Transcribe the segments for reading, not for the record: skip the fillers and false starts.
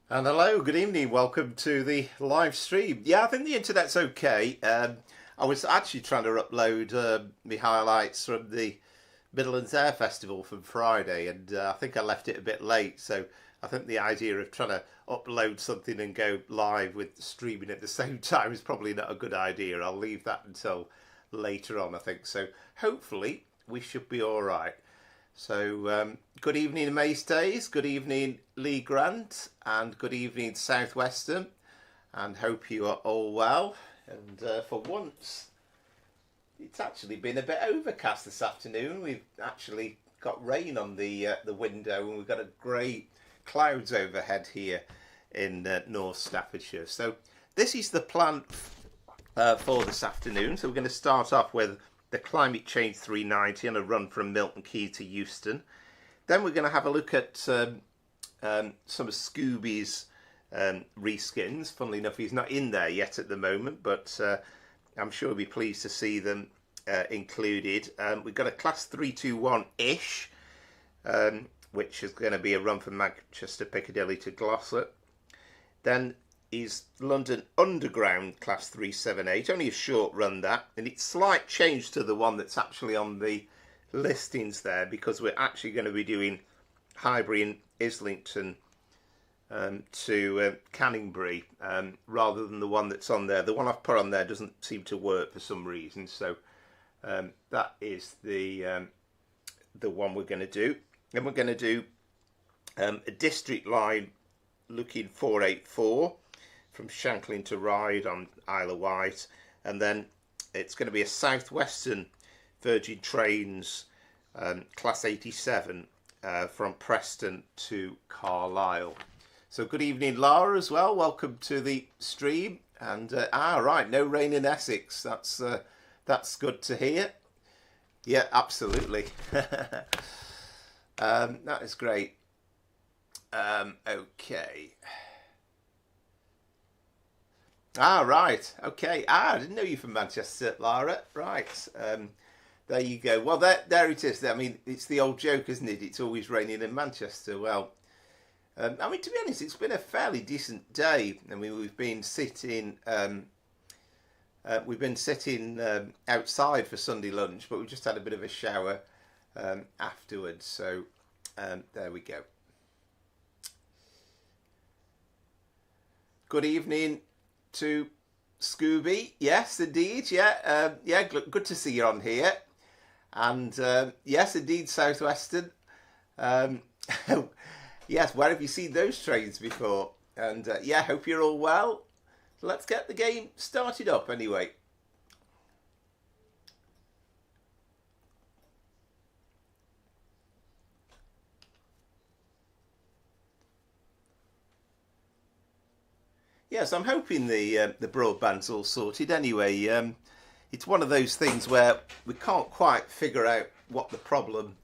And hello, good evening. Welcome to the live stream. Yeah, I think the internet's okay. I was actually trying to upload the highlights from the Midlands Air Festival from Friday, and I think I left it a bit late. So I think the idea of trying to upload something and go live with streaming at the same time is probably not a good idea. I'll leave that until later on, I think. So hopefully we should be all right. So, good evening, Maystays. Good evening, Lee Grant, and good evening, Southwestern. And hope you are all well. And for once, it's actually been a bit overcast this afternoon. We've actually got rain on the window, and we've got a grey clouds overhead here in North Staffordshire. So this is the plan for this afternoon. So we're going to start off with the Climate Change 390 and a run from Milton Keynes to Euston. Then we're going to have a look at some of Scooby's reskins. Funnily enough, he's not in there yet at the moment, but I'm sure we'll be pleased to see them included. We've got a Class 321-ish, which is going to be a run from Manchester Piccadilly to Glossop. Then is London Underground Class 378, only a short run that, and it's slight change to the one that's actually on the listings there, because we're actually going to be doing Highbury and Islington to Canonbury rather than the one that's on there. The one I've put on there doesn't seem to work for some reason, so that is the one we're going to do. Then we're going to do a district line looking 484 from Shanklin to Ryde on Isle of Wight, and then it's going to be a Southwestern Virgin Trains Class 87 from Preston to Carlisle. So good evening, Lara, as well. Welcome to the stream. And right, no rain in Essex. That's good to hear. Yeah, absolutely. That is great. Okay. Right. Okay. I didn't know you from Manchester, Lara. Right. There you go. Well, there it is. I mean, it's the old joke, isn't it? It's always raining in Manchester. Well, I mean, to be honest, it's been a fairly decent day. I mean, we've been sitting outside for Sunday lunch, but we just had a bit of a shower afterwards. So there we go. Good evening to Scooby. Yes, indeed. Yeah, good to see you on here. And yes, indeed, Southwestern. Yes, where have you seen those trains before? And yeah, hope you're all well. So let's get the game started up anyway. Yes, I'm hoping the broadband's all sorted anyway. It's one of those things where we can't quite figure out what the problem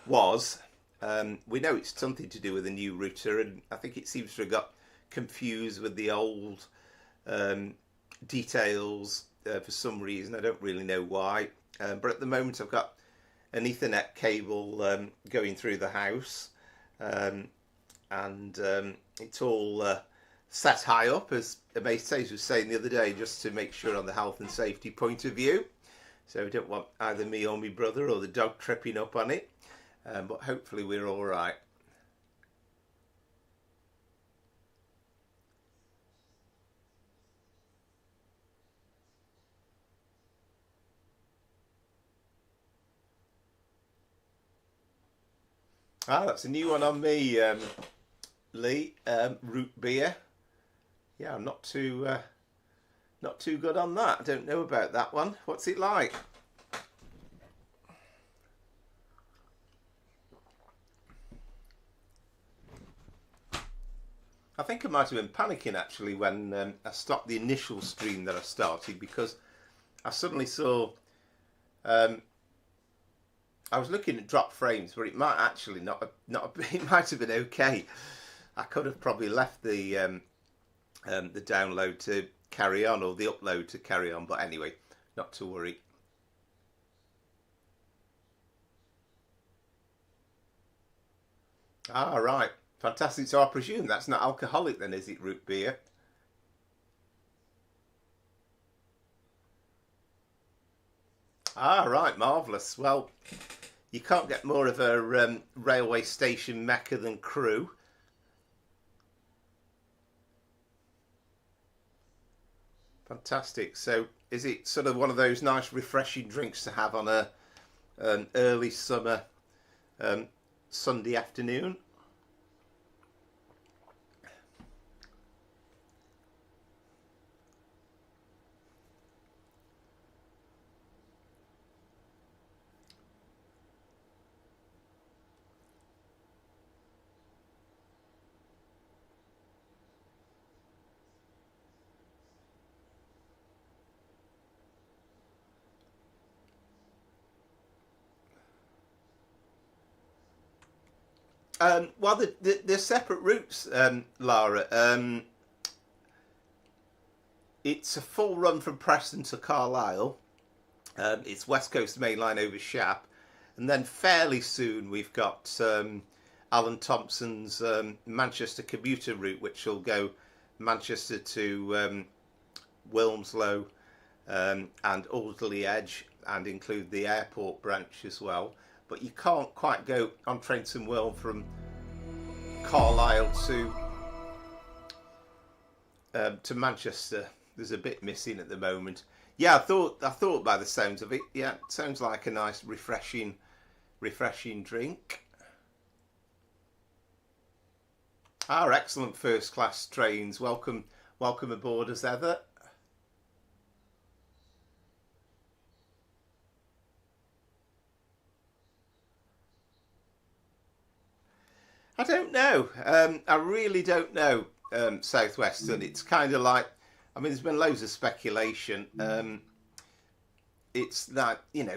was. We know it's something to do with the new router, and I think it seems to have got confused with the old details for some reason. I don't really know why. But at the moment I've got an Ethernet cable going through the house, and it's all sat high up, as Maystays was saying the other day, just to make sure on the health and safety point of view. So we don't want either me or my brother or the dog tripping up on it. But hopefully we're all right. That's a new one on me, Lee. Root beer. Yeah, I'm not too good on that. I don't know about that one. What's it like? I think I might have been panicking actually when I stopped the initial stream that I started, because I suddenly saw I was looking at drop frames, but it might actually not it might have been okay. I could have probably left the download to carry on, or the upload to carry on, but anyway, not to worry. Right. Fantastic. So I presume that's not alcoholic then, is it, root beer? Ah, right, marvellous. Well, you can't get more of a railway station mecca than Crewe. Fantastic. So is it sort of one of those nice refreshing drinks to have on an early summer Sunday afternoon? Well, they're separate routes, Lara. It's a full run from Preston to Carlisle. It's West Coast Main Line over Shap. And then fairly soon we've got Alan Thompson's Manchester commuter route, which will go Manchester to Wilmslow and Alderley Edge, and include the airport branch as well. But you can't quite go on Trenton Well from Carlisle to Manchester. There's a bit missing at the moment. Yeah, I thought by the sounds of it, yeah, it sounds like a nice refreshing drink. Our excellent first class trains. Welcome aboard as ever. I don't know. I really don't know. Southwestern. It's kind of like, I mean, there's been loads of speculation. It's that, you know,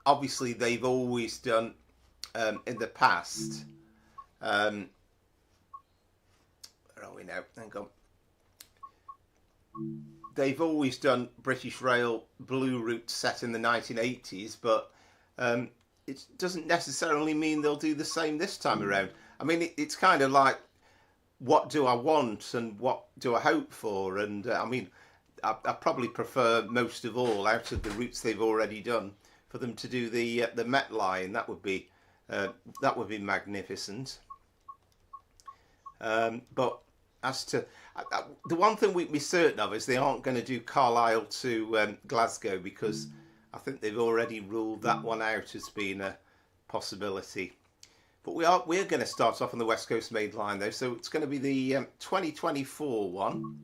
obviously they've always done in the past. Where are we now? Hang on. They've always done British Rail Blue routes set in the 1980s, but it doesn't necessarily mean they'll do the same this time around. I mean, it's kind of like, what do I want and what do I hope for? And I mean, I probably prefer most of all, out of the routes they've already done, for them to do the Met Line. That would be magnificent. But as to the one thing we're certain of is they aren't going to do Carlisle to Glasgow, because I think they've already ruled that one out as being a possibility. But we're going to start off on the West Coast Main Line though, so it's going to be the 2024 one.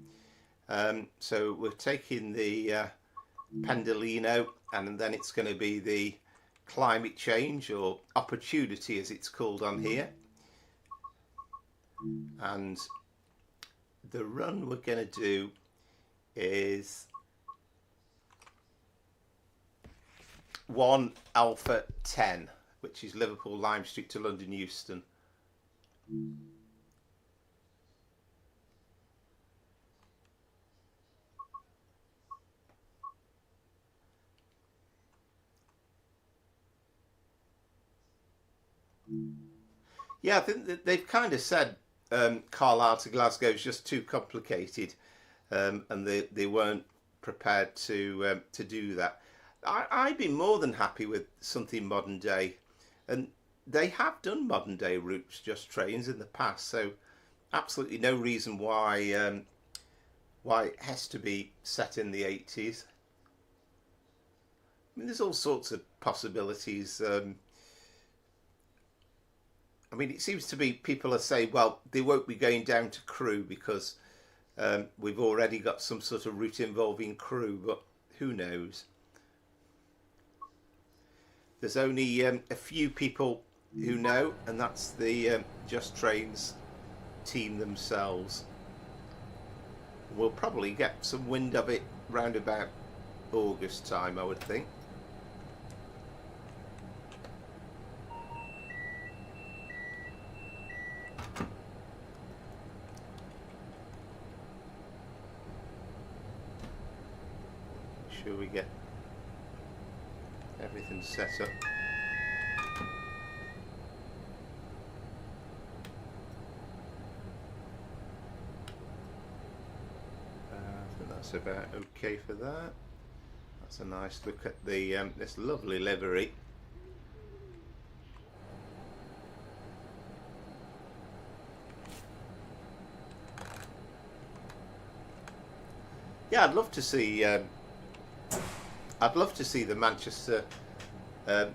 So we're taking the Pendolino, and then it's going to be the Climate Change, or Opportunity as it's called on here. And the run we're going to do is 1 Alpha 10, which is Liverpool Lime Street to London Euston. Yeah, I think that they've kind of said Carlisle to Glasgow is just too complicated, and they weren't prepared to do that. I'd be more than happy with something modern day, and they have done modern day routes, just trains, in the past, so absolutely no reason why it has to be set in the 80s. I mean, there's all sorts of possibilities. I mean, it seems to be people are saying, well, they won't be going down to Crewe because we've already got some sort of route involving Crewe, but who knows? There's only a few people who know, and that's the Just Trains team themselves. We'll probably get some wind of it round about August time, I would think. Sure we get everything set up. that's about okay for that. That's a nice look at the this lovely livery. Yeah, I'd love to see the Manchester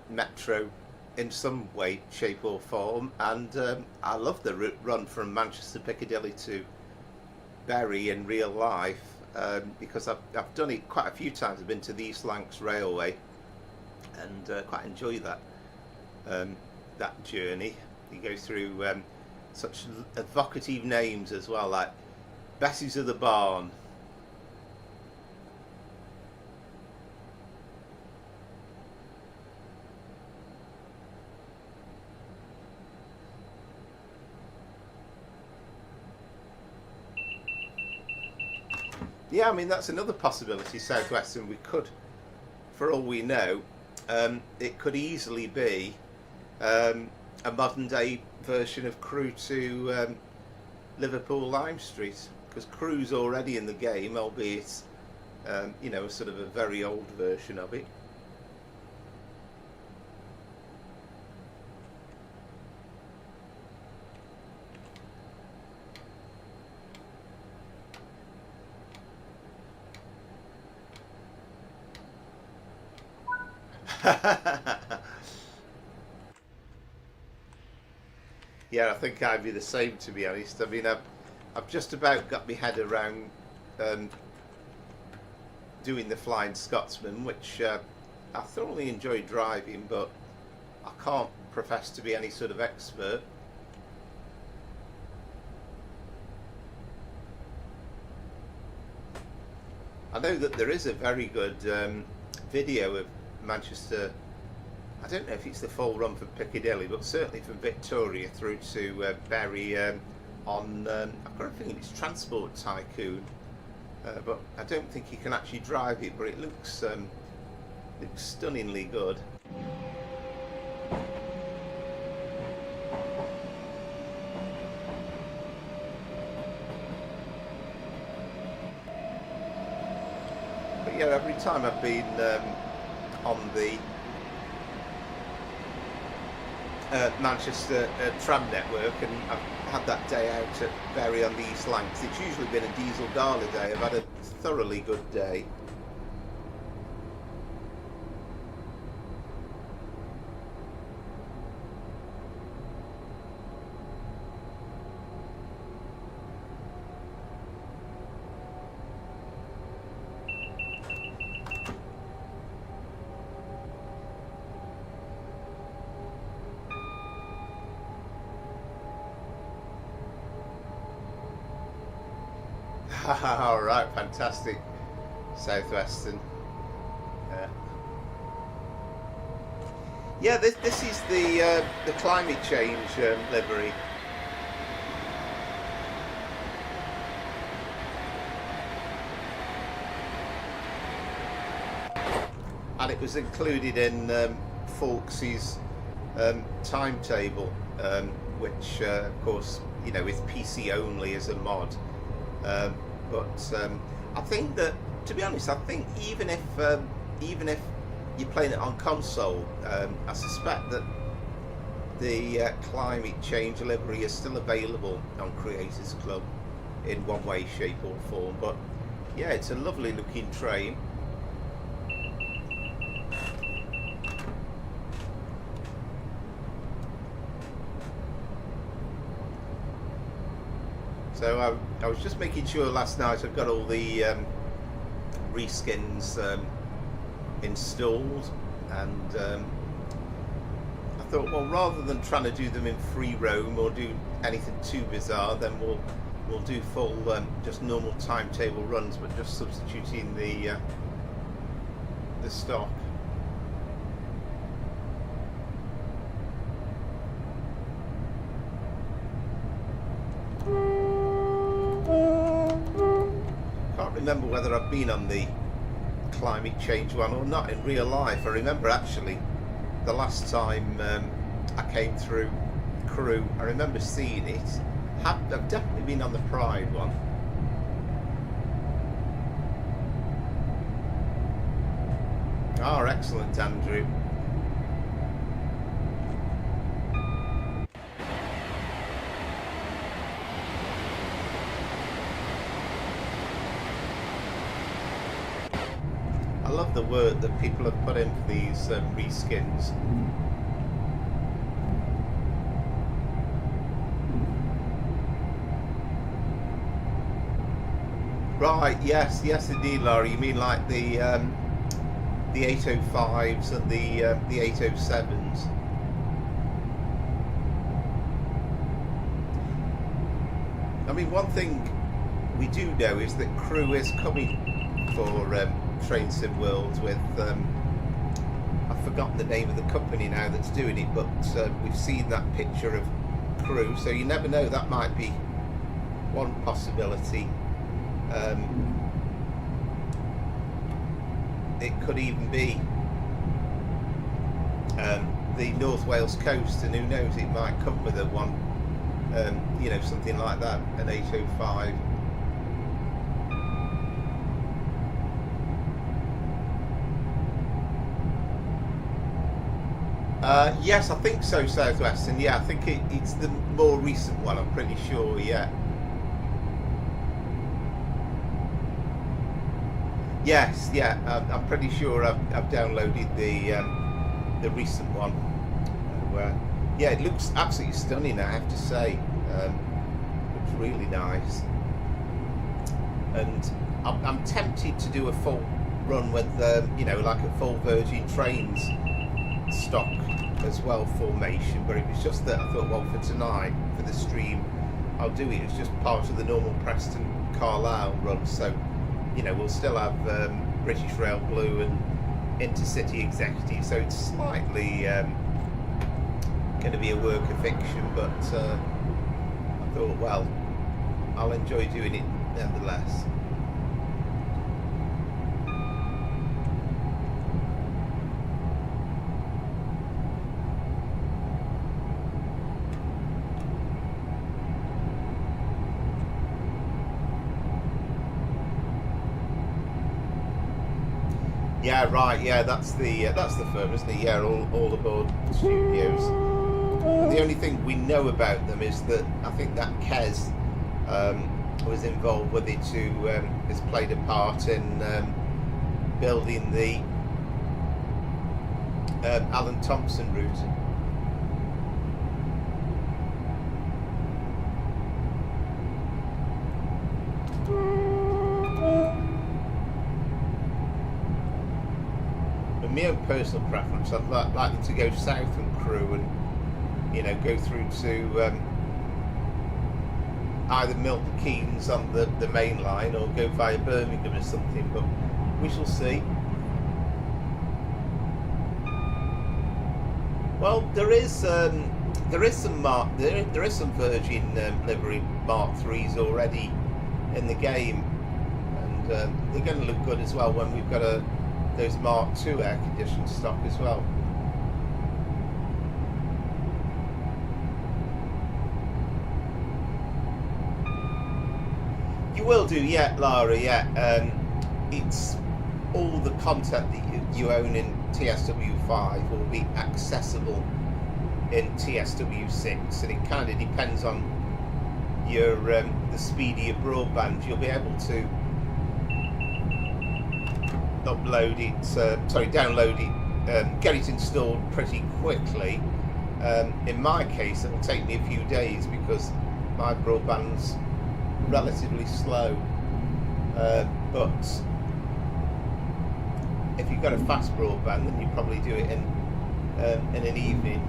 Metro in some way, shape or form, and I love the run from Manchester Piccadilly to Bury in real life, because I've done it quite a few times. I've been to the East Lancs Railway and quite enjoy that journey. You go through such evocative names as well, like Bessie's of the Barn. Yeah, I mean, that's another possibility, Southwestern. We could, for all we know, it could easily be a modern day version of Crewe to Liverpool Lime Street, because Crewe's already in the game, albeit, you know, sort of a very old version of it. Yeah, I think I'd be the same, to be honest. I mean, I've just about got my head around doing the Flying Scotsman, which I thoroughly enjoy driving, but I can't profess to be any sort of expert. I know that there is a very good video of Manchester. I don't know if it's the full run from Piccadilly, but certainly from Victoria through to Bury on, I've got a feeling it's Transport Tycoon, but I don't think you can actually drive it, but it looks stunningly good. But yeah, every time I've been on the Manchester tram network, and I've had that day out at Bury on the East Lancs, it's usually been a diesel gala day. I've had a thoroughly good day. All right, fantastic, Southwestern. Yeah, this is the climate change livery. And it was included in Fawkes's timetable, which of course, you know, is PC only as a mod. But I think that, to be honest, I think even if you're playing it on console, I suspect that the climate change livery is still available on Creators Club in one way, shape or form. But yeah, it's a lovely looking train. So I was just making sure last night I've got all the reskins installed, and I thought, well, rather than trying to do them in free roam or do anything too bizarre, then we'll do full just normal timetable runs, but just substituting the stock. Remember whether I've been on the climate change one or not in real life. I remember actually the last time I came through Crewe, I remember seeing it. I've definitely been on the Pride one. Oh, excellent, Andrew. I love the work that people have put in for these reskins. Right, yes, indeed, Laura. You mean like the 805s and the 807s? I mean, one thing we do know is that Crew is coming for Train Sim World with I've forgotten the name of the company now that's doing it, but we've seen that picture of Crew, so you never know, that might be one possibility. It could even be the North Wales coast, and who knows, it might come with a one, you know, something like that, an 805. Yes, I think so, Southwestern. Yeah, I think it's the more recent one, I'm pretty sure, yeah. Yes, yeah, I'm pretty sure I've downloaded the recent one. Yeah, it looks absolutely stunning, I have to say. Looks really nice. And I'm tempted to do a full run with, you know, like a full Virgin Trains stock as well formation, but it was just that I thought, well, for tonight, for the stream, I'll do it as just part of the normal Preston Carlisle run. So, you know, we'll still have British Rail Blue and Intercity Executive, so it's slightly going to be a work of fiction, but I thought, well, I'll enjoy doing it nonetheless. Yeah, right. Yeah, that's the firm, isn't it? Yeah, all aboard studios. And the only thing we know about them is that I think that Kez was involved with it, who has played a part in building the Alan Thompson route. My own personal preference, I'd like them to go south from Crewe and, you know, go through to either Milton Keynes on the main line or go via Birmingham or something, but we shall see. Well, there is some Virgin livery Mark IIIs already in the game, and they're going to look good as well when we've got those Mark II air-conditioned stock as well. You will do, yeah, Lara, yeah. It's all the content that you own in TSW5 will be accessible in TSW6, and it kind of depends on your the speed of your broadband. You'll be able to download it, get it installed pretty quickly. In my case, it'll take me a few days because my broadband's relatively slow. But if you've got a fast broadband, then you probably do it in an evening.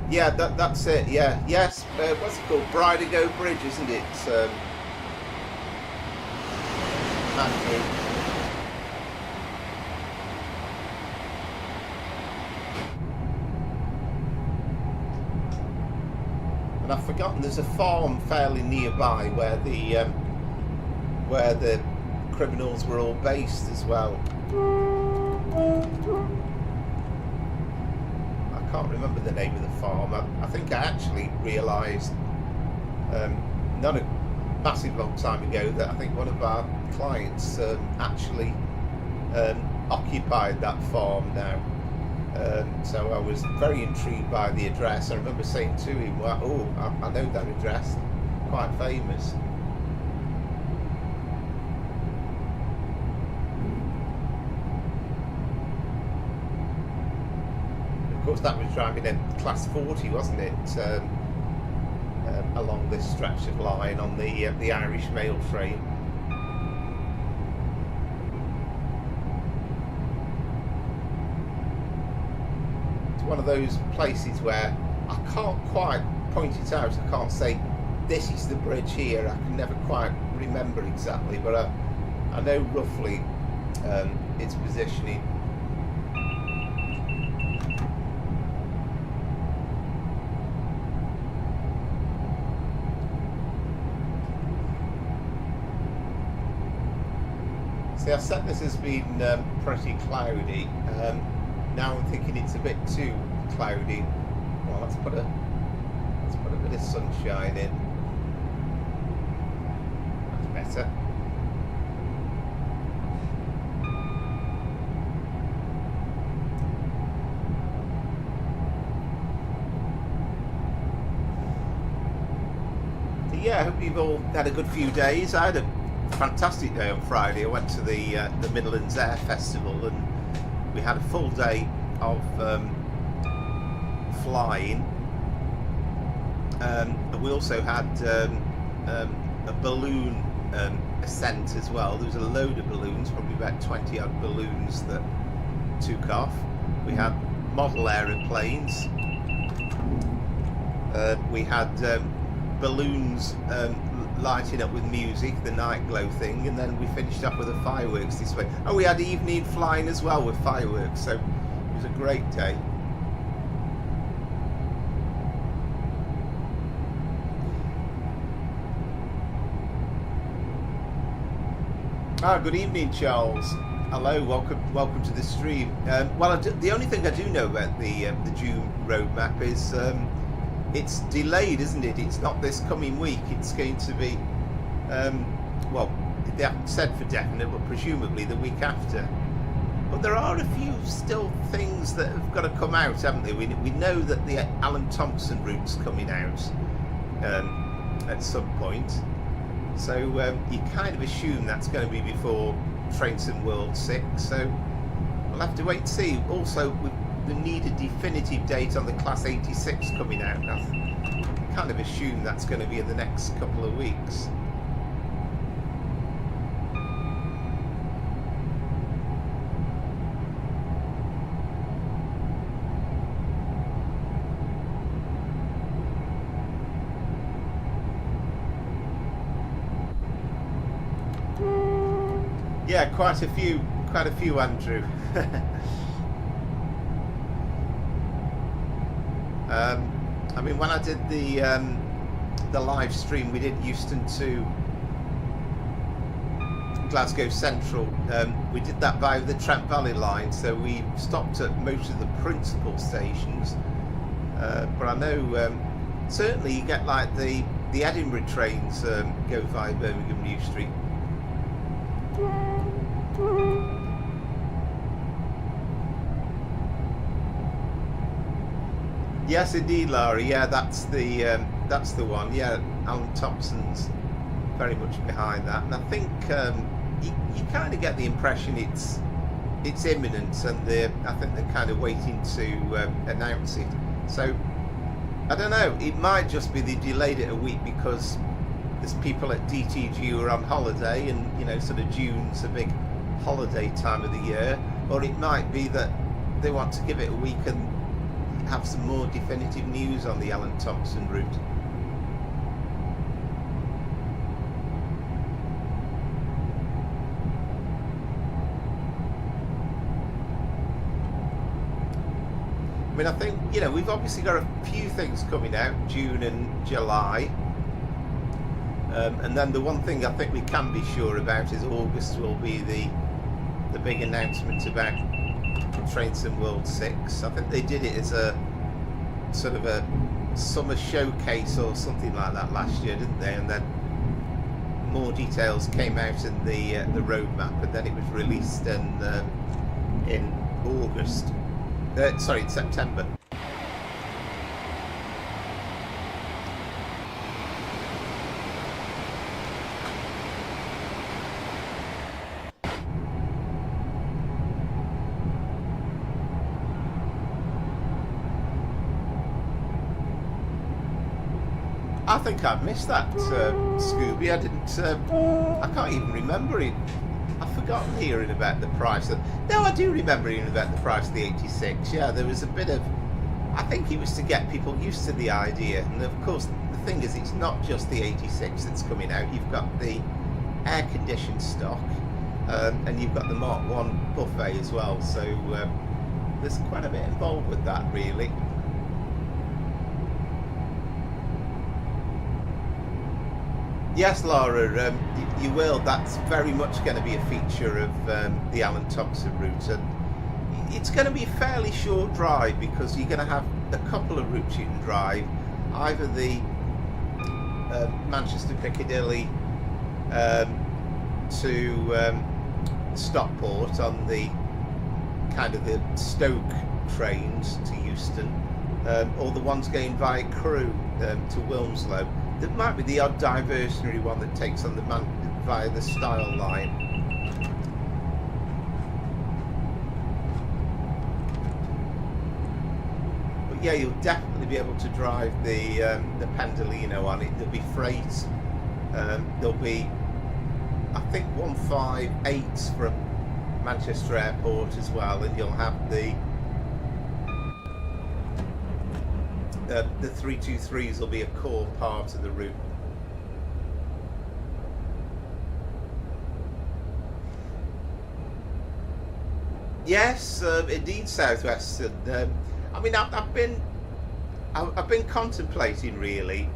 Yeah, that's it. Yeah, yes. What's it called? Bridego Bridge, isn't it? Andrew. And I've forgotten. There's a farm fairly nearby where the criminals were all based as well. I can't remember the none of massive long time ago that I think one of our clients actually occupied that farm now. So I was very intrigued by the address. I remember saying to him, well, oh, I know that address, quite famous. Of course, that was driving a Class 40, wasn't it? Along this stretch of line on the Irish mail train. It's one of those places where I can't quite point it out. I can't say this is the bridge here. I can never quite remember exactly, but I know roughly its positioning. See, I said this has been pretty cloudy. Now I'm thinking it's a bit too cloudy. Well, let's put a bit of sunshine in. That's better. So yeah, I hope you've all had a good few days. I had a fantastic day on Friday. I went to the Midlands Air Festival and we had a full day of flying. And we also had a balloon ascent as well. There was a load of balloons, probably about 20 odd balloons that took off. We had model aeroplanes. We had balloons lighting up with music, the night glow thing, and then we finished up with a fireworks display. Oh, we had evening flying as well with fireworks, so it was a great day. Good evening, Charles. Hello, welcome to the stream. Well, the only thing I do know about the June roadmap is it's delayed, isn't it? It's not this coming week. It's going to be, well, they haven't said for definite, but presumably the week after. But there are a few still things that have got to come out, haven't they? We know that the Alan Thompson route's coming out at some point. So you kind of assume that's going to be before Trains World 6. So we'll have to wait and see. Also, we need a definitive date on the Class 86 coming out. I kind of assume that's going to be in the next couple of weeks. Yeah, quite a few, Andrew. I mean, when I did the live stream, we did Euston to Glasgow Central. We did that by the Trent Valley line, so we stopped at most of the principal stations. But I know certainly you get like the Edinburgh trains go via Birmingham New Street. Yes, indeed, Larry. Yeah, that's the one. Yeah, Alan Thompson's very much behind that, and I think you kind of get the impression it's imminent, and I think they're kind of waiting to announce it. So I don't know. It might just be they delayed it a week because there's people at DTG who are on holiday, and you know, sort of June's a big holiday time of the year, or it might be that they want to give it a week and have some more definitive news on the Alan Thompson route. I mean, I think, you know, we've obviously got a few things coming out, June and July. And then the one thing I think we can be sure about is August will be the big announcement about Trains World 6. I think they did it as a sort of a summer showcase or something like that last year, didn't they? And then more details came out in the roadmap, and then it was released in August. Sorry, in September. I think I missed that, Scooby. I didn't. I can't even remember it. I've forgotten hearing about the price. No, I do remember hearing about the price of the 86. Yeah, there was a bit of. I think it was to get people used to the idea, and of course, the thing is, it's not just the 86 that's coming out. You've got the air-conditioned stock, and you've got the Mark 1 buffet as well. So there's quite a bit involved with that, really. Yes, Laura, you will. That's very much going to be a feature of the Alan Thompson route, and it's going to be a fairly short drive because you're going to have a couple of routes you can drive, either the Manchester Piccadilly to Stockport on the kind of the Stoke trains to Euston, or the ones going via Crewe to Wilmslow. There might be the odd diversionary one that takes on the via the Style line. But yeah, you'll definitely be able to drive the Pendolino on it. There'll be freight. There'll be, I think, 158s from Manchester Airport as well, and you'll have the 323s will be a core part of the route. Yes, indeed, Southwestern. I mean, I've been contemplating really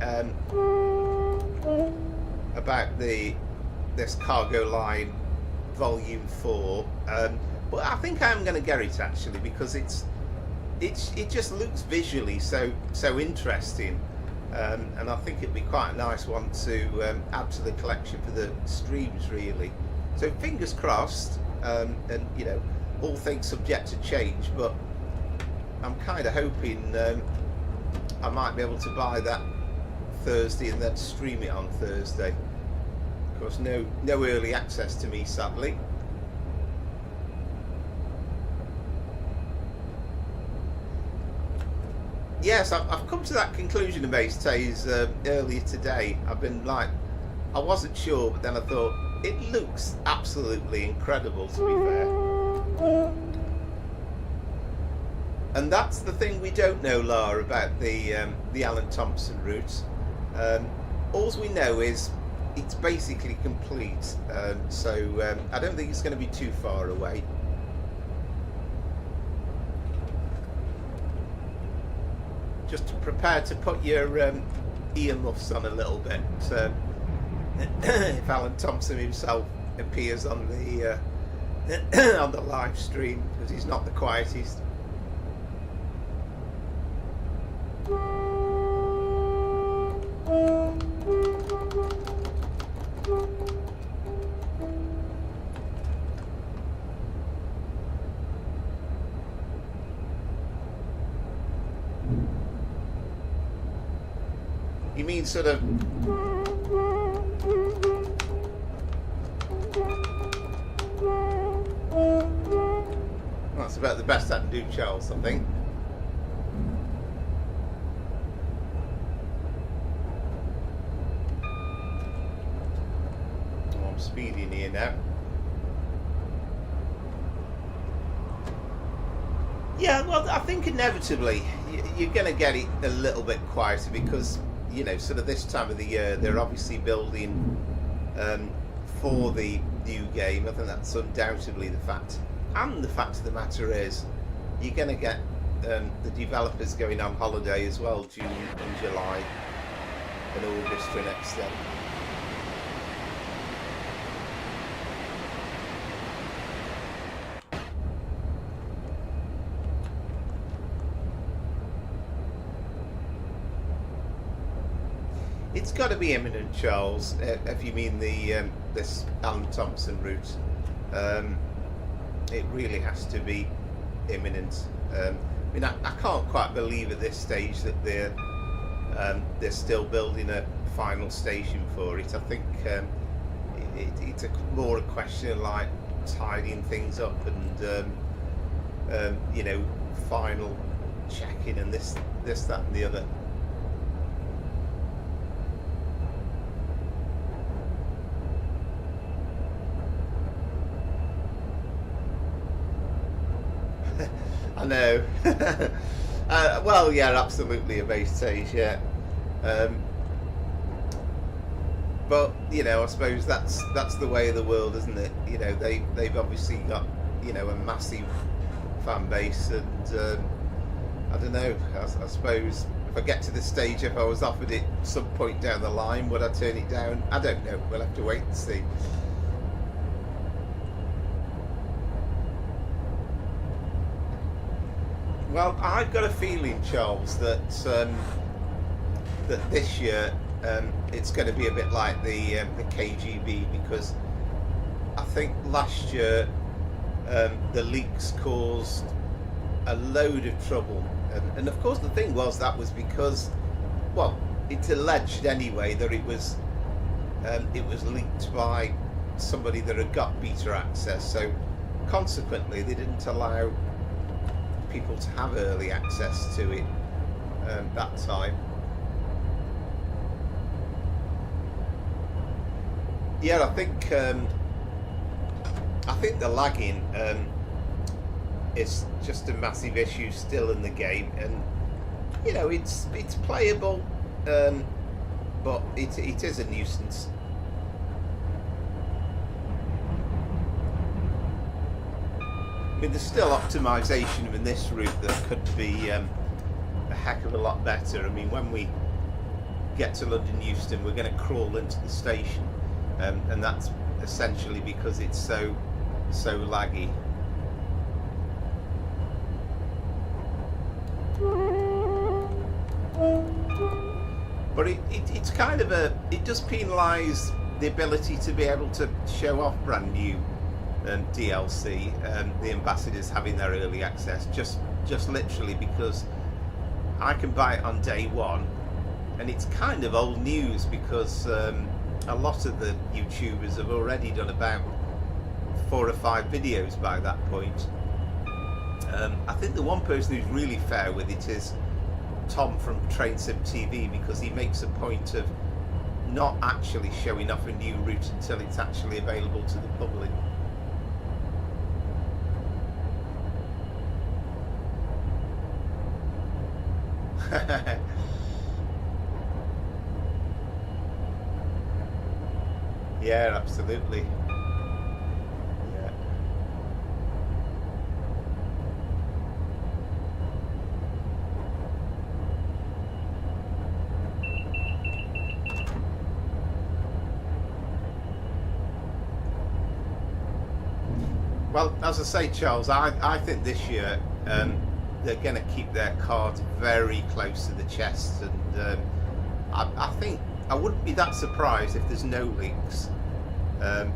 about this cargo line volume 4, but I think I'm going to get it actually because it just looks visually so interesting, and I think it'd be quite a nice one to add to the collection for the streams really. So fingers crossed, and you know, all things subject to change, but I'm kind of hoping I might be able to buy that Thursday and then stream it on Thursday. Of course, no early access to me, sadly. Yes, I've come to that conclusion, Amaze earlier today. I've been like, I wasn't sure, but then I thought, it looks absolutely incredible, to be fair. And that's the thing we don't know, Lara, about the Alan Thompson route. All we know is it's basically complete, so I don't think it's going to be too far away. Just prepare to put your earmuffs on a little bit if Alan Thompson himself appears on the on the live stream, because he's not the quietest. You mean sort of... That's about the best I can do, Charles, I think. Oh, I'm speeding here now. Yeah, well, I think inevitably you're going to get it a little bit quieter because, you know, sort of this time of the year, they're obviously building for the new game. I think that's undoubtedly the fact. And the fact of the matter is, you're going to get the developers going on holiday as well, June and July and August to an extent. It's got to be imminent, Charles. If you mean the this Alan Thompson route, it really has to be imminent. I mean, I can't quite believe at this stage that they're still building a final station for it. I think it's more a question of like tidying things up and you know, final checking and this, that, and the other. I know. Well, yeah, absolutely a base stage, yeah. But you know, I suppose that's the way of the world, isn't it? You know, they've obviously got, you know, a massive fan base, and I don't know. I suppose if I get to this stage, if I was offered it some point down the line, would I turn it down? I don't know. We'll have to wait and see. Well, I've got a feeling, Charles, that that this year it's going to be a bit like the KGB, because I think last year the leaks caused a load of trouble, and of course the thing was that was because, well, it's alleged anyway that it was leaked by somebody that had got beta access, so consequently they didn't allow people to have early access to it that time. Yeah, I think the lagging is just a massive issue still in the game, and you know, it's playable, but it is a nuisance. I mean, there's still optimisation in this route that could be a heck of a lot better. I mean, when we get to London Euston, we're going to crawl into the station, and that's essentially because it's so laggy. But it's kind of it does penalise the ability to be able to show off brand new DLC, the ambassadors having their early access, just literally because I can buy it on day one, and it's kind of old news because a lot of the YouTubers have already done about 4 or 5 videos by that point. I think the one person who's really fair with it is Tom from Train Sim TV, because he makes a point of not actually showing off a new route until it's actually available to the public. Yeah, absolutely. Yeah. Well, as I say, Charles, I think this year they're going to keep their cards very close to the chest, and I think I wouldn't be that surprised if there's no leaks,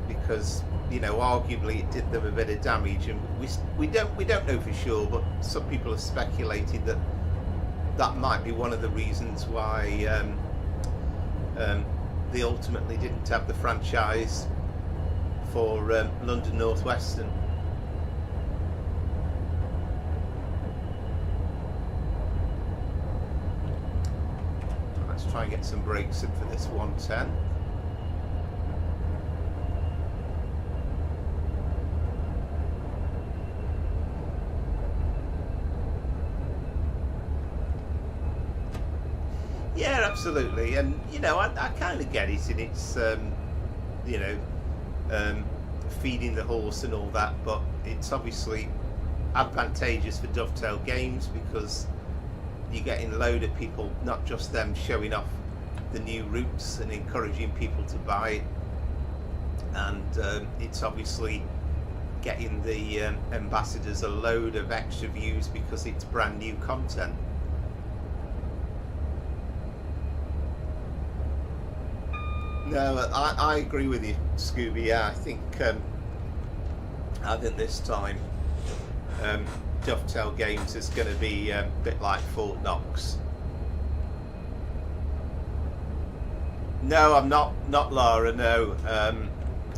because, you know, arguably it did them a bit of damage, and we don't know for sure, but some people have speculated that that might be one of the reasons why they ultimately didn't have the franchise for London North Western. Try and get some brakes in for this 110. Yeah, absolutely, and you know, I kind of get it, and it's you know, feeding the horse and all that, but it's obviously advantageous for Dovetail Games because you're getting a load of people, not just them showing off the new routes and encouraging people to buy it, and it's obviously getting the ambassadors a load of extra views because it's brand new content. No, I agree with you, Scooby. Yeah, I think this time Dovetail Games is going to be a bit like Fort Knox. No, I'm not Lara. No,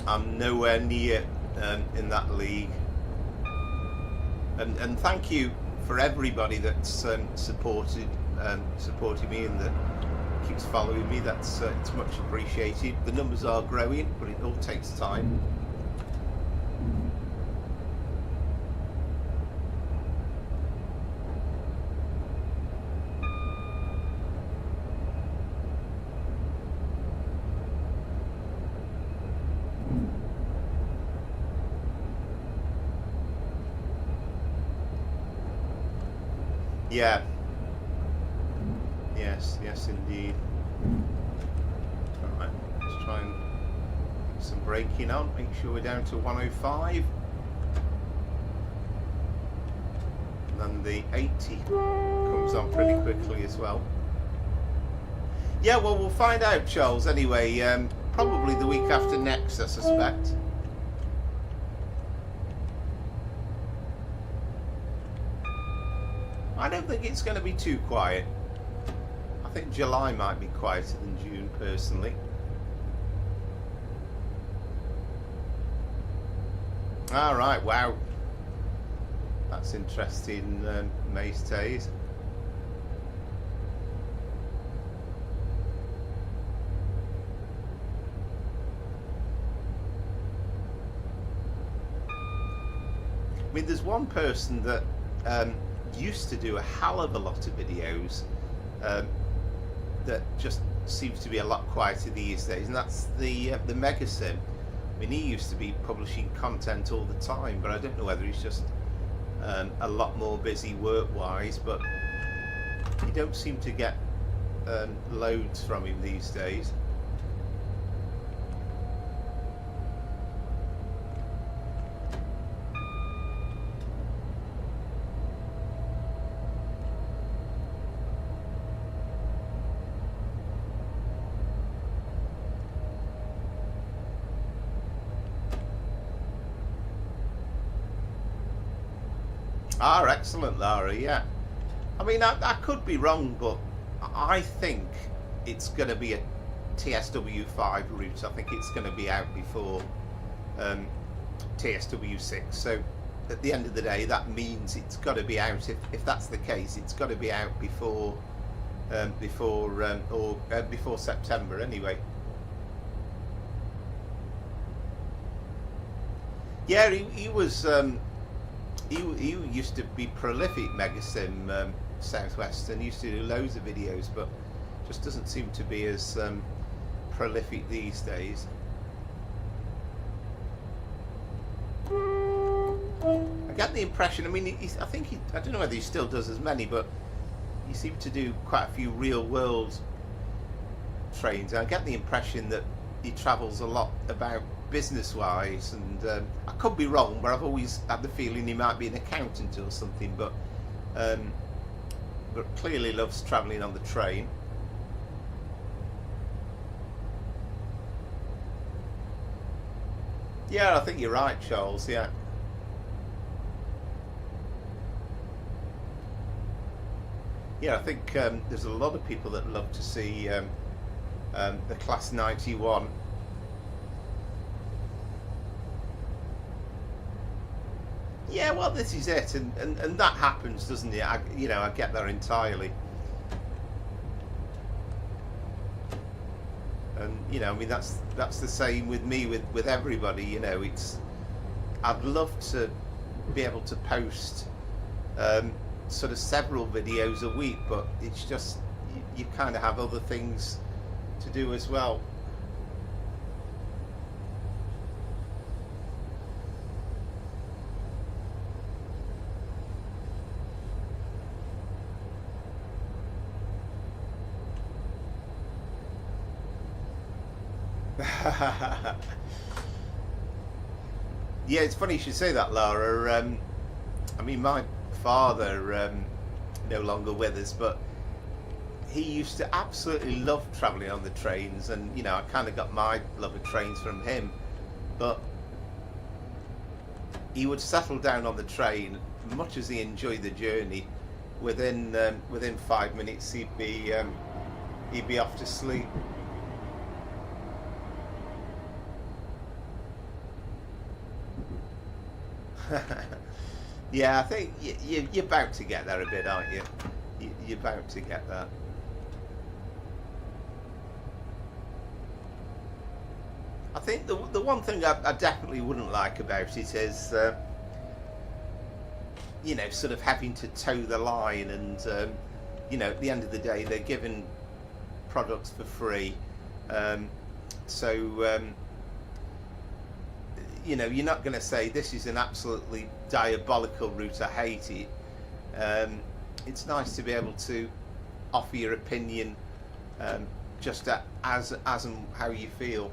I'm nowhere near in that league. And thank you for everybody that's supported me and that keeps following me. That's it's much appreciated. The numbers are growing, but it all takes time. Yeah. Yes, indeed. Alright, let's try and get some braking on. Make sure we're down to 105. And then the 80 comes on pretty quickly as well. Yeah, well, we'll find out, Charles, anyway. Probably the week after next, I suspect. I don't think it's going to be too quiet. I think July might be quieter than June, personally. All right, wow. That's interesting, Mace Tays. I mean, there's one person that used to do a hell of a lot of videos that just seems to be a lot quieter these days, and that's the Megasim. I mean, he used to be publishing content all the time, but I don't know whether he's just a lot more busy work-wise, but you don't seem to get loads from him these days. Ah, excellent, Lara. Yeah, I mean, I could be wrong, but I think it's going to be a TSW5 route. I think it's going to be out before TSW6. So at the end of the day, that means it's got to be out. If that's the case, it's got to be out before before September anyway. Yeah, he was. He used to be prolific, Megasim, Southwestern. He used to do loads of videos, but just doesn't seem to be as prolific these days. I get the impression, I mean, I don't know whether he still does as many, but he seemed to do quite a few real world trains. I get the impression that he travels a lot about business wise, and I could be wrong, but I've always had the feeling he might be an accountant or something, but clearly loves travelling on the train. Yeah, I think you're right, Charles. Yeah, I think there's a lot of people that love to see the Class 91. Yeah, well, this is it, and that happens, doesn't it? I get that entirely. And I mean, that's the same with me, with everybody. I'd love to be able to post sort of several videos a week, but it's just you kind of have other things to do as well. Yeah, it's funny you should say that, Lara. I mean, my father no longer with us, but he used to absolutely love travelling on the trains, and you know, I kind of got my love of trains from him. But he would settle down on the train, much as he enjoyed the journey. Within 5 minutes, he'd be off to sleep. Yeah, I think you're about to get there a bit, aren't you? You're about to get there. I think the one thing I definitely wouldn't like about it is, you know, sort of having to toe the line, and you know, at the end of the day, they're giving products for free, so you know, you're not going to say this is an absolutely diabolical route, I hate it. It's nice to be able to offer your opinion, just as and how you feel.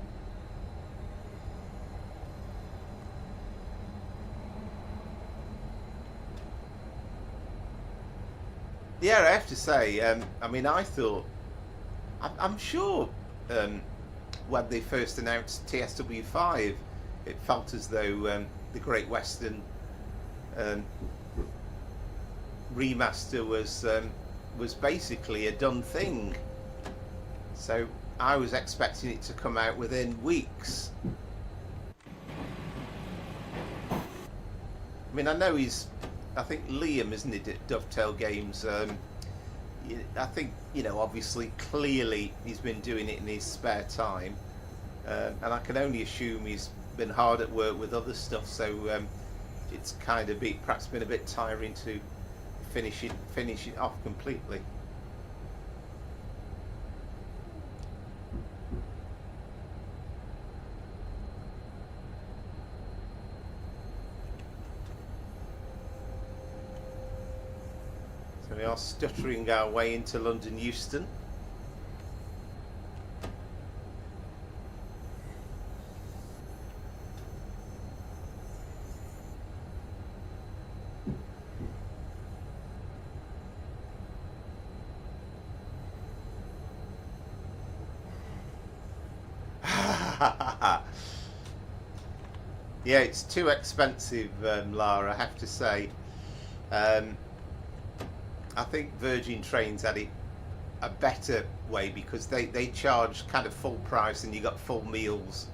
Yeah, I have to say, I mean, I thought, I'm sure when they first announced TSW5, it felt as though the Great Western remaster was basically a done thing. So I was expecting it to come out within weeks. I mean, I know I think Liam, isn't it, at Dovetail Games? I think, you know, obviously, clearly he's been doing it in his spare time, and I can only assume he's been hard at work with other stuff, so it's kind of perhaps been a bit tiring to finish it off completely. So we are stuttering our way into London Euston. Yeah, it's too expensive, Lara, I have to say. I think Virgin Trains had it a better way, because they charge kind of full price, and you got full meals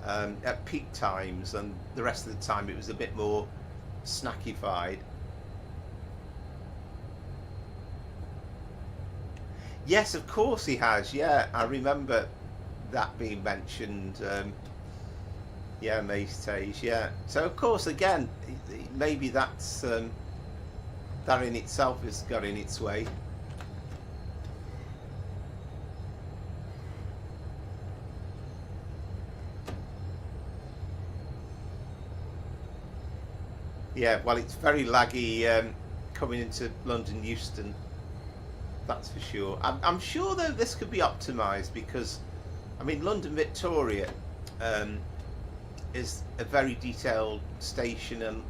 at peak times, and the rest of the time it was a bit more snackified. Yes, of course he has. Yeah, I remember that being mentioned. Yeah, Maestage. Yeah. So of course, again, maybe that's that in itself has got in its way. Yeah, well, it's very laggy coming into London Euston, that's for sure. I'm sure though this could be optimised, because I mean, London Victoria is a very detailed station, and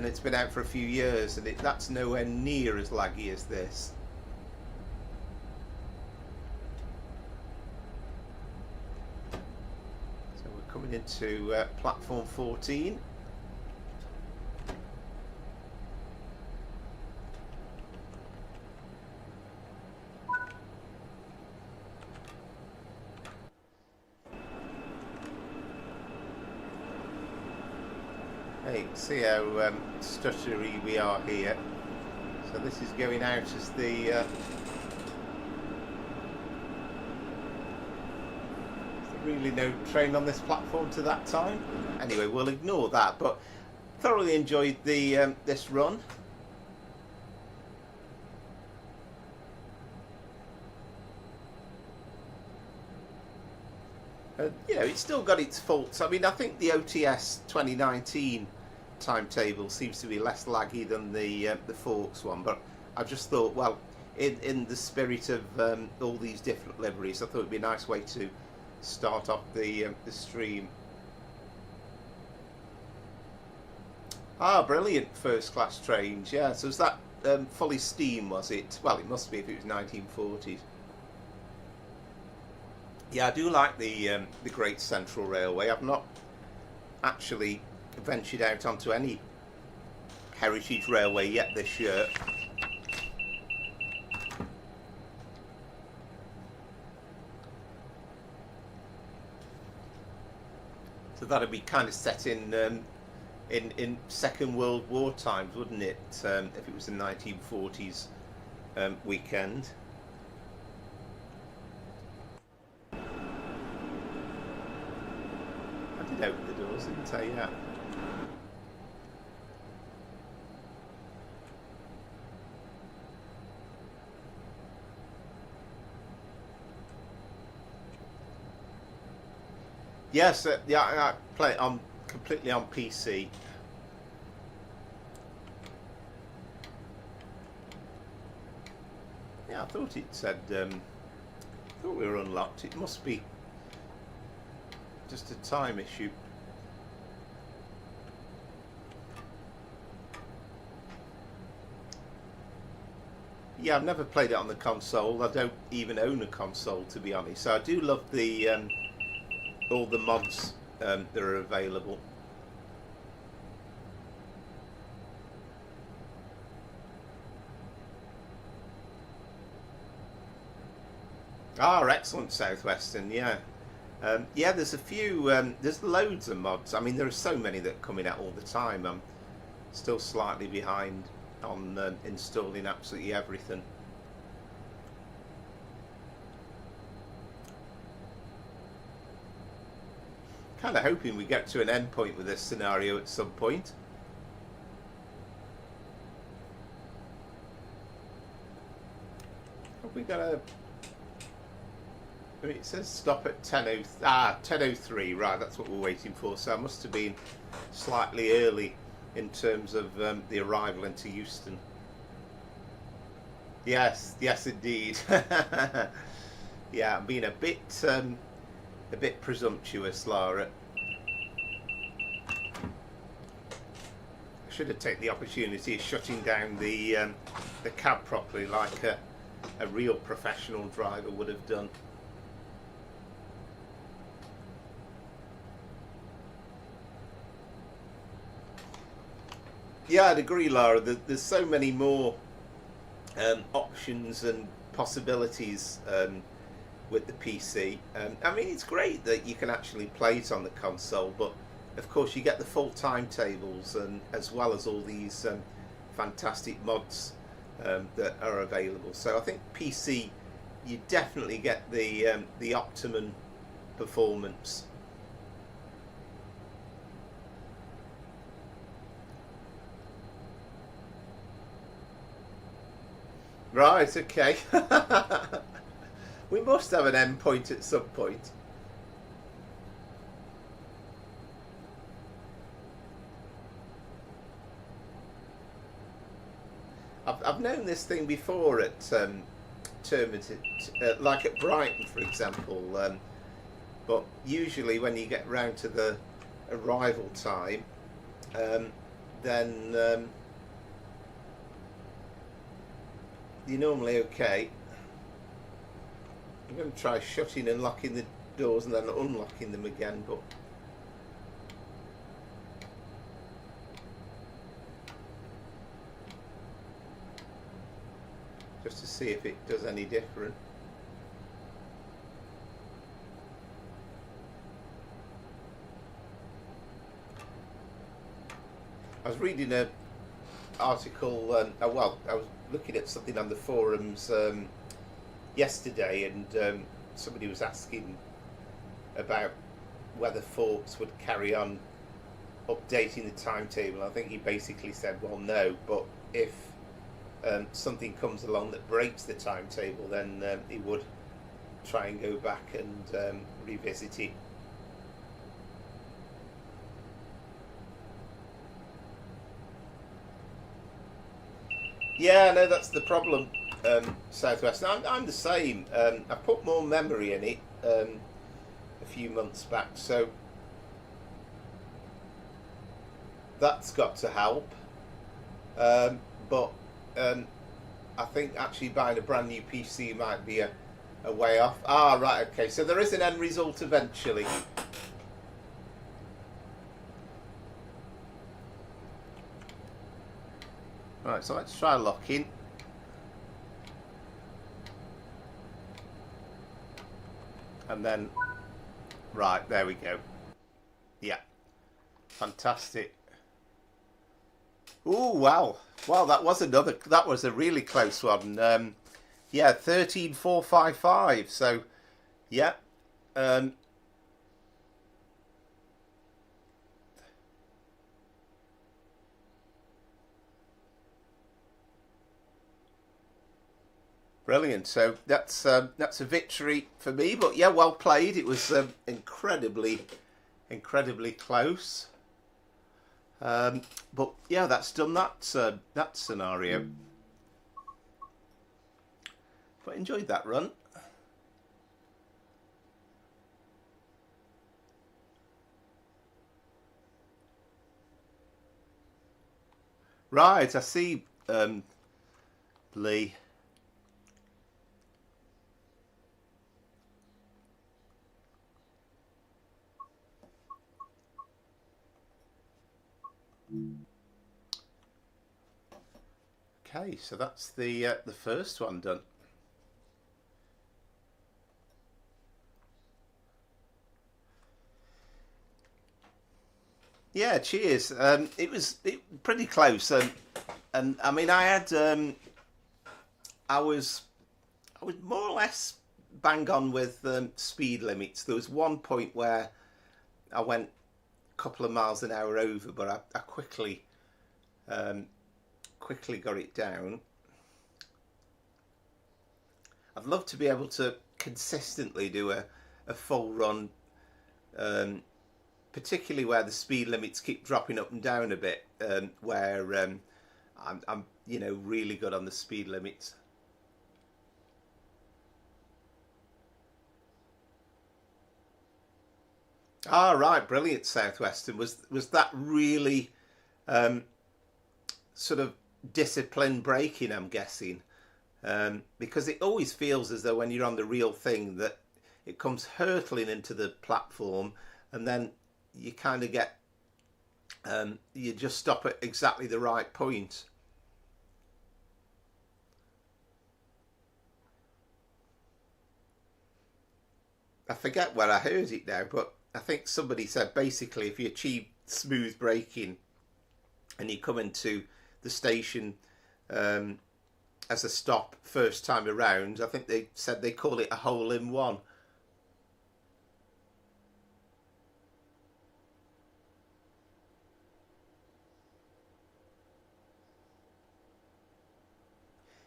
it's been out for a few years, and that's nowhere near as laggy as this. So we're coming into platform 14. Hey, see how stuttery we are here. So this is going out as there's really no train on this platform to that time. Anyway, we'll ignore that, but thoroughly enjoyed the this run. You know, it's still got its faults. I mean, I think the OTS 2019 timetable seems to be less laggy than the Forks one, but I just thought, well, in the spirit of all these different liveries, I thought it'd be a nice way to start off the stream. Ah, brilliant, first class trains. Yeah, so is that fully steam, was it? Well, it must be if it was 1940s. Yeah, I do like the Great Central Railway. I've not actually ventured out onto any heritage railway yet this year. So that'd be kind of set in Second World War times, wouldn't it? If it was the 1940s weekend. I did open the doors, didn't I? Yeah. Yes, yeah, I play it on completely on PC. Yeah, I thought it said, I thought we were unlocked. It must be just a time issue. Yeah, I've never played it on the console. I don't even own a console, to be honest. So I do love the all the mods that are available. Ah, excellent, Southwestern. Yeah, yeah. There's a few. There's loads of mods. I mean, there are so many that are coming out all the time. I'm still slightly behind on installing absolutely everything. Kind of hoping we get to an end point with this scenario at some point. Have we got a... I mean, it says stop at 10:03, right, that's what we're waiting for, so I must have been slightly early in terms of the arrival into Euston. Yes, yes indeed. Yeah, I'm being a bit presumptuous, Lara. I should have taken the opportunity of shutting down the cab properly, like a real professional driver would have done. Yeah, I'd agree, Lara. There's so many more options and possibilities with the PC. I mean, it's great that you can actually play it on the console, but of course you get the full timetables and as well as all these fantastic mods that are available. So I think PC, you definitely get the optimum performance. Right, okay. We must have an end point at some point. I've known this thing before at tournament, like at Brighton, for example. But usually when you get round to the arrival time, then you're normally okay. I'm going to try shutting and locking the doors and then unlocking them again, but just to see if it does any different. I was reading an article, well, I was looking at something on the forums yesterday, and somebody was asking about whether Forks would carry on updating the timetable. I think he basically said, well, no, but if something comes along that breaks the timetable, then he would try and go back and revisit it. Yeah, no, that's the problem, Southwestern. I'm the same. I put more memory in it a few months back, so that's got to help. But I think actually buying a brand new PC might be a way off. Ah, right, okay. So there is an end result eventually. Right, so let's try locking. And then, right, there we go. Yeah, fantastic. Oh, wow. Wow, that was a really close one. Yeah, 13,455. So, yeah. Brilliant. So that's a victory for me. But yeah, well played. It was incredibly close. But yeah, that's done that scenario. But enjoyed that run. Right, I see, Lee. Okay, so that's the first one done. Yeah, cheers. It was pretty close, and I mean, I was more or less bang on with speed limits. There was one point where I went a couple of miles an hour over, but I quickly got it down. I'd love to be able to consistently do a full run, particularly where the speed limits keep dropping up and down a bit, where I'm really good on the speed limits. Ah, right, brilliant. Southwestern, was that really sort of disciplined braking, I'm guessing, because it always feels as though when you're on the real thing that it comes hurtling into the platform, and then you kind of get you just stop at exactly the right point. I forget where I heard it now, but I think somebody said basically if you achieve smooth braking and you come into the station as a stop first time around, I think they said they call it a hole in one.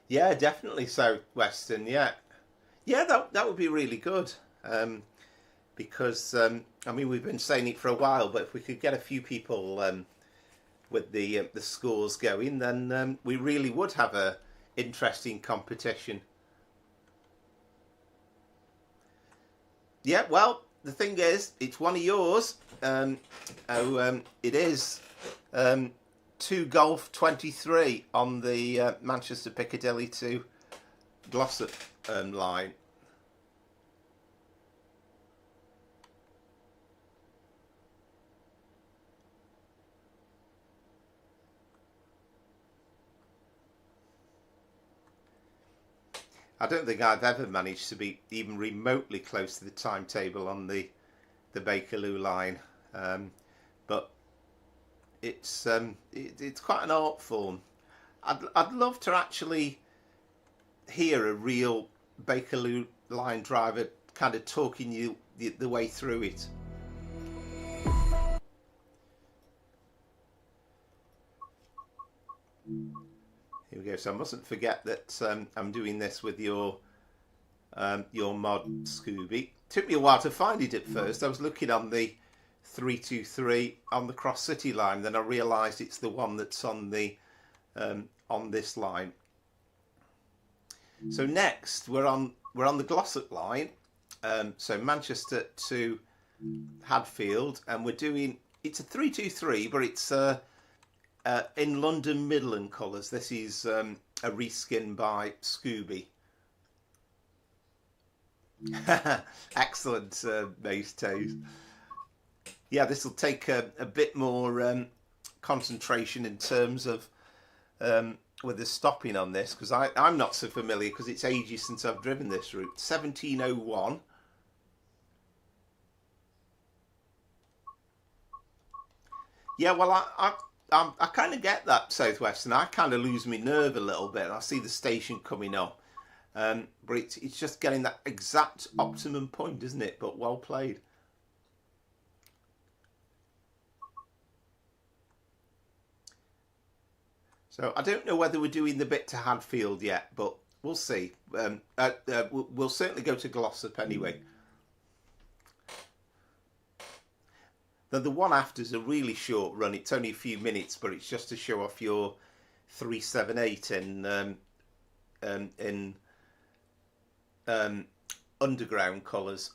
Yeah, definitely Southwestern. Yeah, yeah, that would be really good, because I mean we've been saying it for a while, but if we could get a few people with the scores going, then we really would have a interesting competition. Yeah, well, the thing is, it's one of yours. It is 2 Golf 23 on the Manchester Piccadilly to Glossop line. I don't think I've ever managed to be even remotely close to the timetable on the Bakerloo line, but it's quite an art form. I'd love to actually hear a real Bakerloo line driver kind of talking you the way through it. Here we go. So I mustn't forget that I'm doing this with your mod, Scooby. Took me a while to find it at first. I was looking on the 323 on the Cross City line, then I realised it's the one that's on the on this line. So next we're on the Glossop line, so Manchester to Hadfield, and we're doing, it's a 323, but it's in London Midland colours. This is a reskin by Scooby. Excellent, Mace Toes. Yeah, this will take a bit more concentration in terms of with the stopping on this, because I'm not so familiar, because it's ages since I've driven this route. 1701. Yeah, well, I kind of get that, Southwestern. I kind of lose my nerve a little bit. I see the station coming up. But it's just getting that exact optimum point, isn't it? But well played. So I don't know whether we're doing the bit to Hadfield yet, but we'll see. We'll certainly go to Glossop anyway. Then the one after is a really short run. It's only a few minutes, but it's just to show off your 378 in underground colours.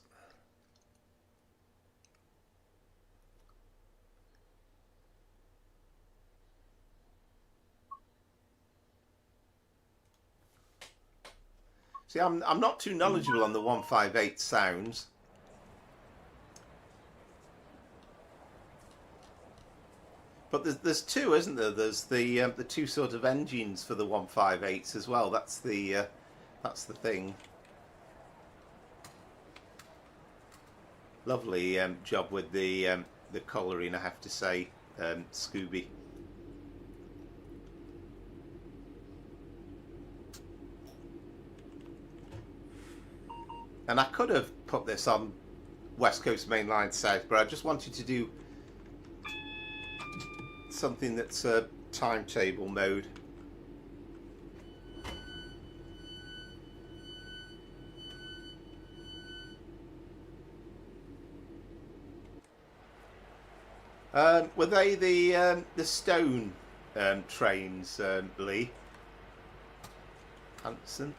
See, I'm not too knowledgeable on the 158 sounds. But there's two, isn't there? There's the two sort of engines for the 158s as well. That's the thing. Lovely job with the colouring, I have to say, Scooby. And I could have put this on West Coast Main Line South, but I just wanted to do something that's a timetable mode. Were they the stone trains, Lee? Hanson?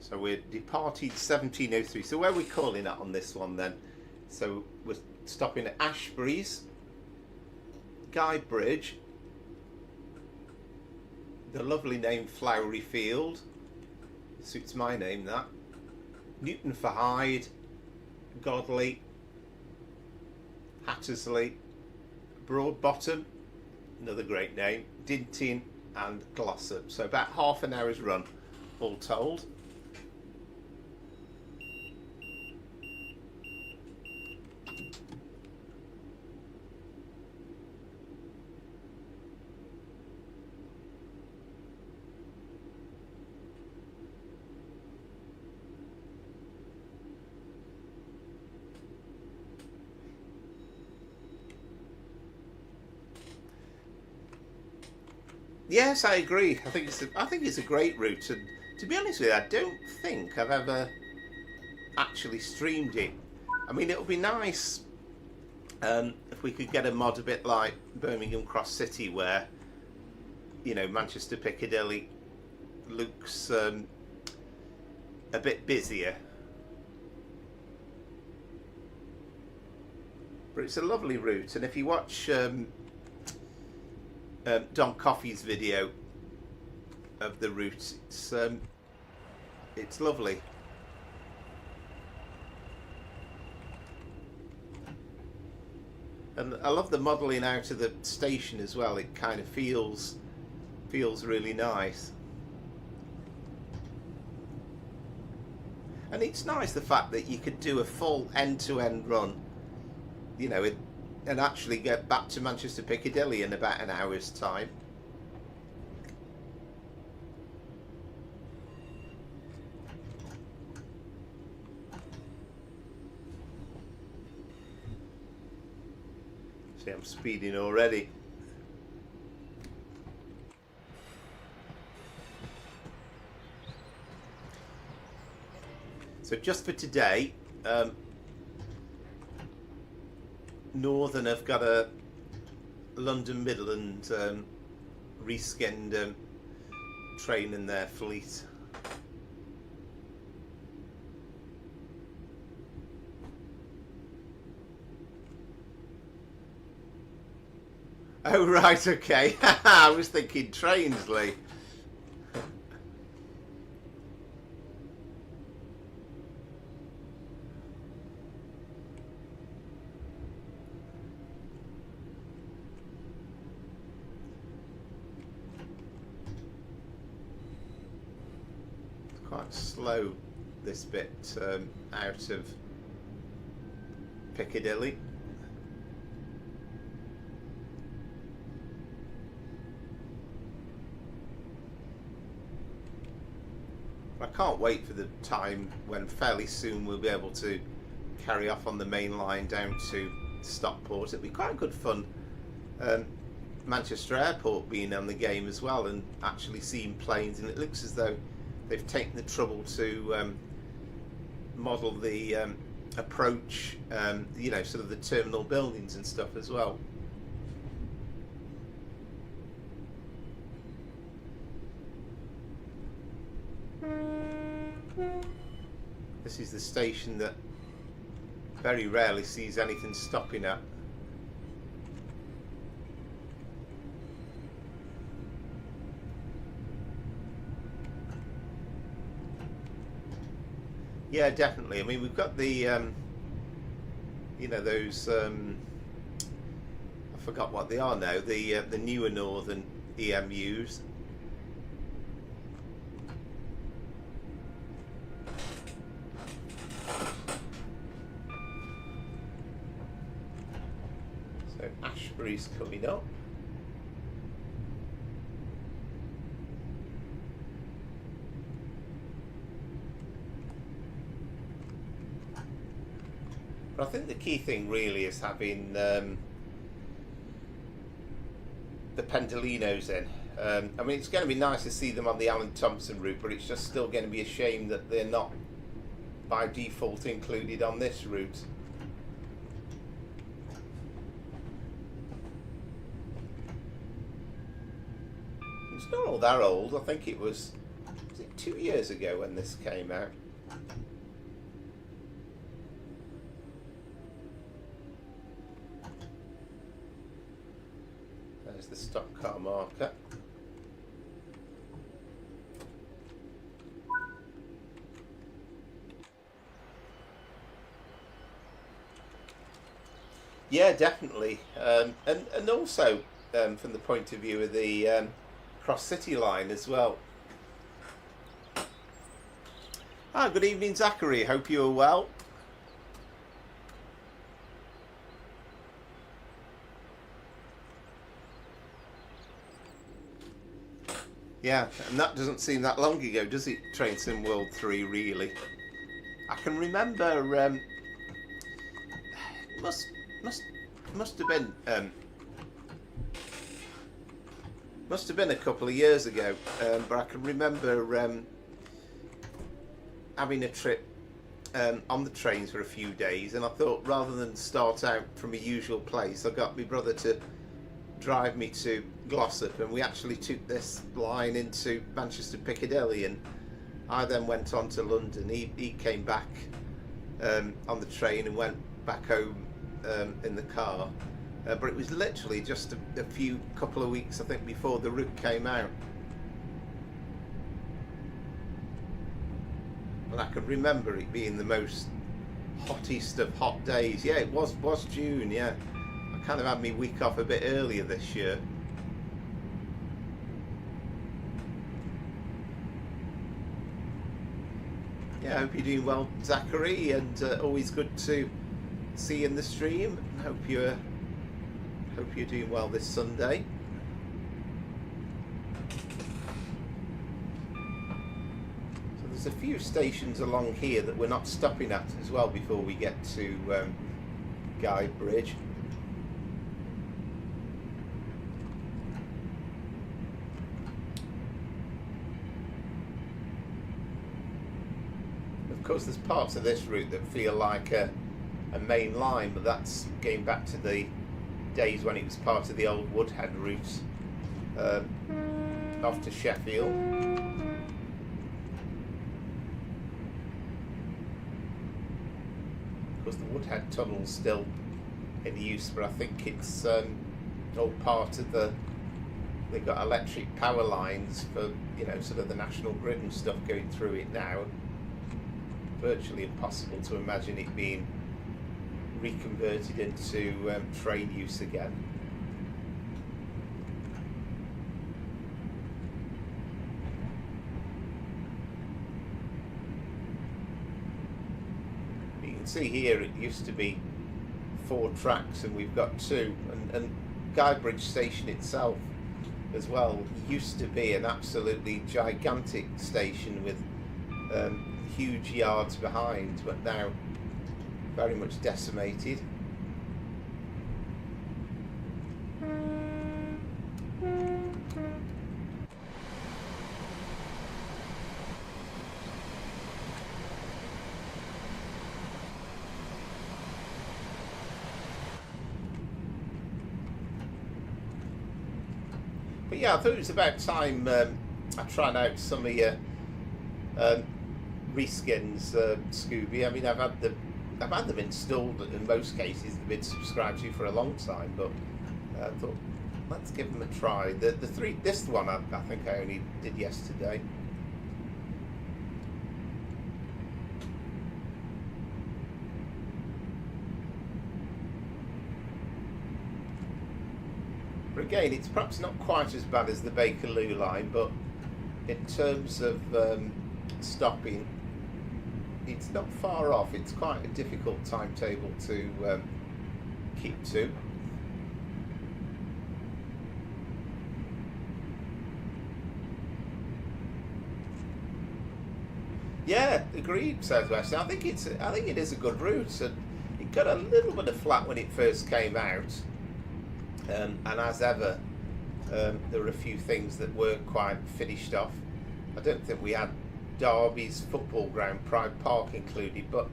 So we're departed 1703. So where are we calling at on this one then? So we're stopping at Ashbury's, Guy Bridge, the lovely name Flowery Field. It suits my name, that. Newton for Hyde, Godley, Hattersley, Broadbottom, another great name, Dinton and Glossop. So about half an hour's run, all told. Yes, I agree. I think it's a great route, and to be honest with you, I don't think I've ever actually streamed it. I mean, it would be nice if we could get a mod a bit like Birmingham Cross City, where, you know, Manchester Piccadilly looks a bit busier. But it's a lovely route, and if you watch Don Coffey's video of the route, it's lovely. And I love the modelling out of the station as well. It kind of feels really nice. And it's nice the fact that you could do a full end-to-end run, you know, and actually get back to Manchester Piccadilly in about an hour's time. See, I'm speeding already. So just for today, Northern have got a London Midland reskinned train in their fleet. Oh, right, okay. I was thinking trains, Lee. It's quite slow, this bit out of Piccadilly. I can't wait for the time when fairly soon we'll be able to carry off on the main line down to Stockport. It'll be quite good fun. Manchester Airport being on the game as well, and actually seeing planes, and it looks as though they've taken the trouble to model the approach, you know, sort of the terminal buildings and stuff as well. This is the station that very rarely sees anything stopping at. Yeah, definitely. I mean, we've got the, you know, those, I forgot what they are now, the newer Northern EMUs. So Ashbury's coming up. But I think the key thing really is having the Pendolinos in. I mean, it's going to be nice to see them on the Alan Thompson route, but it's just still going to be a shame that they're not by default included on this route. It's not all that old. I think was it 2 years ago when this came out? There's the stock car marker. Yeah, definitely, and also from the point of view of the Cross City line as well. Ah, good evening, Zachary. Hope you are well. Yeah, and that doesn't seem that long ago, does it? Train Sim World 3, really. I can remember. Must have been a couple of years ago, but I can remember having a trip on the trains for a few days, and I thought rather than start out from a usual place, I got my brother to drive me to Glossop, and we actually took this line into Manchester Piccadilly, and I then went on to London. He came back on the train and went back home in the car, but it was literally just a couple of weeks, I think, before the route came out. And I can remember it being the most hottest of hot days. Yeah, it was June, yeah. I kind of had my week off a bit earlier this year. Yeah, I hope you're doing well, Zachary, and always good to see you in the stream. Hope you're doing well this Sunday. So there's a few stations along here that we're not stopping at as well before we get to Guy Bridge. Of course, there's parts of this route that feel like a main line, but that's going back to the days when it was part of the old Woodhead route off to Sheffield. Of course, the Woodhead tunnel's still in use, but I think it's all part of the. They've got electric power lines for, you know, sort of the national grid and stuff going through it now. Virtually impossible to imagine it being reconverted into train use again. You can see here it used to be 4 tracks and we've got 2, and Guybridge Station itself as well used to be an absolutely gigantic station with huge yards behind, but now very much decimated. But yeah, I thought it was about time I tried out some of your reskins, Scooby. I mean, I've had them installed in most cases. They've been subscribed to for a long time, but I thought let's give them a try. This one I think I only did yesterday. But again, it's perhaps not quite as bad as the Bakerloo line, but in terms of stopping, it's not far off. It's quite a difficult timetable to keep to. Yeah, agreed, Southwestern. I think it is a good route, and it got a little bit of flack when it first came out. And as ever, there were a few things that weren't quite finished off. I don't think we had Derby's football ground, Pride Park included, but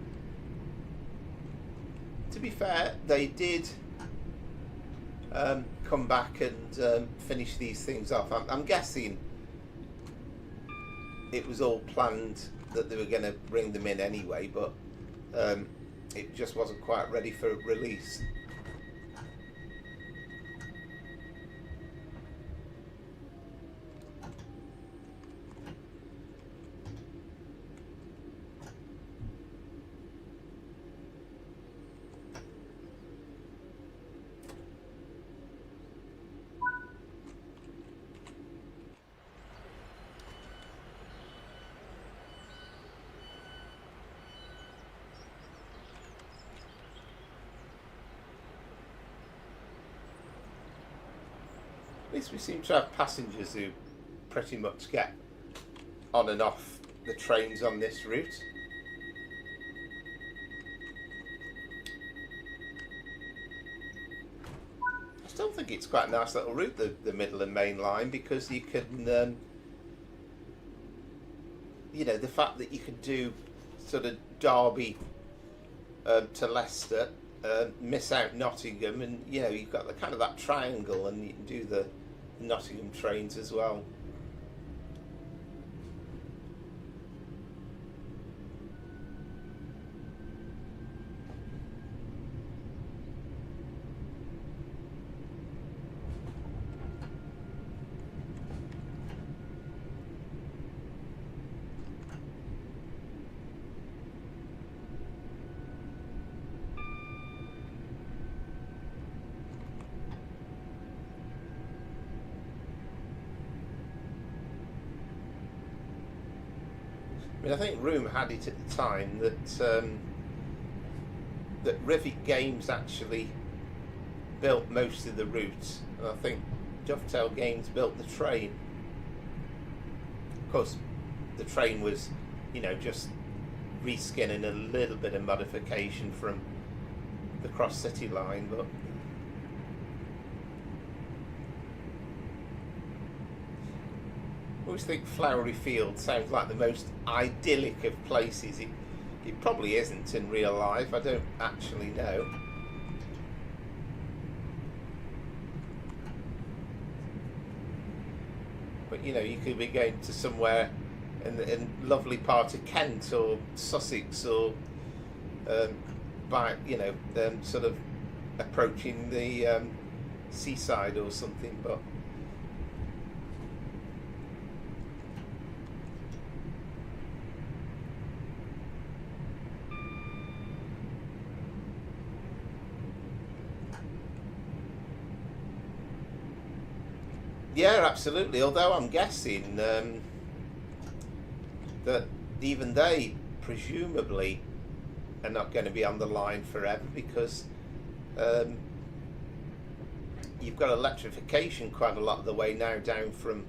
to be fair, they did come back and finish these things off. I'm guessing it was all planned that they were going to bring them in anyway, but it just wasn't quite ready for release. At least we seem to have passengers who pretty much get on and off the trains on this route. I still think it's quite a nice little route, the Midland Main Line, because you can, you know, the fact that you can do sort of Derby to Leicester, miss out Nottingham, and you know, you've got the kind of that triangle, and you can do the Nottingham trains as well. I think Room had it at the time that that Rivet Games actually built most of the routes, and I think Dovetail Games built the train. Of course, the train was, you know, just reskinning a little bit of modification from the Cross City line, but I always think Flowery Field sounds like the most idyllic of places. It probably isn't in real life. I don't actually know. But you know, you could be going to somewhere in lovely part of Kent or Sussex, or by, you know, sort of approaching the seaside or something, but yeah, absolutely. Although I'm guessing that even they presumably are not going to be on the line forever, because you've got electrification quite a lot of the way now down from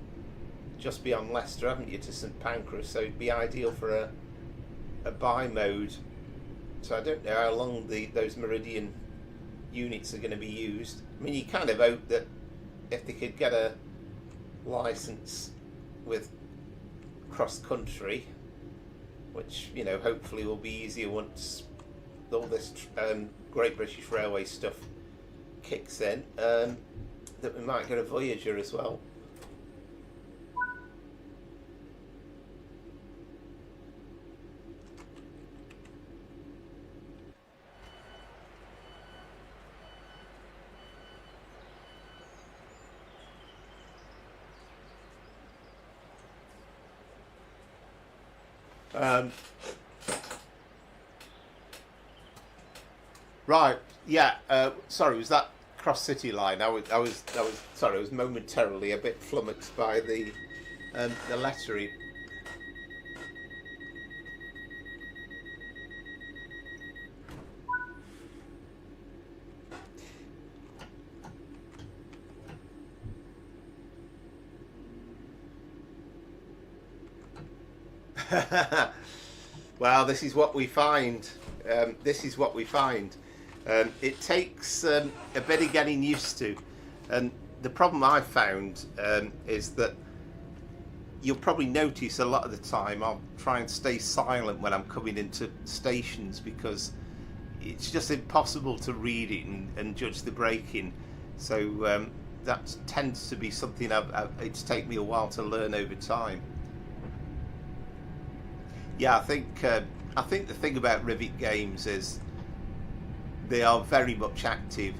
just beyond Leicester, haven't you, to St Pancras, so it'd be ideal for a bi-mode. So I don't know how long those Meridian units are going to be used. I mean, you kind of hope that if they could get a license with cross country, which, you know, hopefully will be easier once all this Great British Railway stuff kicks in, that we might get a Voyager as well. Right, yeah. Sorry, was that Cross City Line? I was sorry. I was momentarily a bit flummoxed by the lettering. Well, this is what we find. This is what we find. It takes a bit of getting used to, and the problem I've found is that you'll probably notice a lot of the time I'll try and stay silent when I'm coming into stations, because it's just impossible to read it and judge the braking. So that tends to be something it's taken me a while to learn over time. Yeah, I think the thing about Rivet Games is they are very much active,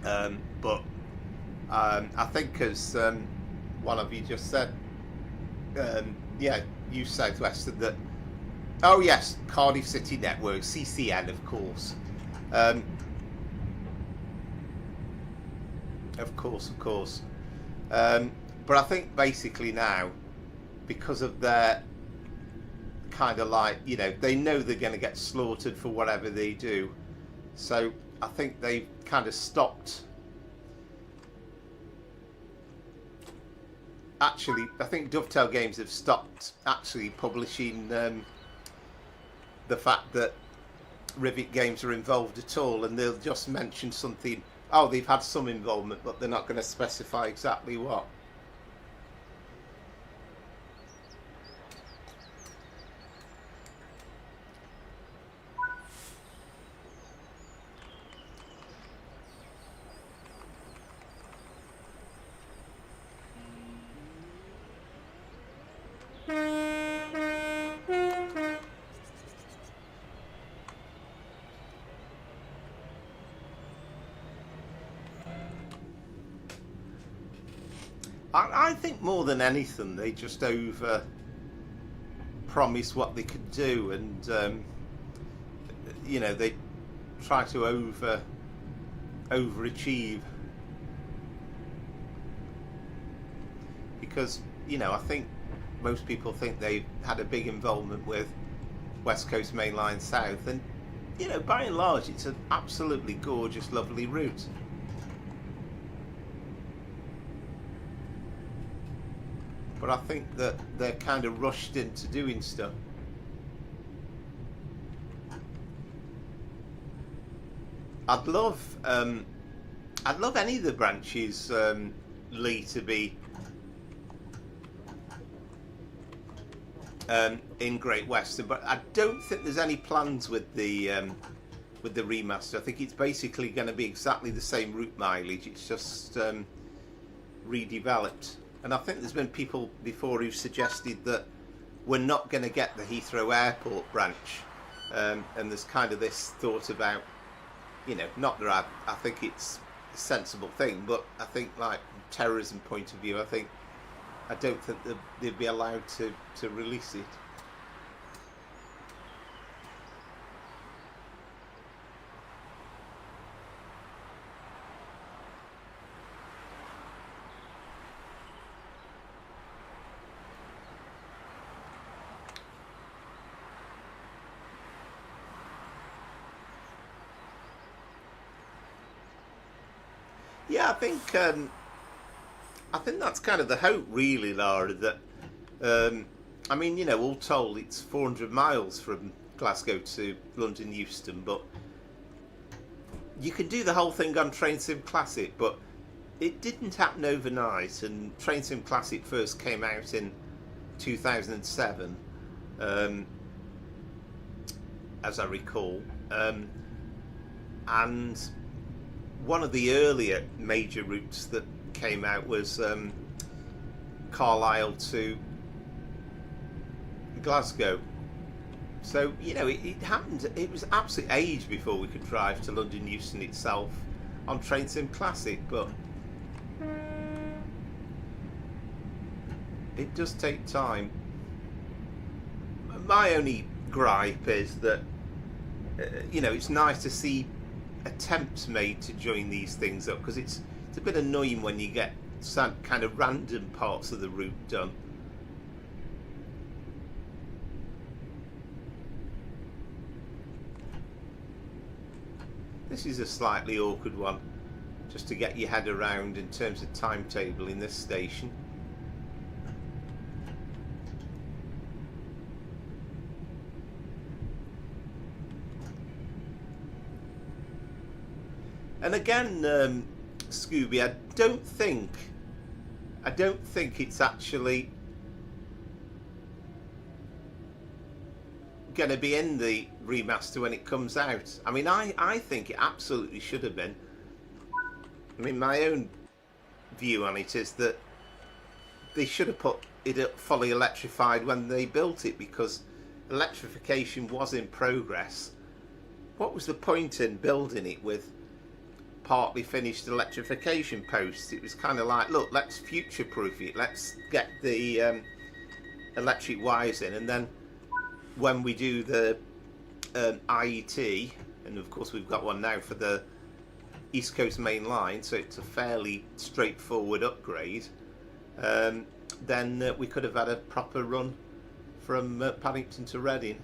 but I think, as one of you just said, yeah, you Southwestern, that, oh yes, Cardiff City Network, CCN, of course, of course, but I think basically now, because of their kind of, like, you know, they know they're going to get slaughtered for whatever they do, so I think they've kind of stopped. Actually, I think Dovetail Games have stopped actually publishing the fact that Rivet Games are involved at all, and they'll just mention something, oh, they've had some involvement, but they're not going to specify exactly what. I think more than anything, they just over promise what they could do, and you know, they try to overachieve, because, you know, I think most people think they've had a big involvement with West Coast Main Line South, and, you know, by and large it's an absolutely gorgeous, lovely route. But I think that they're kind of rushed into doing stuff. I'd love any of the branches, Lee, to be in Great Western, but I don't think there's any plans with the remaster. I think it's basically going to be exactly the same route mileage. It's just redeveloped. And I think there's been people before who've suggested that we're not going to get the Heathrow Airport branch, and there's kind of this thought about, you know, not that I think it's sensible thing. But I think, like, from terrorism point of view, I don't think that they'd be allowed to release it. Yeah, I think that's kind of the hope, really, Lara. That I mean, you know, all told, it's 400 miles from Glasgow to London Euston, but you can do the whole thing on Train Sim Classic. But it didn't happen overnight, and Train Sim Classic first came out in 2007, as I recall, and one of the earlier major routes that came out was Carlisle to Glasgow. So, you know, it happened, it was absolute age before we could drive to London Euston itself on Train Sim Classic, but it does take time. My only gripe is that, you know, it's nice to see attempts made to join these things up, because it's a bit annoying when you get some kind of random parts of the route done. This is a slightly awkward one, just to get your head around in terms of timetable in this station. And again, Scooby, I don't think it's actually going to be in the remaster when it comes out. I mean, I think it absolutely should have been. I mean, my own view on it is that they should have put it up fully electrified when they built it, because electrification was in progress. What was the point in building it with partly finished electrification posts? It was kind of like, look, let's future-proof it, let's get the electric wires in, and then when we do the IET, and of course we've got one now for the East Coast Main Line, so it's a fairly straightforward upgrade, then we could have had a proper run from Paddington to Reading.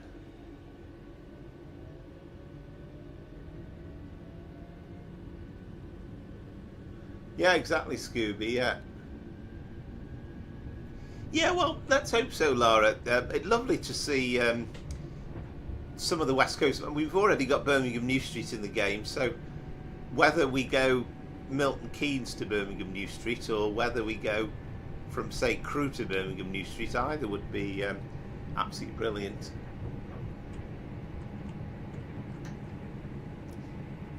Yeah, exactly, Scooby, yeah. Yeah, well, let's hope so, Lara. It's lovely to see some of the West Coast. And we've already got Birmingham New Street in the game, so whether we go Milton Keynes to Birmingham New Street, or whether we go from, say, Crewe to Birmingham New Street, either would be absolutely brilliant.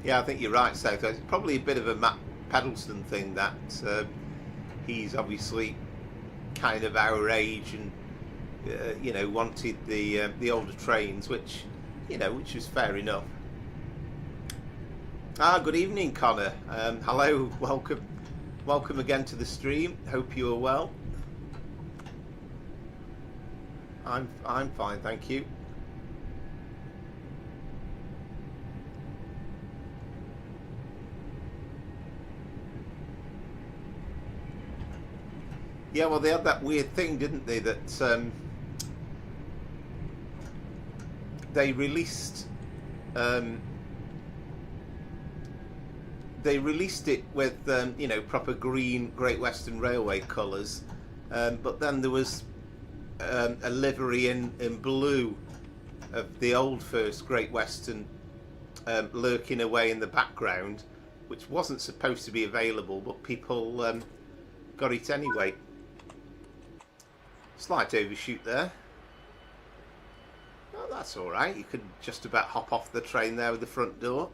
Yeah, I think you're right, South. It's probably a bit of a Matt Paddington thing that he's obviously kind of our age, and you know, wanted the older trains, which, you know, which was fair enough. Good evening, Connor. Hello, welcome again to the stream. Hope you are well. I'm fine, thank you. Yeah, well, they had that weird thing, didn't they, that they released it with you know, proper green Great Western Railway colours, but then there was a livery in blue of the old first Great Western lurking away in the background, which wasn't supposed to be available, but people got it anyway. Slight overshoot there. Oh, that's alright. You could just about hop off the train there with the front door.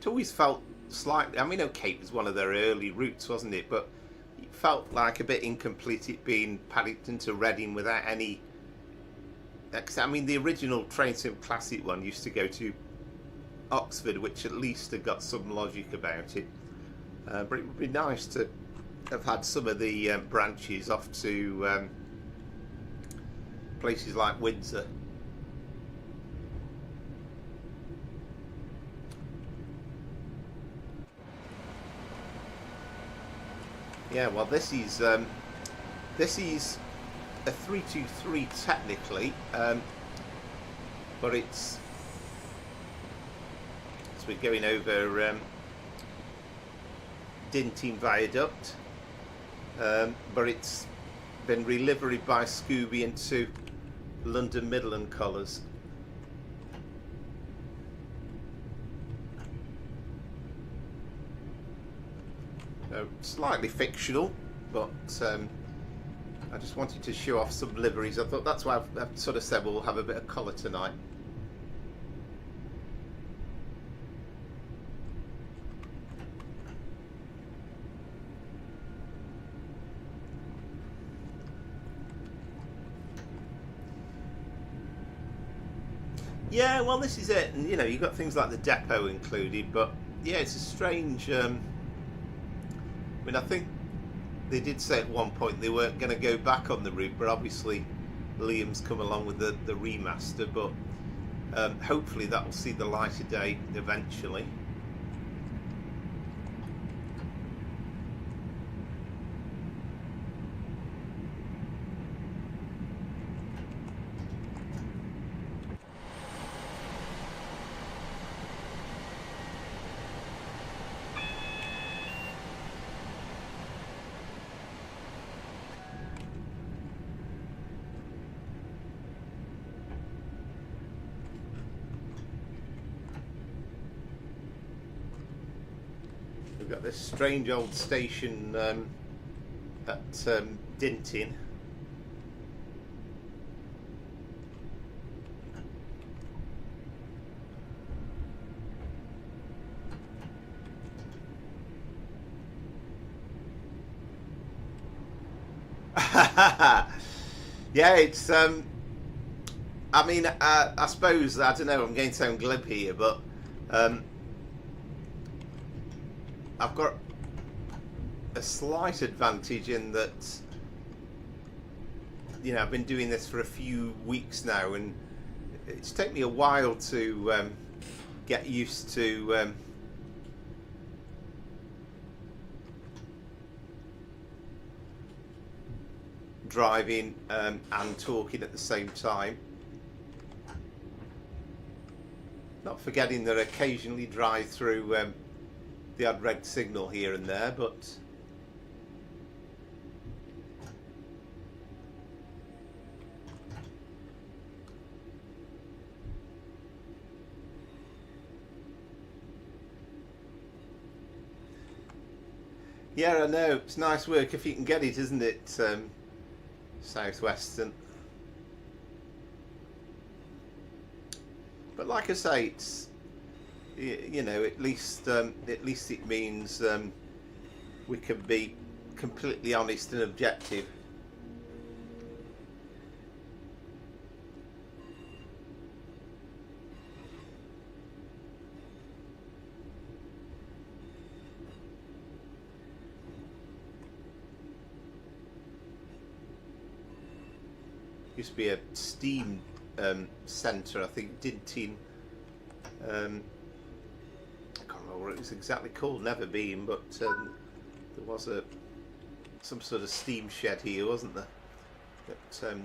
To always felt slightly, I mean, okay, it was one of their early routes, wasn't it? But it felt like a bit incomplete, it being Paddington to Reading without any, I mean, the original Train Sim Classic one used to go to Oxford, which at least had got some logic about it. But it would be nice to have had some of the branches off to places like Windsor. Yeah, well, this is a 323 technically, but it's, so we're going over Dinting Viaduct, but it's been reliveried by Scooby into London Midland colours. So slightly fictional, but I just wanted to show off some liveries. I thought that's why I've sort of said we'll have a bit of colour tonight. Yeah, well, this is it, and you know, you've got things like the depot included, but yeah, it's a strange. I mean, I think they did say at one point they weren't going to go back on the route, but obviously Liam's come along with the remaster, but hopefully that will see the light of day eventually. We've got this strange old station at Dinting. Yeah, it's I mean, I suppose, I don't know, I'm going to sound glib here, but I've got a slight advantage in that, you know, I've been doing this for a few weeks now, and it's taken me a while to get used to driving and talking at the same time. Not forgetting that I occasionally drive through the odd red signal here and there, but yeah, I know, it's nice work if you can get it, isn't it? Southwestern. But like I say, it's, you know, at least it means we can be completely honest and objective. Used to be a steam centre, I think, Dinting. I can't remember what it was exactly called, never been, but there was some sort of steam shed here, wasn't there, that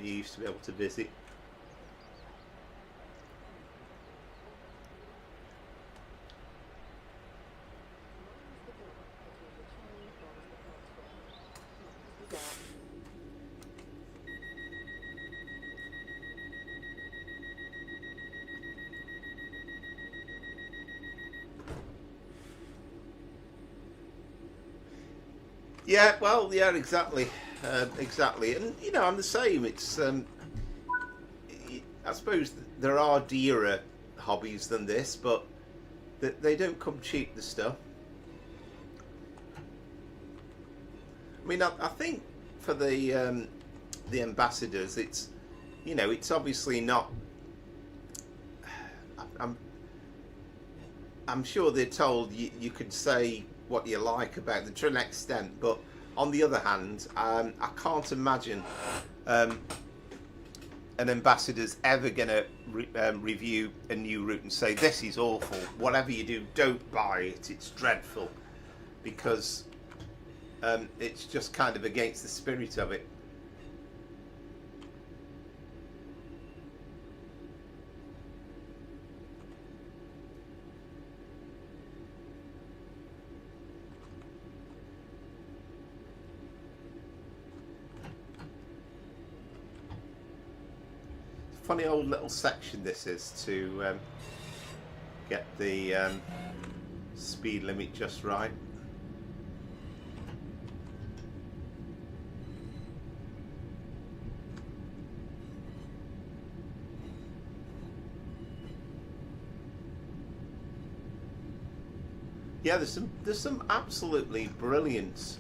you used to be able to visit. Yeah, well, yeah, exactly, exactly, and you know, I'm the same. It's, I suppose there are dearer hobbies than this, but They don't come cheap, the stuff. I mean, I think for the ambassadors, it's, you know, it's obviously not. I'm sure they're told you could say what you like about them to an extent, but on the other hand, I can't imagine an ambassador's ever going to review a new route and say this is awful. Whatever you do, don't buy it. It's dreadful, because it's just kind of against the spirit of it. Funny old little section this is to get the speed limit just right. Yeah, there's some absolutely brilliant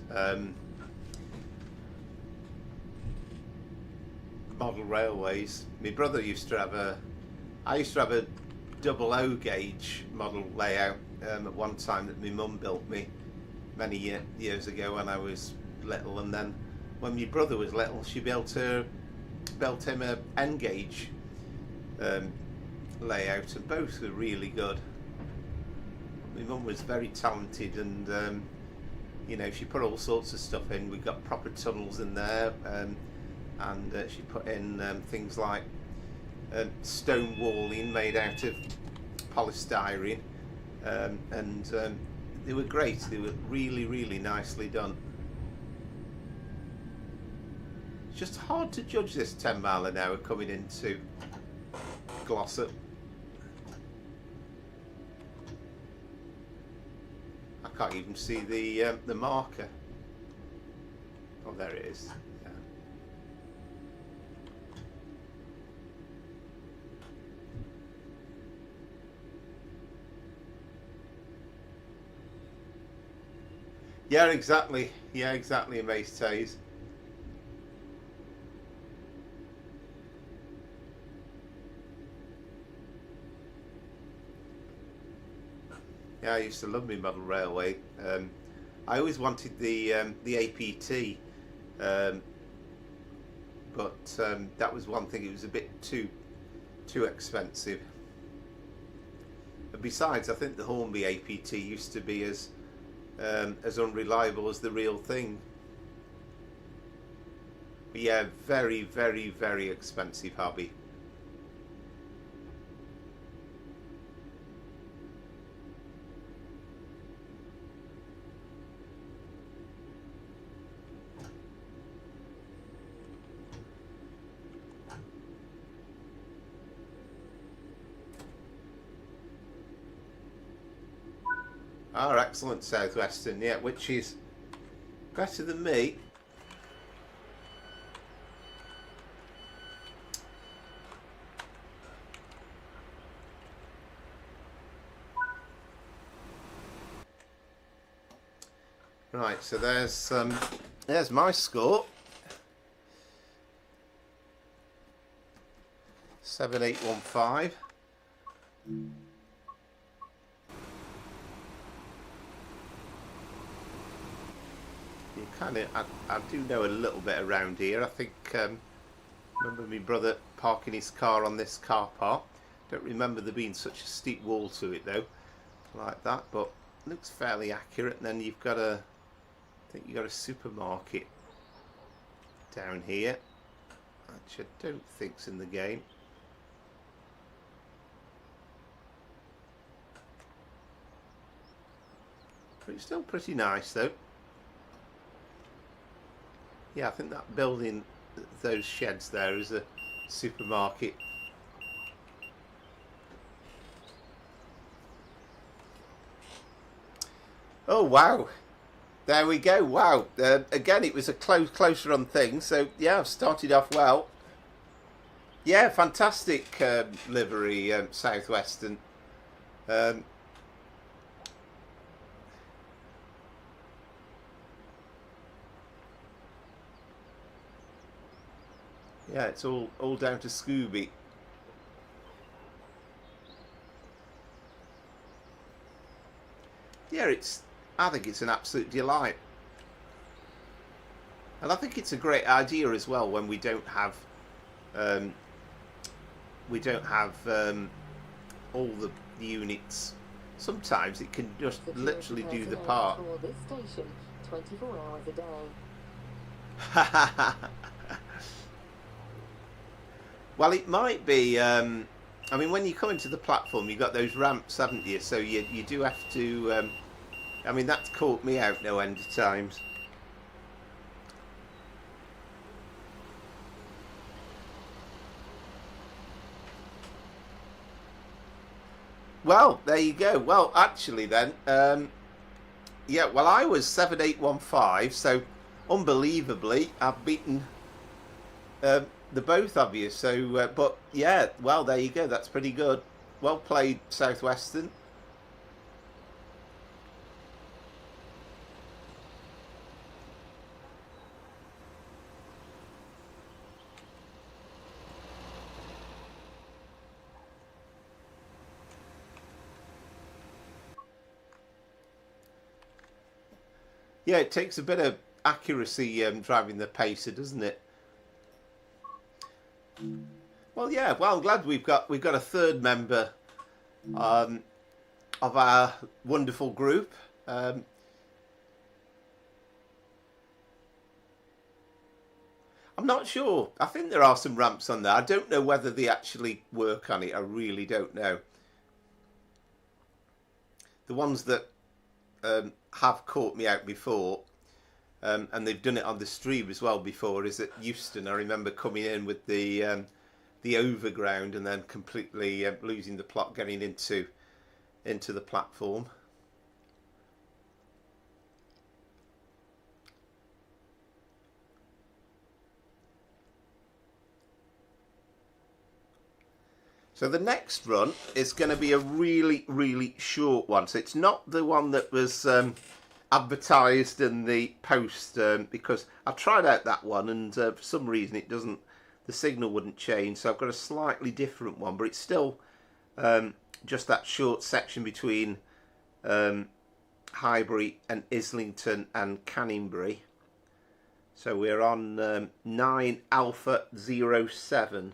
model railways. My brother used to have I used to have a 00 gauge model layout at one time that my mum built me many years ago when I was little, and then when my brother was little, she built him a N gauge layout, and both were really good. My mum was very talented, and you know, she put all sorts of stuff in. We got proper tunnels in there. And she put in things like stone walling made out of polystyrene, and they were great. They were really, really nicely done. It's just hard to judge this 10 mile an hour coming into Glossop. I can't even see the marker. Oh, there it is. Yeah, exactly. Yeah, exactly. Mace Tays. Yeah, I used to love my model railway. I always wanted the APT, but that was one thing. It was a bit too expensive. And besides, I think the Hornby APT used to be as unreliable as the real thing. But yeah, very, very, very expensive hobby. Our excellent Southwestern, yeah, which is better than me. Right, so there's my score. 7815. I do know a little bit around here. I think remember my brother parking his car on this car park. Don't remember there being such a steep wall to it though, like that. But it looks fairly accurate. And then you've got I think you've got a supermarket down here, which I don't think's in the game. But it's still pretty nice though. Yeah, I think that building, those sheds there, is a supermarket. Oh wow, there we go. Wow, again it was a closer on thing. So yeah, I've started off well. Yeah, fantastic livery, Southwestern. Yeah, it's all down to Scooby. Yeah, I think it's an absolute delight. And I think it's a great idea as well when um, we don't have all the units. Sometimes it can just literally do the part. For this station, 24 hours a day. Well, it might be. I mean, when you come into the platform, you've got those ramps, haven't you? So you do have to. I mean, that's caught me out no end of times. Well, there you go. Well, actually, then, yeah. Well, I was 7815, so unbelievably, I've beaten the both of you. So, but yeah. Well, there you go. That's pretty good. Well played, Southwestern. Yeah, it takes a bit of accuracy driving the pacer, doesn't it? Well, yeah. Well, I'm glad we've got a third member um, of our wonderful group. I'm not sure. I think there are some ramps on there. I don't know whether they actually work on it. I really don't know. The ones that have caught me out before, and they've done it on the stream as well before, is at Euston. I remember coming in with the overground and then completely losing the plot, getting into the platform. So the next run is going to be a really, really short one. So it's not the one that was advertised in the post, because I tried out that one and for some reason the signal wouldn't change. So I've got a slightly different one, but it's still just that short section between Highbury and Islington and Canonbury. So we're on 9 Alpha 07.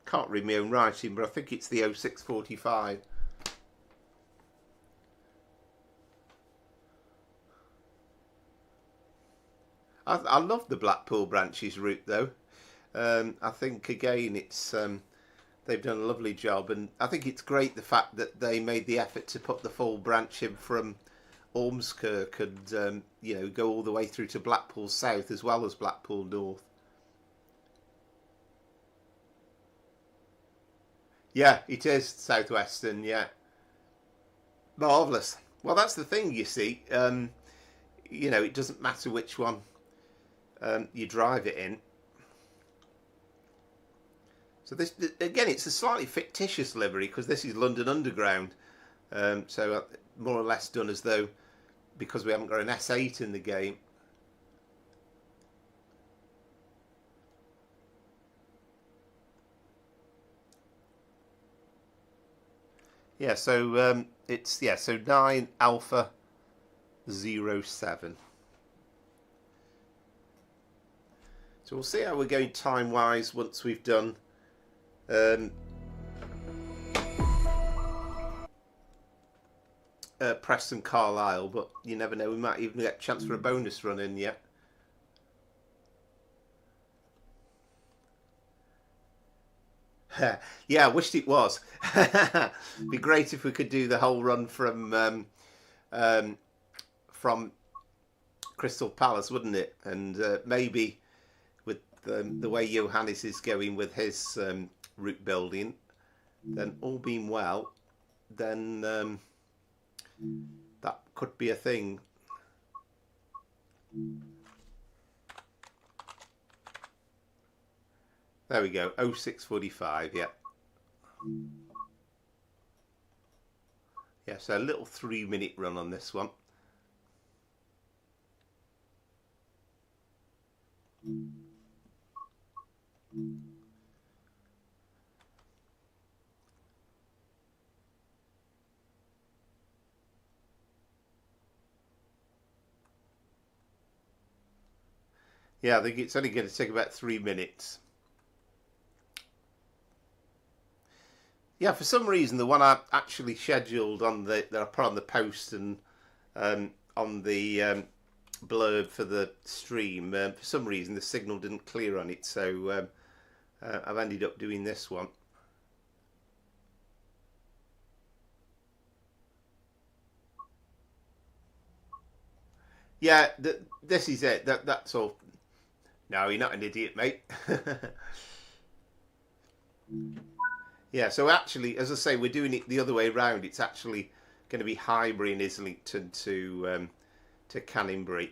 Can't read my own writing, but I think it's the 0645. I love the Blackpool branches route though. I think again it's they've done a lovely job, and I think it's great the fact that they made the effort to put the full branch in from Ormskirk and go all the way through to Blackpool South as well as Blackpool North. Yeah, it is Southwestern, yeah. Marvellous. Well, that's the thing, you see. It doesn't matter which one you drive it in. So this, again, it's a slightly fictitious livery because this is London Underground. So more or less done as though, because we haven't got an S8 in the game. Yeah, so so 9 Alpha 07. So we'll see how we're going time wise once we've done Preston Carlisle, but you never know, we might even get a chance for a bonus run in yet. Yeah, I wished it was. Be great if we could do the whole run from Crystal Palace, wouldn't it? And maybe with the way Johannes is going with his route building, then all being well, then that could be a thing. There we go, 0645, yeah. Yeah, so a little 3-minute run on this one. Yeah, I think it's only going to take about 3 minutes. Yeah, for some reason, the one I actually scheduled on that I put on the post and on the blurb for the stream, for some reason the signal didn't clear on it, so I've ended up doing this one. Yeah, this is it. That's all. No, you're not an idiot, mate. Yeah, so actually, as I say, we're doing it the other way around. It's actually going to be Highbury and Islington to Canonbury.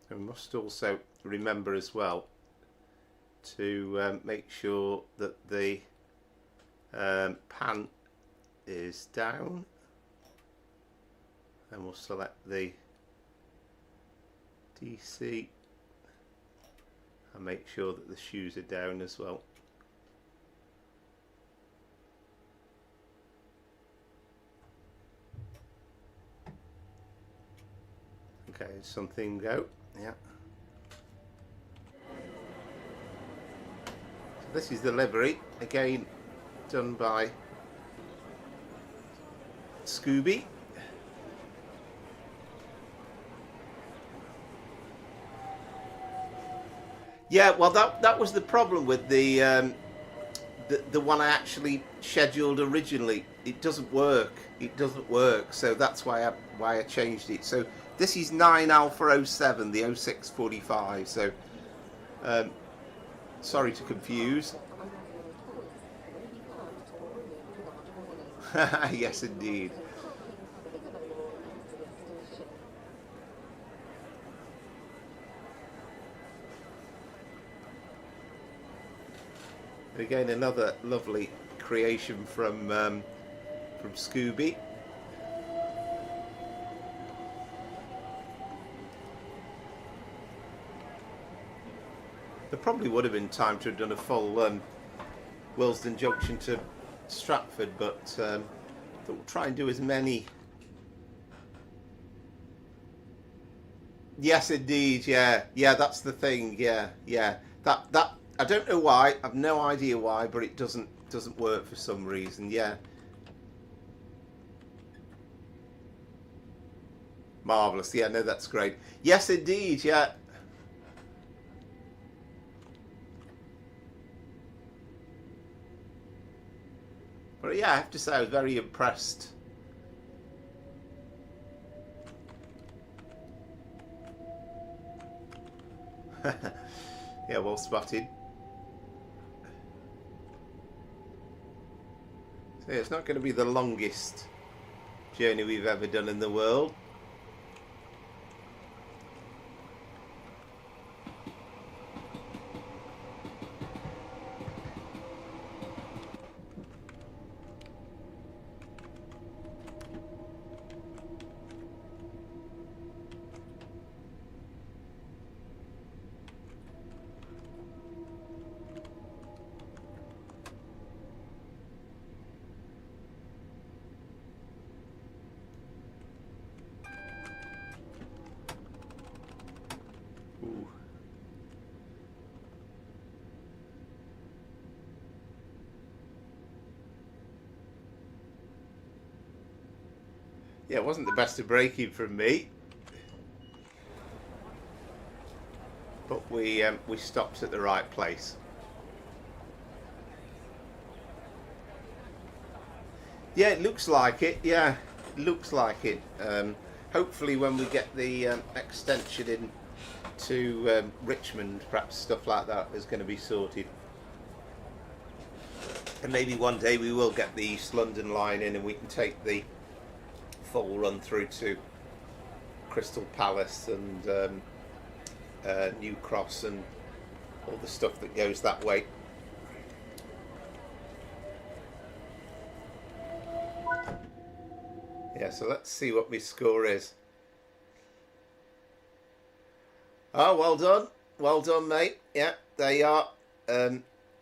We must also remember as well to make sure that the pan is down, and we'll select the DC and make sure that the shoes are down as well. Okay, something go. Yeah. So this is the livery, again done by Scooby. Yeah, well that was the problem with the one I actually scheduled originally. It doesn't work. It doesn't work. So that's why I changed it. So this is 9 Alpha 07, the 0645. So sorry to confuse. Yes, indeed. Again, another lovely creation from Scooby. There probably would have been time to have done a full Willesden Junction to Stratford, but we'll try and do as many. Yes, indeed. Yeah, that's the thing. Yeah. That I don't know why. I've no idea why, but it doesn't work for some reason. Yeah. Marvellous. Yeah, no, that's great. Yes, indeed. Yeah. But yeah, I have to say I was very impressed. Yeah, well spotted. So yeah, it's not going to be the longest journey we've ever done in the world. Yeah, it wasn't the best of braking from me, but we stopped at the right place. Yeah, it looks like it. Yeah, it looks like it. Hopefully, when we get the extension in to Richmond, perhaps stuff like that is going to be sorted. And maybe one day we will get the East London line in, and we can take the full run through to Crystal Palace and New Cross and all the stuff that goes that way. Yeah, so let's see what my score is. Oh, well done, mate. Yeah, there you are.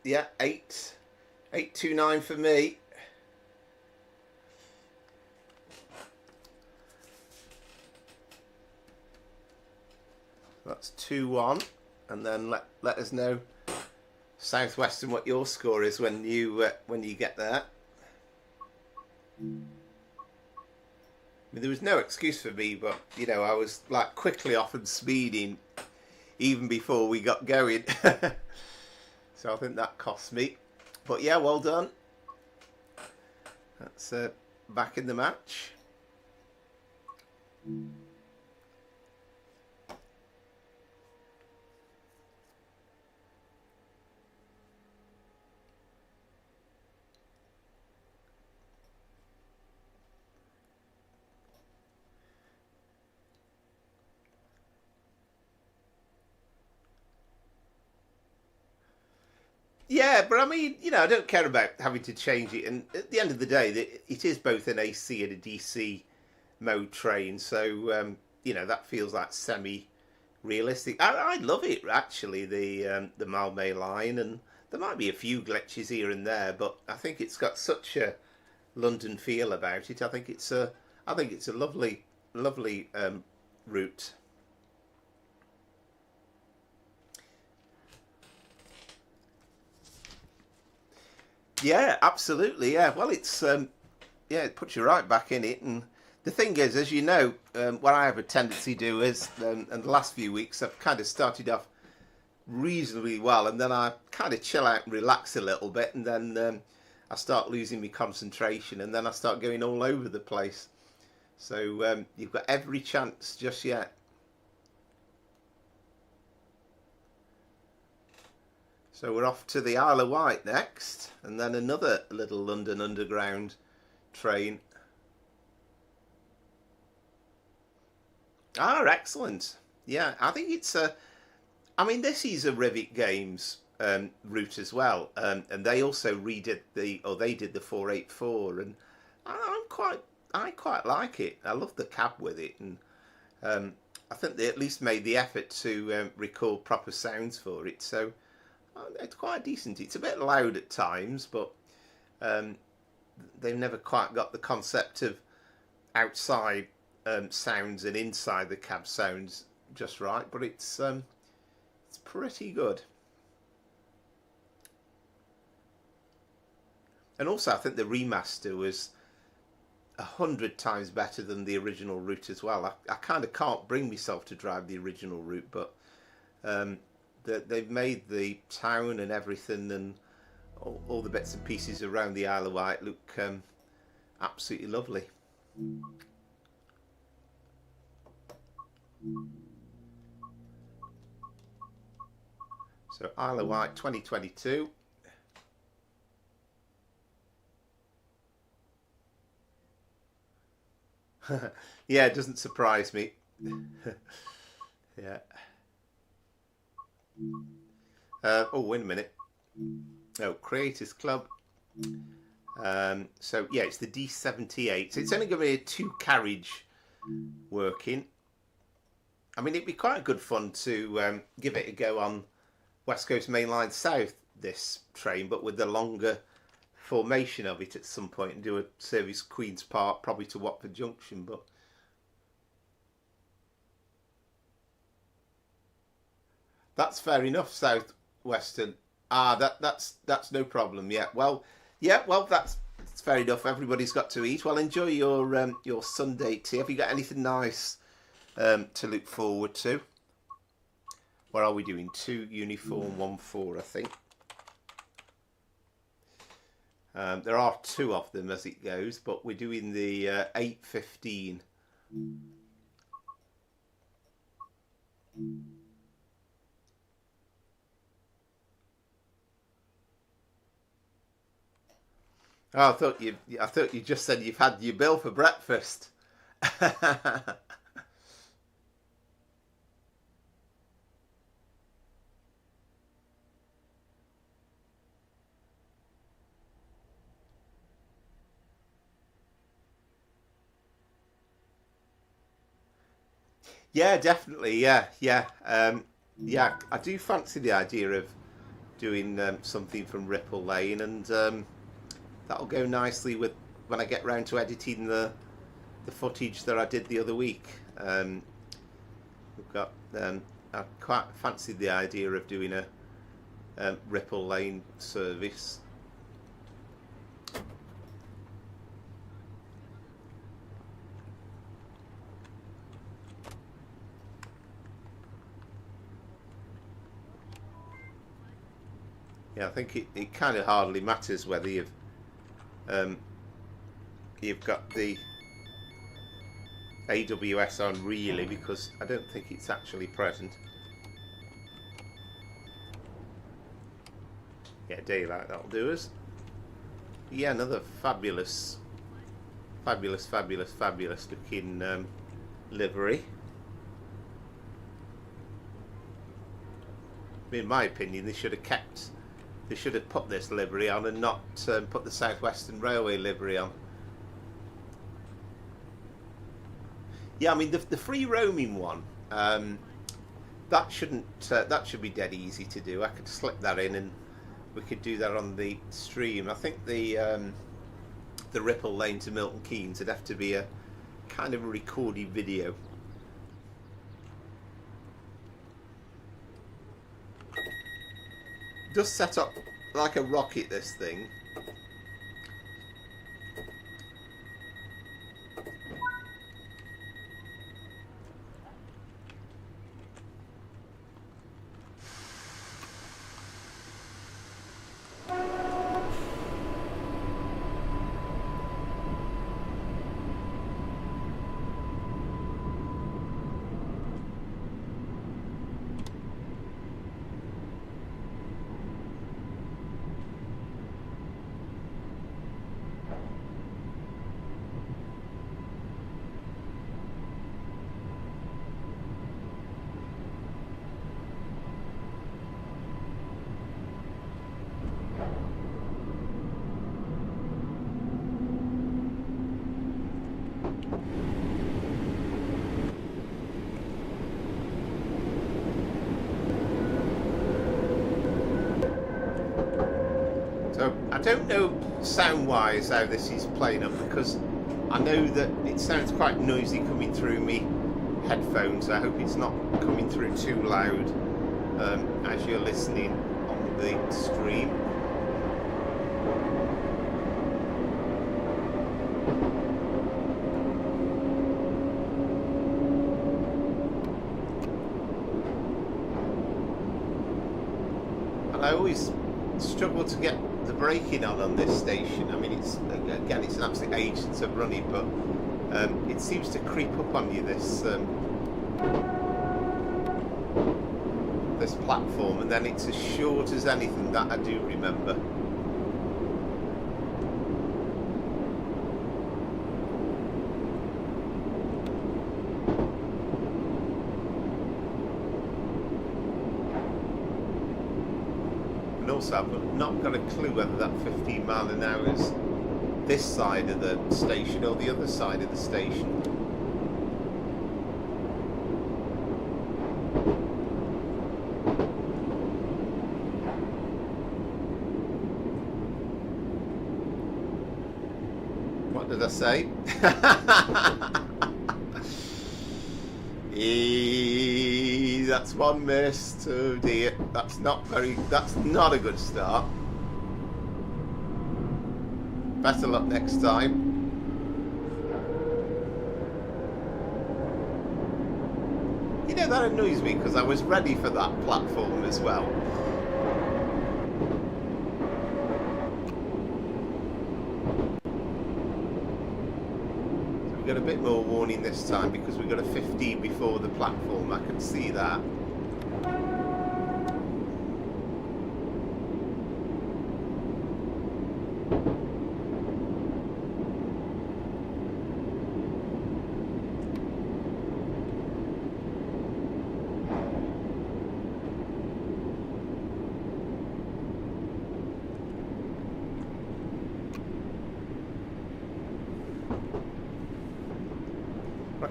Yeah, 829 for me. That's 2-1, and then let us know, Southwestern, what your score is when you get there. I mean, there was no excuse for me, but you know, I was like quickly off and speeding even before we got going. So I think that cost me. But yeah, well done. That's back in the match. Yeah, but I mean, you know, I don't care about having to change it. And at the end of the day, it is both an AC and a DC mode train. So, you know, that feels like semi-realistic. I love it, actually, the Malmö line. And there might be a few glitches here and there, but I think it's got such a London feel about it. I think it's a lovely route. Yeah, absolutely. Yeah, well, it's yeah, it puts you right back in it. And the thing is, as you know, what I have a tendency to do is, and the last few weeks I've kind of started off reasonably well, and then I kind of chill out and relax a little bit, and then I start losing my concentration, and then I start going all over the place. So you've got every chance just yet. So we're off to the Isle of Wight next, and then another little London Underground train. Ah, excellent. Yeah, I think it's a... I mean, this is a Rivik Games route as well, and they also redid they did the 484, and I quite like it. I love the cab with it, and I think they at least made the effort to record proper sounds for it, so it's quite decent. It's a bit loud at times, but they've never quite got the concept of outside sounds and inside the cab sounds just right, but it's pretty good. And also I think the remaster was 100 times better than the original route as well. I kind of can't bring myself to drive the original route, but they've made the town and everything and all the bits and pieces around the Isle of Wight look absolutely lovely. So Isle of Wight 2022. Yeah, it doesn't surprise me. Yeah. Oh, wait a minute. Oh, Creators Club. So yeah, it's the D78. So it's only going to be a 2-carriage working. I mean, it'd be quite good fun to give it a go on West Coast Main Line South, this train, but with the longer formation of it at some point, and do a service Queen's Park, probably to Watford Junction. But that's fair enough, Southwestern. That's no problem. Yeah, well, that's fair enough. Everybody's got to eat. Well, enjoy your Sunday tea. Have you got anything nice to look forward to? What are we doing? 2 uniform, 1 4, I think. There are 2 of them as it goes, but we're doing the 8:15. Oh, I thought you just said you've had your bill for breakfast. Yeah, definitely. Yeah, yeah, yeah. I do fancy the idea of doing something from Ripple Lane, and that'll go nicely with when I get round to editing the footage that I did the other week. We've got. I quite fancied the idea of doing a Ripple Lane service. Yeah, I think it kind of hardly matters whether you've got the AWS on really, because I don't think it's actually present. Yeah, daylight, that'll do us. Yeah, another fabulous looking livery. In my opinion, they should have put this livery on and not put the Southwestern Railway livery on. Yeah, I mean the free roaming one, that should be dead easy to do. I could slip that in and we could do that on the stream. I think the Ripple Lane to Milton Keynes would have to be a kind of a recorded video. Does set up like a rocket, this thing. So I don't know sound-wise how this is playing up, because I know that it sounds quite noisy coming through me headphones. I hope it's not coming through too loud as you're listening on the stream. And I always struggle to get the braking on this station. I mean, it's an absolute age since I've run it, but it seems to creep up on you, this platform, and then it's as short as anything, that I do remember. Also, I've not got a clue whether that 15 mile an hour is this side of the station or the other side of the station. What did I say? That's one missed. Oh dear, that's not a good start. Better luck next time. You know, that annoys me because I was ready for that platform as well. So we got a bit more warning this time because we got a 15 before the platform. I can see that.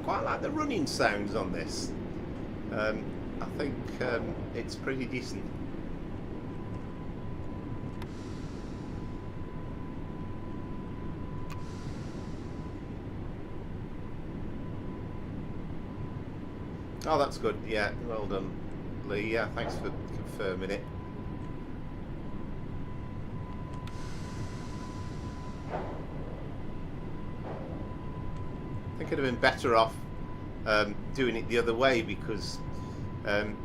quite like the running sounds on this. I think it's pretty decent. Oh, that's good. Yeah, well done, Lee. Yeah, thanks for confirming it. I think I'd have been better off doing it the other way, because I'm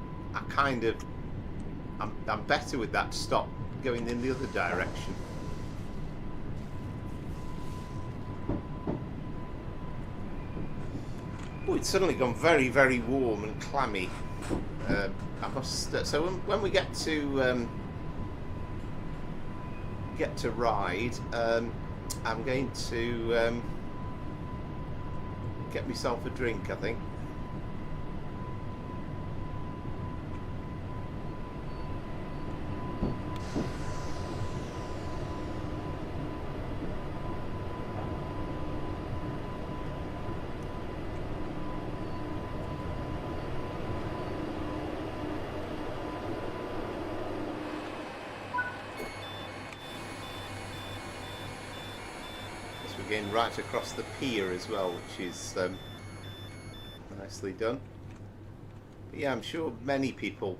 better with that stop going in the other direction. Oh, it's suddenly gone very, very warm and clammy. I must. So when we get to Ryde, I'm going to get myself a drink, I think. Again, right across the pier as well, which is nicely done. But yeah, I'm sure many people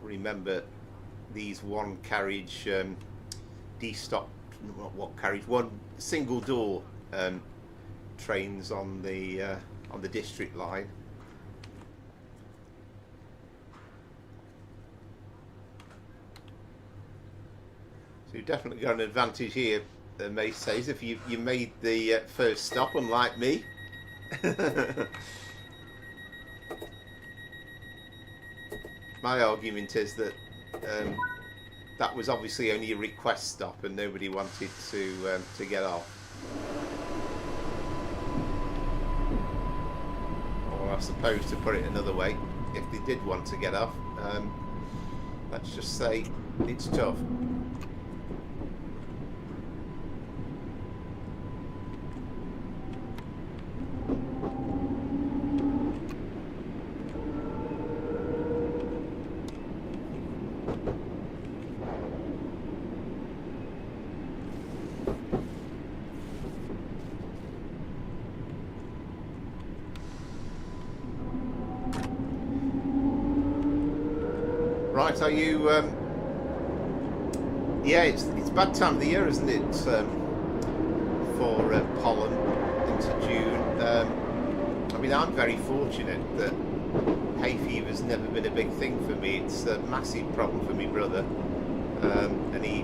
remember these one carriage de-stopped, what carriage, one single door trains on the district line. So you've definitely got an advantage here, May says, if you made the first stop, unlike me. My argument is that that was obviously only a request stop and nobody wanted to get off. Or I suppose, to put it another way, if they did want to get off, let's just say it's tough. Right, are you? Yeah, it's bad time of the year, isn't it? For pollen into June. I mean, I'm very fortunate that hay fever's never been a big thing for me. It's a massive problem for my brother, and he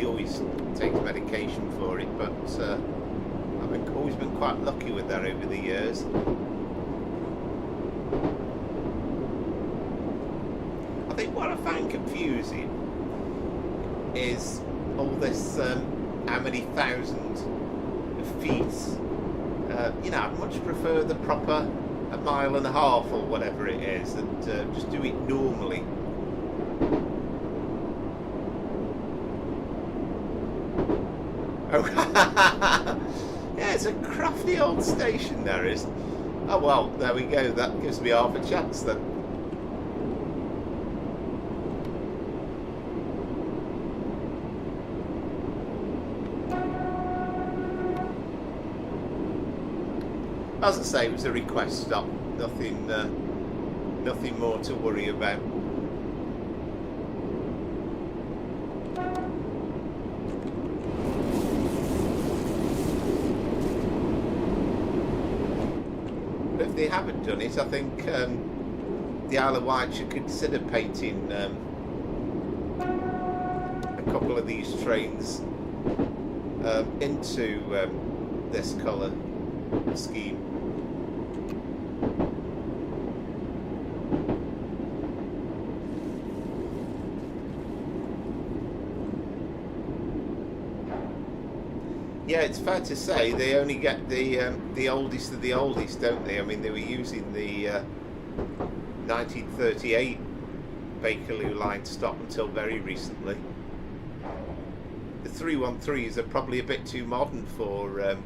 always takes medication for it. But I've always been quite lucky with that over the years. I think what I find confusing is all this how many thousands of feet. You know, I'd much prefer the proper 1.5 miles or whatever it is, and just do it normally. Oh, yeah, it's a crafty old station there is. Oh well, there we go. That gives me half a chance then. As I say, it was a request stop. Nothing more to worry about. But if they haven't done it, I think the Isle of Wight should consider painting a couple of these trains into this colour scheme. Yeah, it's fair to say they only get the oldest of the oldest, don't they? I mean, they were using the 1938 Bakerloo line stop until very recently. The 313s are probably a bit too modern for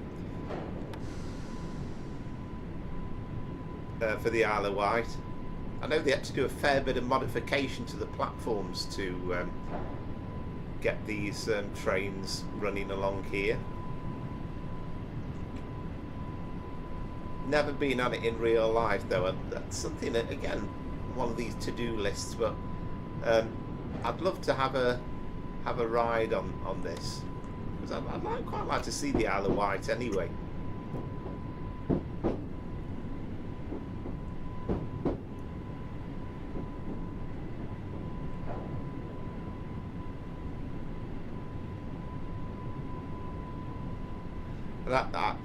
for the Isle of Wight. I know they had to do a fair bit of modification to the platforms to get these trains running along here. Never been on it in real life though, and that's something that, again, one of these to-do lists, but I'd love to have a ride on this, because I'd quite like to see the Isle of Wight anyway.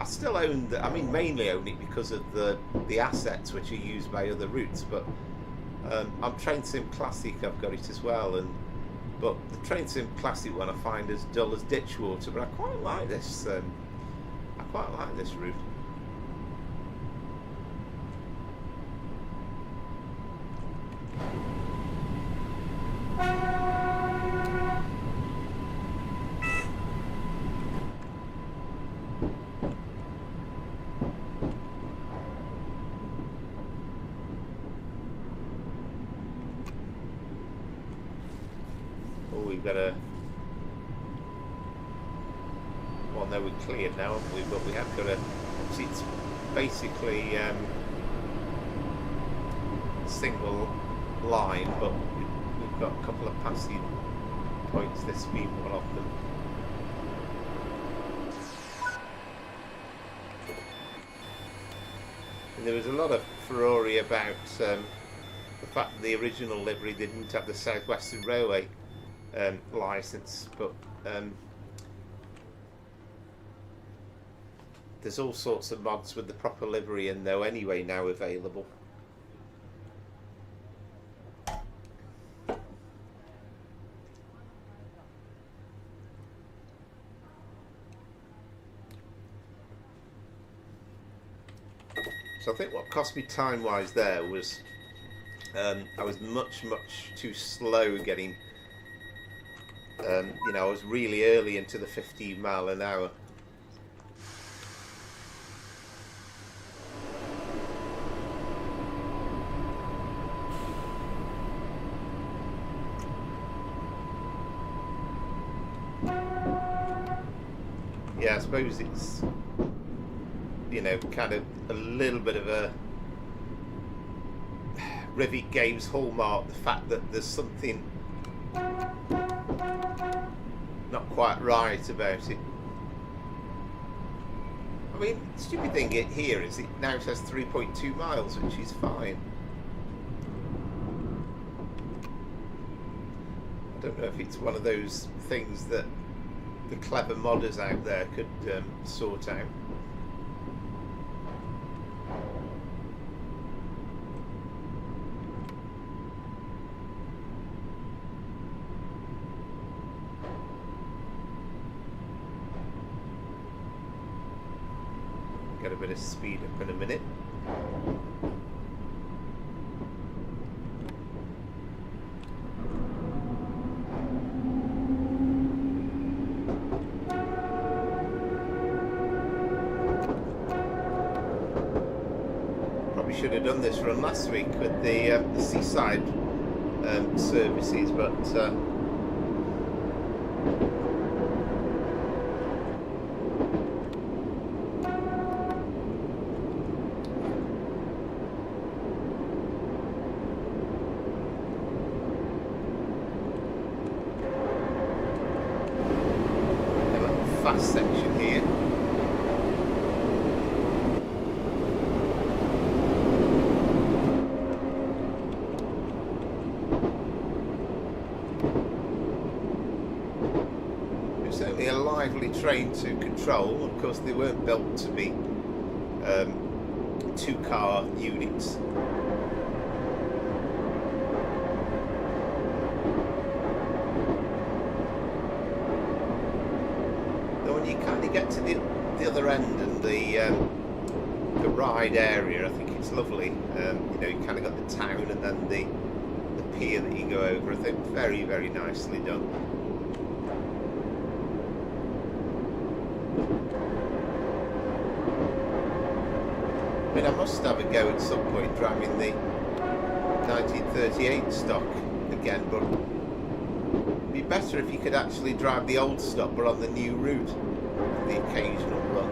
I still own I mean, mainly own it because of the assets which are used by other routes, but on Train Sim Classic I've got it as well, but the Train Sim Classic one I find as dull as ditch water, but I quite like this route. Well, no, we're cleared now, haven't we? But we have got a. It's basically single line, but we've got a couple of passing points. This being one of them. And there was a lot of furore about the fact that the original livery didn't have the Southwestern Railway licence, but there's all sorts of mods with the proper livery in though anyway now available. So I think what cost me time wise there was I was much too slow getting you know, I was really early into the 15 mile an hour. Yeah, I suppose it's, you know, kind of a little bit of a Rivet Games hallmark, the fact that there's something not quite right about it. I mean, the stupid thing here is it now says 3.2 miles, which is fine. I don't know if it's one of those things that the clever modders out there could sort out. Get a bit of speed up in a minute. Probably should have done this run last week with the seaside services, but fast section here. It's certainly a lively train to control. Of course, they weren't built to be two-car units. Get to the other end and the Ryde area, I think it's lovely. You know, you kind of got the town and then the pier that you go over. I think very nicely done. I mean, I must have a go at some point driving the 1938 stock again, but it'd be better if you could actually drive the old stock but on the new route for the occasional run.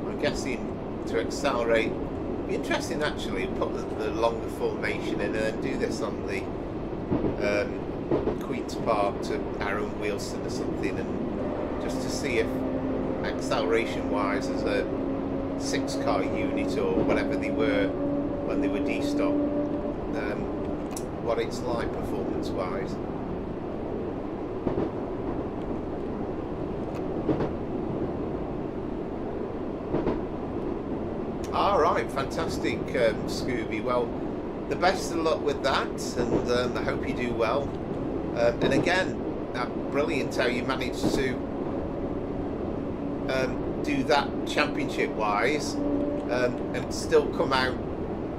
I'm guessing to accelerate, it'd be interesting actually, put the longer formation in and then do this on the Queen's Park to Arran Euston or something, and just to see if acceleration wise as a 6-car unit or whatever they were when they were destocked, what it's like performance wise. Alright, fantastic, Scooby. Well, the best of luck with that, and I hope you do well. And again, brilliant how you managed to do that championship wise and still come out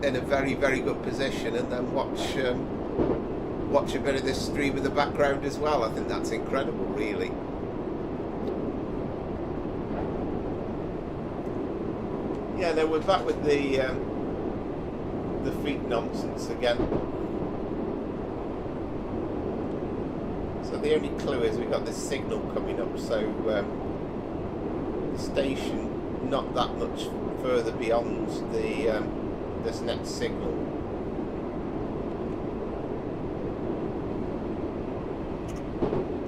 in a very, very good position, and then watch a bit of this stream in the background as well. I think that's incredible, really. Yeah, no, we're back with the feet nonsense again. So the only clue is we've got this signal coming up, so the station not that much further beyond the this next signal.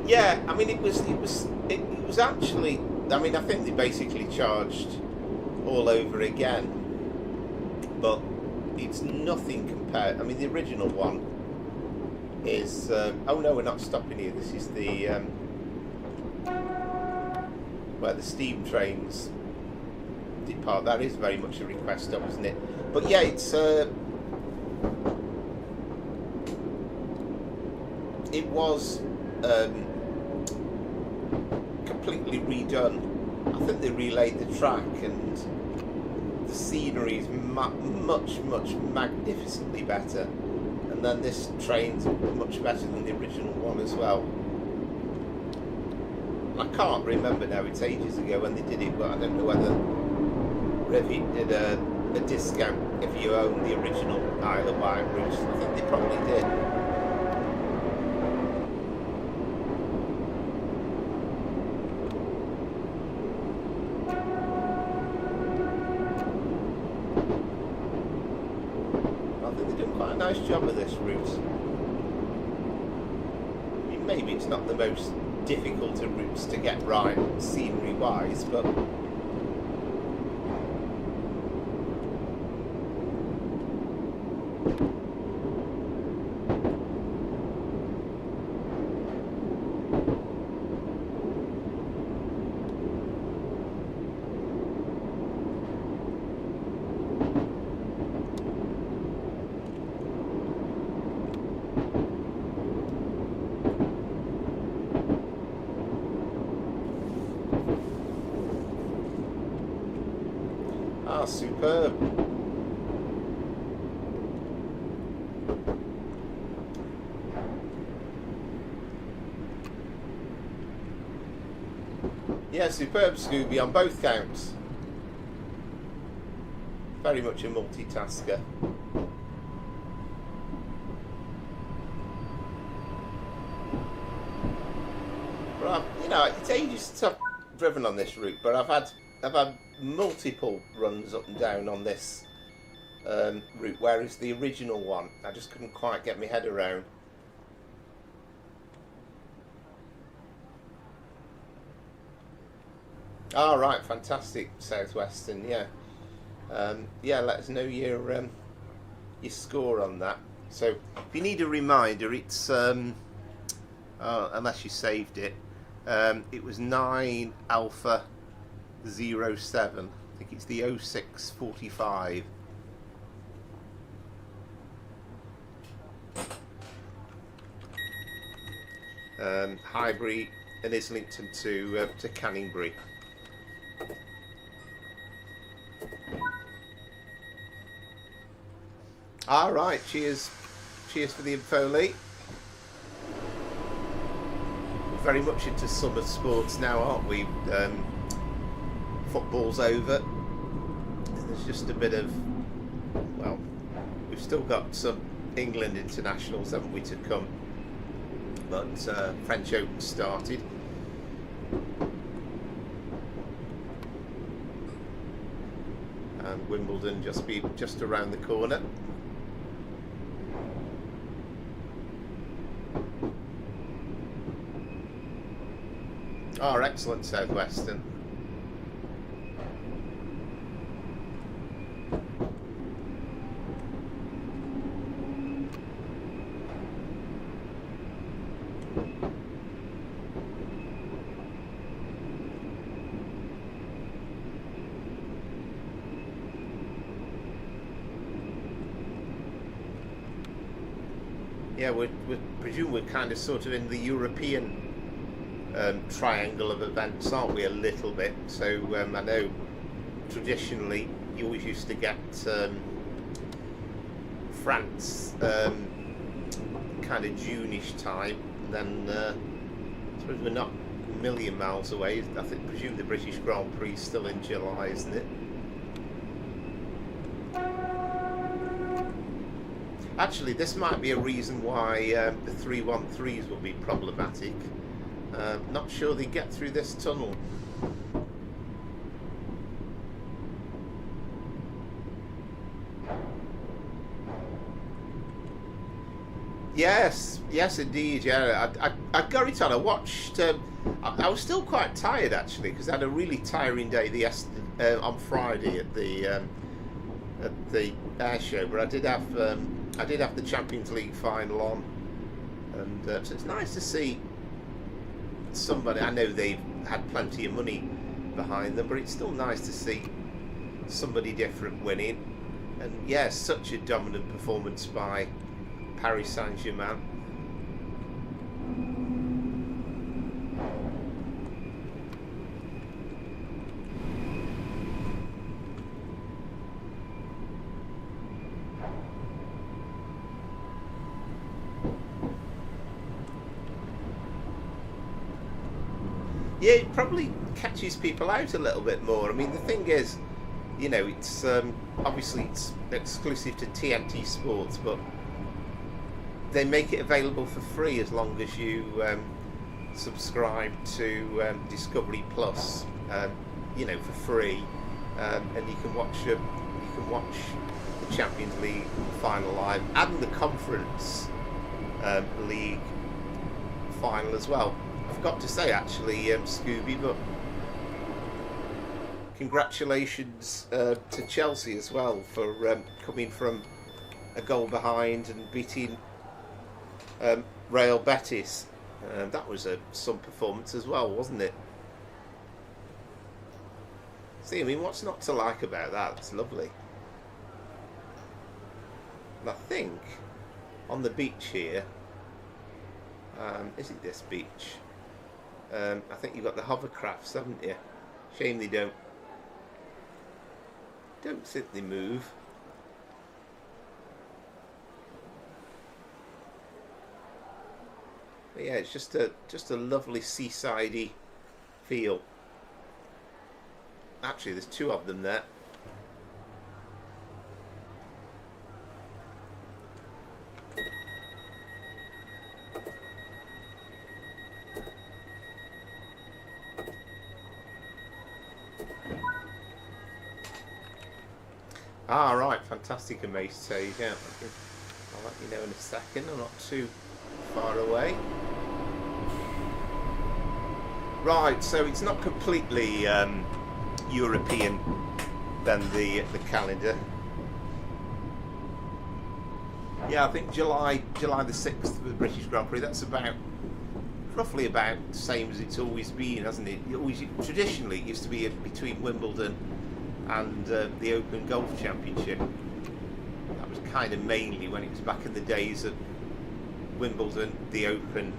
Yeah, I mean it was actually, I mean I think they basically charged all over again, but it's nothing compared. I mean the original one is oh no, we're not stopping here. This is the where the steam trains depart. That is very much a request stop, isn't it? But yeah, it's it was completely redone. I think they relaid the track, and the scenery is much magnificently better. And then this train's much better than the original one as well. And I can't remember now, it's ages ago when they did it, but I don't know whether Revit did a discount if you own the original Isle of Wight routes. I think they probably did. Nice job of this route. I mean, maybe it's not the most difficult of routes to get right scenery wise, but superb. Yeah, superb, Scooby, on both counts. Very much a multitasker. But you know, it's ages since I've driven on this route, but I've had multiple runs up and down on this route, whereas the original one I just couldn't quite get my head around. All right, fantastic, Southwestern. Yeah, yeah. Let us know your score on that. So if you need a reminder, it's unless you saved it, it was 9 Alpha 07. I think it's the 0645. Highbury and Islington to Canonbury. All right, cheers cheers for the info, Lee. Very much into summer sports now, aren't we? Football's over. There's just a bit of, well, we've still got some England internationals, haven't we, to come? But French Open started. And Wimbledon just around the corner. Oh, excellent, Southwestern. Yeah, we presume we're kind of sort of in the European triangle of events, aren't we, a little bit? So I know traditionally you always used to get France kind of June-ish time, and then I suppose we're not a million miles away. I presume the British Grand Prix is still in July, isn't it? Actually, this might be a reason why the 313s will be problematic. Not sure they get through this tunnel. Yes, indeed. Yeah, I got it on. I watched. I was still quite tired actually because I had a really tiring day on Friday at the air show. But I did have the Champions League final on, and so it's nice to see somebody. I know they've had plenty of money behind them, but it's still nice to see somebody different winning. And yeah, such a dominant performance by Paris Saint-Germain. Yeah, it probably catches people out a little bit more. I mean, the thing is, you know, it's obviously it's exclusive to TNT Sports, but they make it available for free as long as you subscribe to Discovery Plus, you know, for free, and you can watch the Champions League final live and the Conference League final as well. I forgot to say actually, Scooby, but congratulations to Chelsea as well for coming from a goal behind and beating Real Betis. That was some performance as well, wasn't it? See, I mean, what's not to like about that? It's lovely. And I think on the beach here, is it this beach? I think you've got the hovercrafts, haven't you? Shame they don't think they move. But yeah, it's just a lovely seasidey feel. Actually, there's two of them there. Ah, right, fantastic, amazing. So yeah, I'll let you know in a second. I'm not too far away. Right, so it's not completely European than the calendar. Yeah, I think July the 6th for the British Grand Prix. That's roughly about the same as it's always been, hasn't it? Traditionally, it used to be between Wimbledon and the Open Golf Championship. That was kind of mainly when it was back in the days of Wimbledon, the Open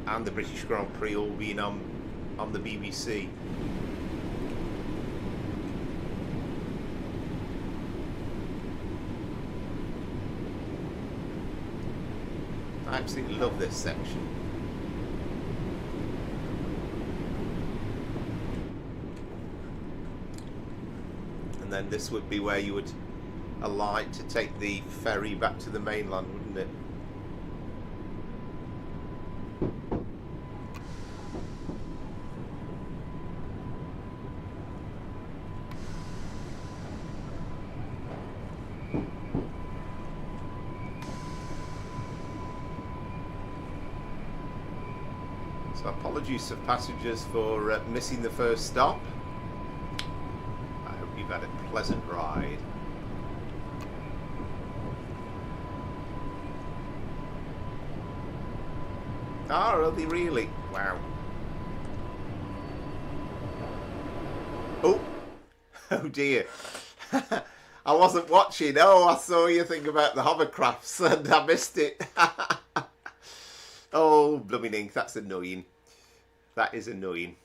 and the British Grand Prix all being on the BBC. absolutely love this section. And then this would be where you would alight to take the ferry back to the mainland, wouldn't it? So apologies to passengers for missing the first stop. I hope you've had a pleasant ride. Ah, really? Wow. Oh, oh dear. I wasn't watching. Oh, I saw you think about the hovercrafts and I missed it. Oh, blooming ink, that's annoying. That is annoying.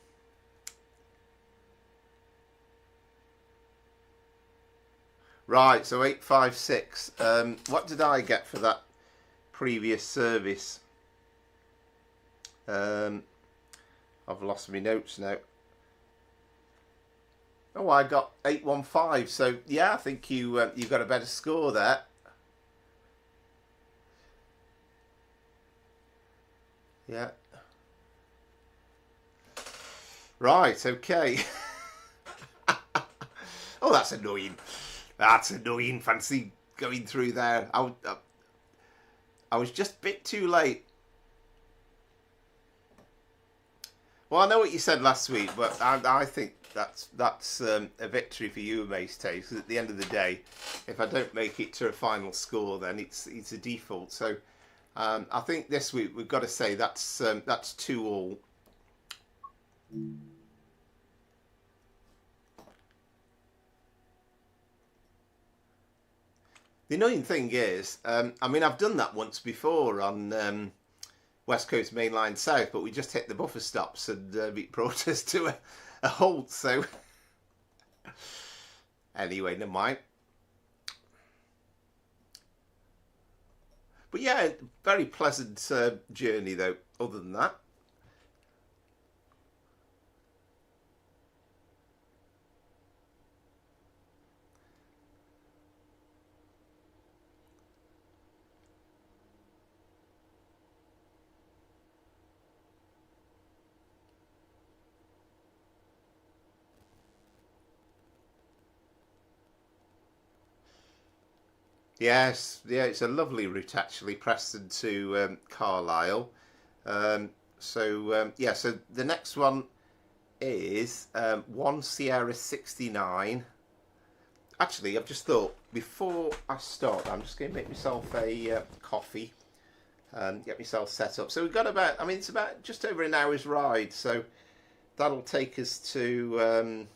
Right, so 856. What did I get for that previous service? I've lost my notes now. Oh, I got 815. So yeah, I think you got a better score there. Yeah. Right. Okay. Oh, that's annoying. That's annoying. Fancy going through there. I was just a bit too late. Well, I know what you said last week, but I think that's a victory for you, Mace Taste. Because at the end of the day, if I don't make it to a final score, then it's a default. So I think this week we've got to say that's 2-2. The annoying thing is, I mean, I've done that once before on West Coast Main Line South, but we just hit the buffer stops and it brought us to a halt. So anyway, never mind. But yeah, very pleasant journey though, other than that. Yes, yeah, it's a lovely route actually, Preston to Carlisle. Yeah, so the next one is 1 Sierra 69. Actually, I've just thought before I start, I'm just going to make myself a coffee and get myself set up. So we've got about, I mean, it's about just over an hour's ride, so that'll take us to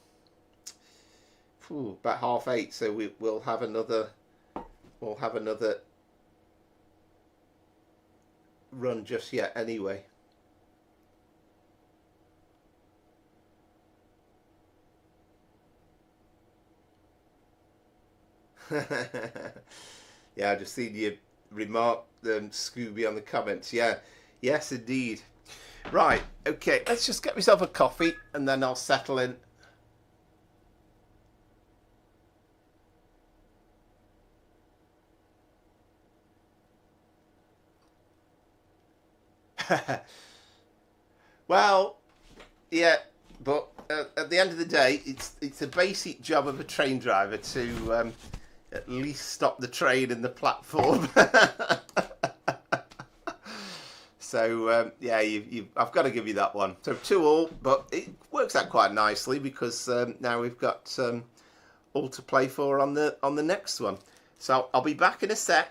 about 8:30. So we'll have another. We'll have another run just yet anyway. Yeah, I just seen you remark Scooby on the comments. Yeah, yes indeed. Right, okay, let's just get myself a coffee and then I'll settle in. Well, yeah, but at the end of the day, it's a basic job of a train driver to at least stop the train in the platform. So yeah, I've got to give you that one. So 2-2, but it works out quite nicely because now we've got all to play for on the next one. So I'll be back in a sec.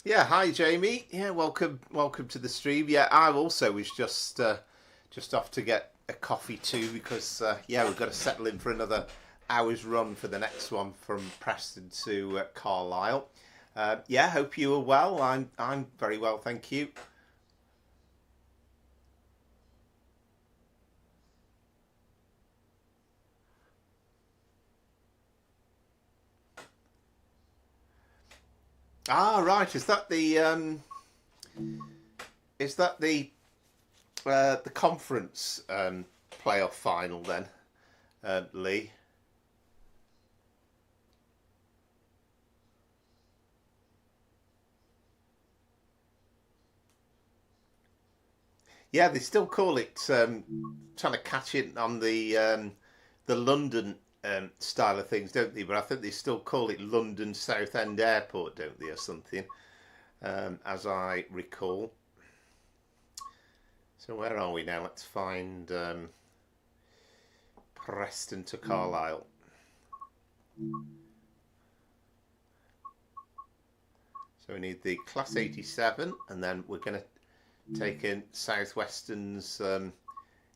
Yeah, hi Jamie. Yeah, welcome to the stream. Yeah, I also was just off to get a coffee too because yeah, we've got to settle in for another hour's run for the next one from Preston to Carlisle. Yeah, hope you are well. I'm very well, thank you. Ah, right. Is that the conference playoff final then, Lee? Yeah, they still call it trying to catch it on the London style of things, don't they? But I think they still call it London Southend Airport, don't they, or something, as I recall. So where are we now? Let's find Preston to Carlisle. So we need the Class 87, and then we're going to take in Southwestern's,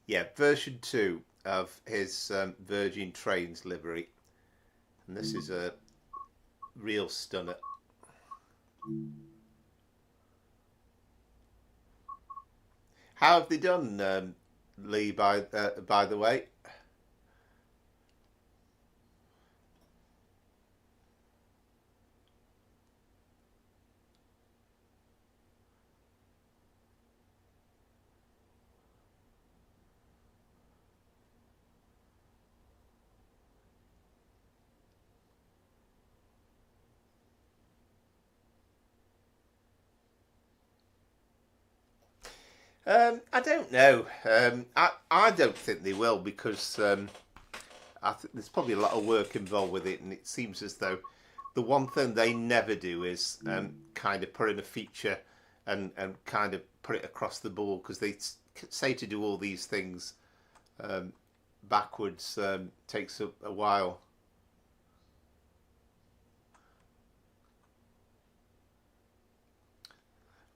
yeah, version 2 of his Virgin Trains livery. And this is a real stunner. How have they done, Lee, by the way? I don't know. I don't think they will because I think there's probably a lot of work involved with it, and it seems as though the one thing they never do is kind of put in a feature and kind of put it across the board because they say to do all these things backwards takes a while.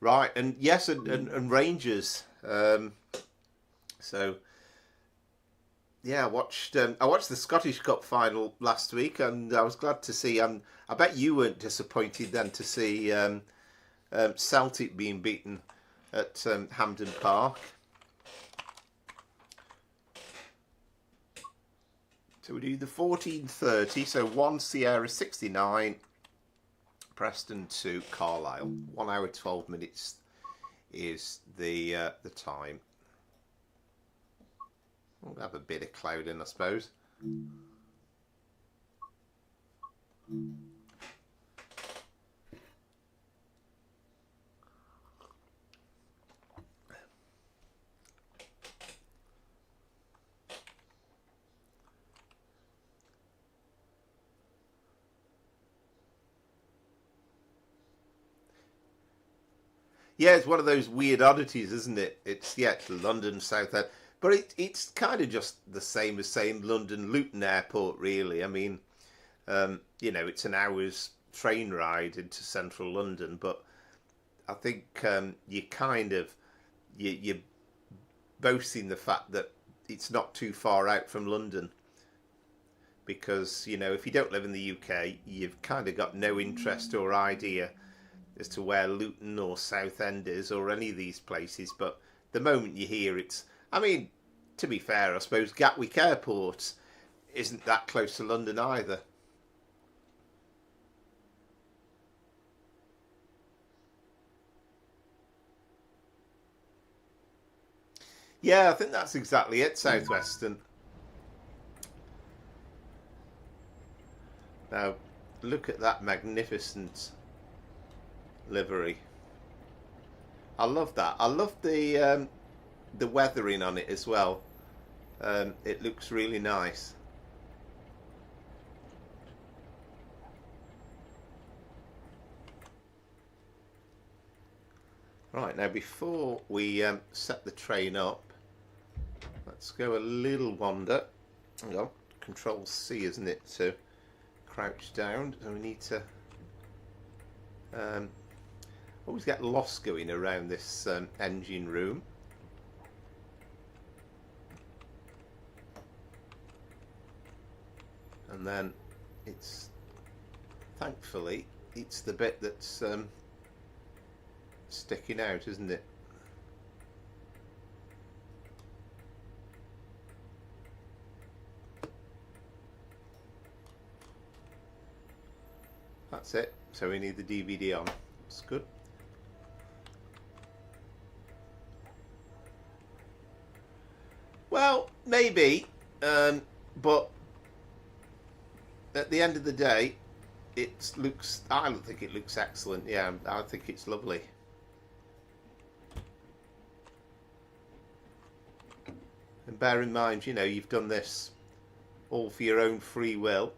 Right, and yes, and Rangers. So yeah, I watched the Scottish Cup final last week, and I was glad to see. I bet you weren't disappointed then to see Celtic being beaten at Hampden Park. So we do the 14:30. So 1 Sierra 69. Preston to Carlisle. 1 hour 12 minutes is the time. We'll have a bit of cloud in, I suppose. Yeah, it's one of those weird oddities, isn't it? It's London Southend, but it's kind of just the same as saying London Luton Airport, really. I mean, it's an hour's train ride into central London, but I think you're boasting the fact that it's not too far out from London, because if you don't live in the UK, you've kind of got no interest or idea as to where Luton or Southend is or any of these places. But the moment you hear it's, I mean, to be fair, I suppose Gatwick Airport isn't that close to London either. Yeah, I think that's exactly it, Southwestern. Now, look at that magnificent livery. I love that. I love the weathering on it as well. It looks really nice. Right, now before we set the train up, let's go a little wander. Hang on, Control C, isn't it, to crouch down? So we need to Always get lost going around this engine room. And then it's, thankfully, it's the bit that's sticking out, isn't it? That's it. So we need the DVD on. That's good. Well, maybe, but at the end of the day, it looks. I don't think it looks excellent. Yeah, I think it's lovely. And bear in mind, you know, you've done this all for your own free will.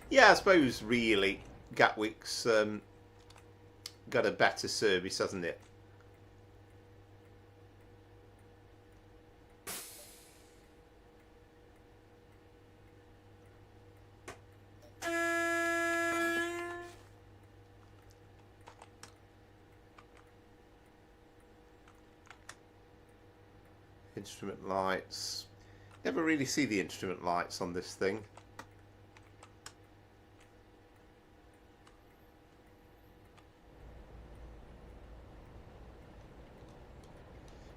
Yeah, I suppose really Gatwick's got a better service, hasn't it? Instrument lights. Never really see the instrument lights on this thing.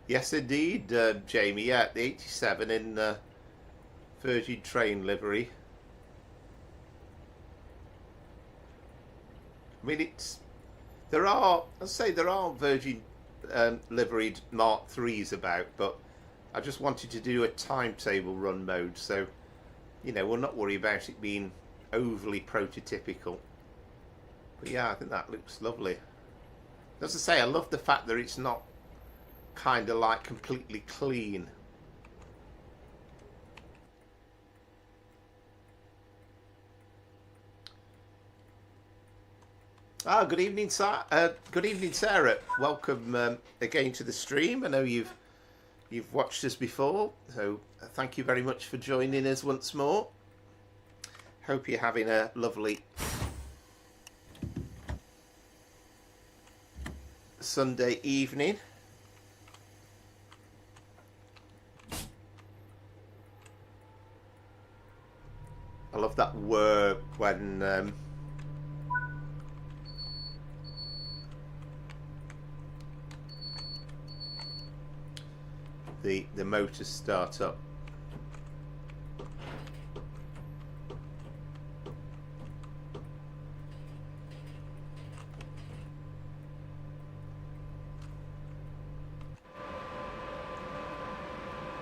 Yes, indeed, Jamie. Yeah, the 87 in Virgin Train livery. I mean, it's there are. I'd say there are Virgin liveried Mark IIIs about, but I just wanted to do a timetable run mode, so you know we'll not worry about it being overly prototypical. But yeah, I think that looks lovely. As I say, I love the fact that it's not kind of like completely clean. Good evening, good evening, Sarah. Welcome again to the stream. I know you've watched us before, so thank you very much for joining us once more. Hope you're having a lovely Sunday evening. I love that whir when the motors start up.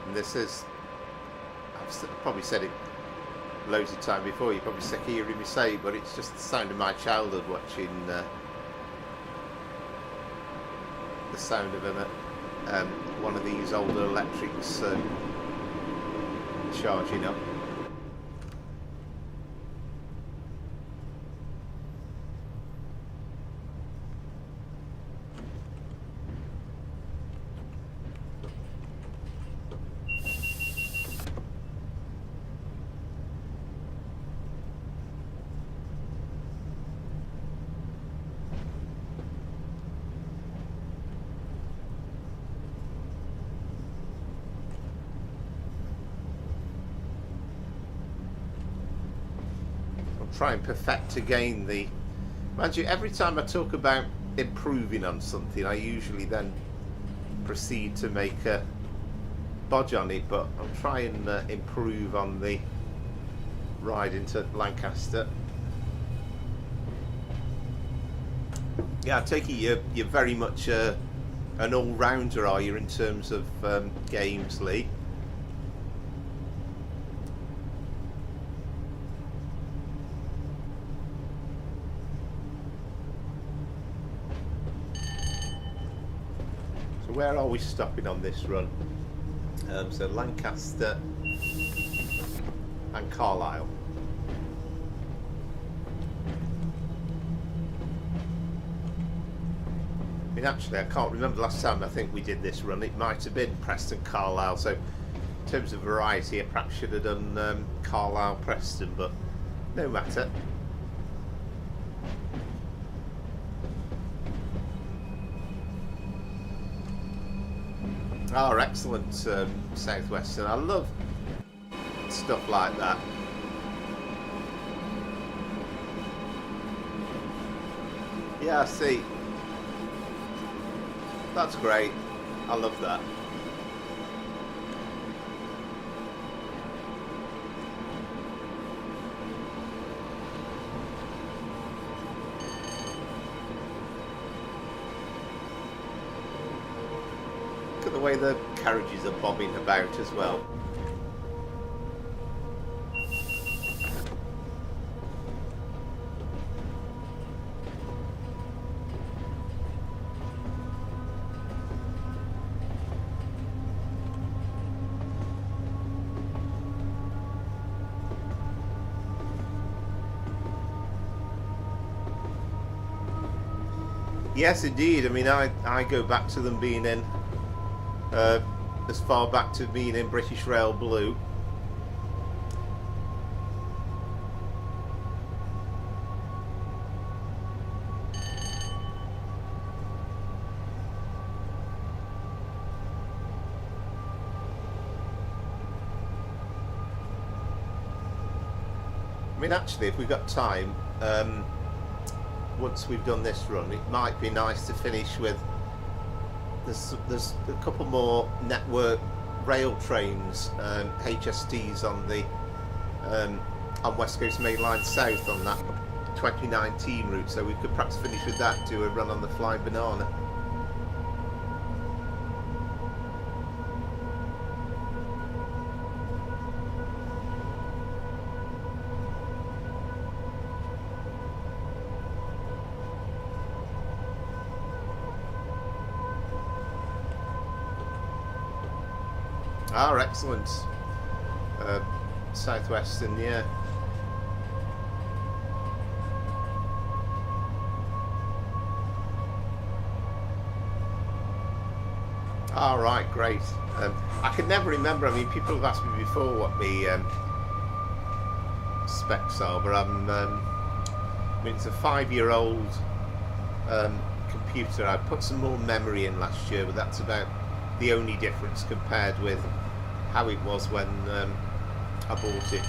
And this is, I've probably said it loads of time before, you're probably sick of hearing me say, but it's just the sound of my childhood watching the sound of one of these older electrics charging up. Try and perfect again the. Mind you, every time I talk about improving on something, I usually then proceed to make a bodge on it, but I'll try and improve on the ride into Lancaster. Yeah, I take it you're very much an all-rounder, are you, in terms of games, Lee? Where are we stopping on this run? So Lancaster and Carlisle. I mean, actually, I can't remember the last time I think we did this run. It might have been Preston, Carlisle. So In terms of variety, I perhaps should have done Carlisle, Preston, but no matter. Oh, excellent Southwestern. I love stuff like that. Yeah, I see. That's great. I love that. Look at the way the carriages are bobbing about as well. Yes, indeed. I mean, I go back to them being in, as far back to being in British Rail Blue. I mean, actually, if we've got time, once we've done this run, it might be nice to finish with there's a couple more network rail trains, HSTs on the on West Coast Main Line South on that 2019 route, so we could perhaps finish with that, do a run on the Flying Banana. Ah, excellent. Southwestern, yeah. All right, great. I can never remember. I mean, people have asked me before what the specs are, but I mean, it's a 5-year-old computer. I put some more memory in last year, but that's about the only difference compared with how it was when I bought it.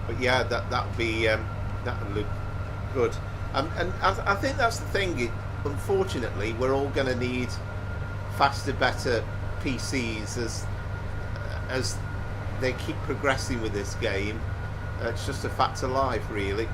But yeah, that'd be that would look good. And I think that's the thing. Unfortunately, we're all going to need faster, better PCs as they keep progressing with this game. It's just a fact of life, really.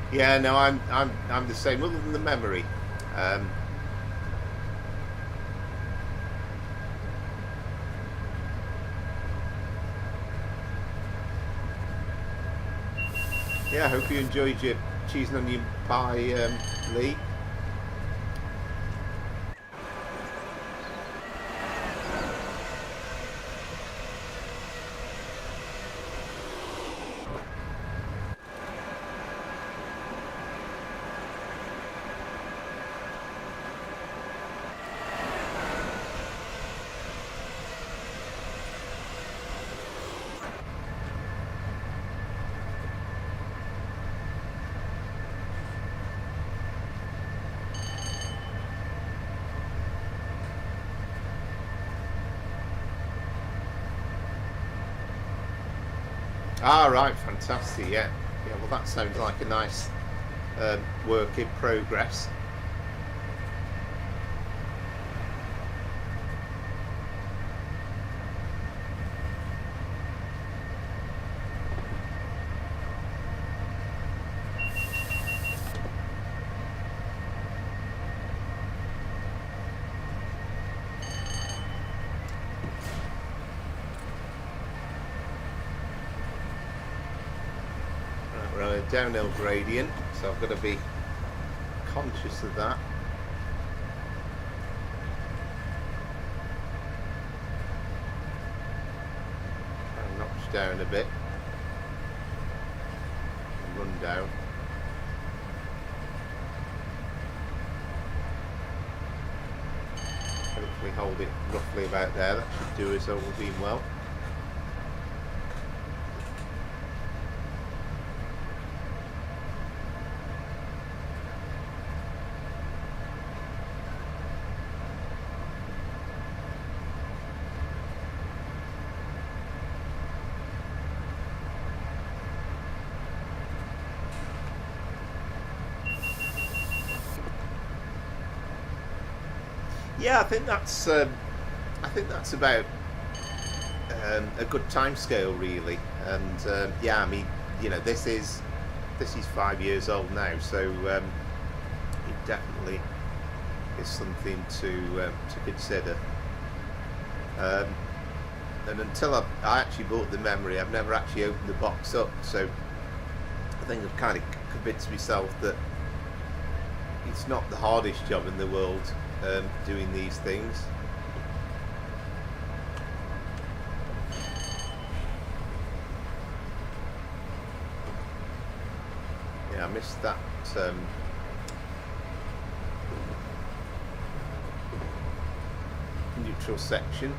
Yeah, no, I'm the same, other than the memory. Yeah, I hope you enjoyed your cheese and onion pie, Lee. Ah, right, fantastic, yeah. Yeah, well, that sounds like a nice work in progress. downhill gradient, so I've got to be conscious of that. I'll notch down a bit, run down. Hopefully hold it roughly about there. That should do us all being well. Yeah, I think that's about a good time scale, really. And yeah, I mean, you know, this is 5 years old now, so it definitely is something to consider. And until I actually bought the memory, I've never actually opened the box up, so I think I've kind of convinced myself that it's not the hardest job in the world. Doing these things. Yeah, I missed that neutral section.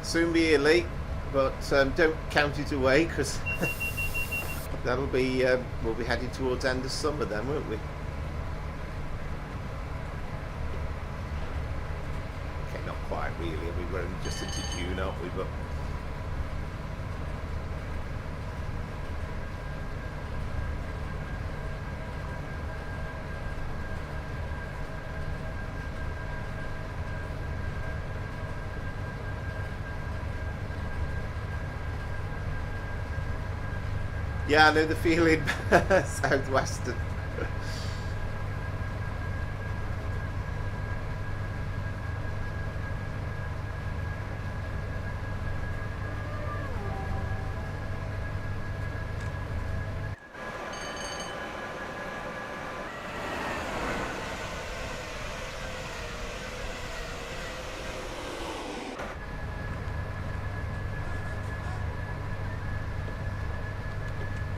Soon be here, Lee, but don't count it away, because that'll be, we'll be heading towards end of summer then, won't we? Okay, not quite really. I mean, we're just into June, aren't we? But yeah, I know the feeling. Southwestern.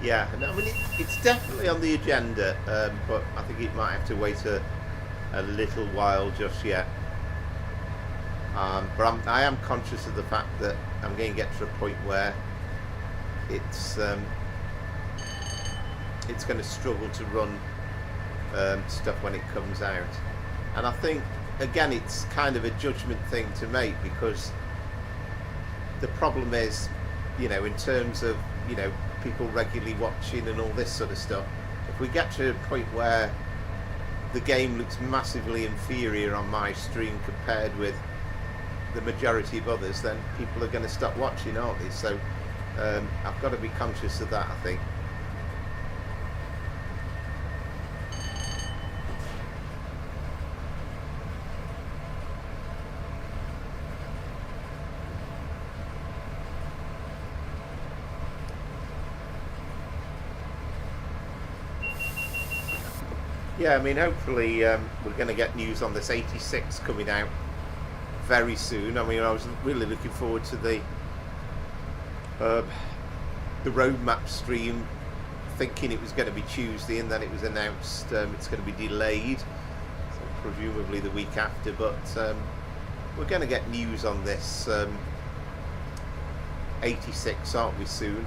Yeah, and I mean it's definitely on the agenda, but I think it might have to wait a little while just yet. But I am conscious of the fact that I'm going to get to a point where it's going to struggle to run stuff when it comes out, and I think again it's kind of a judgment thing to make, because the problem is, you know, in terms of, you know, people regularly watching and all this sort of stuff, if we get to a point where the game looks massively inferior on my stream compared with the majority of others, then people are going to stop watching, aren't they? So I've got to be conscious of that, I think. Yeah, I mean, hopefully we're going to get news on this 86 coming out very soon. I mean, I was really looking forward to the roadmap stream, thinking it was going to be Tuesday, and then it was announced it's going to be delayed, so presumably the week after. But we're going to get news on this 86, aren't we, soon?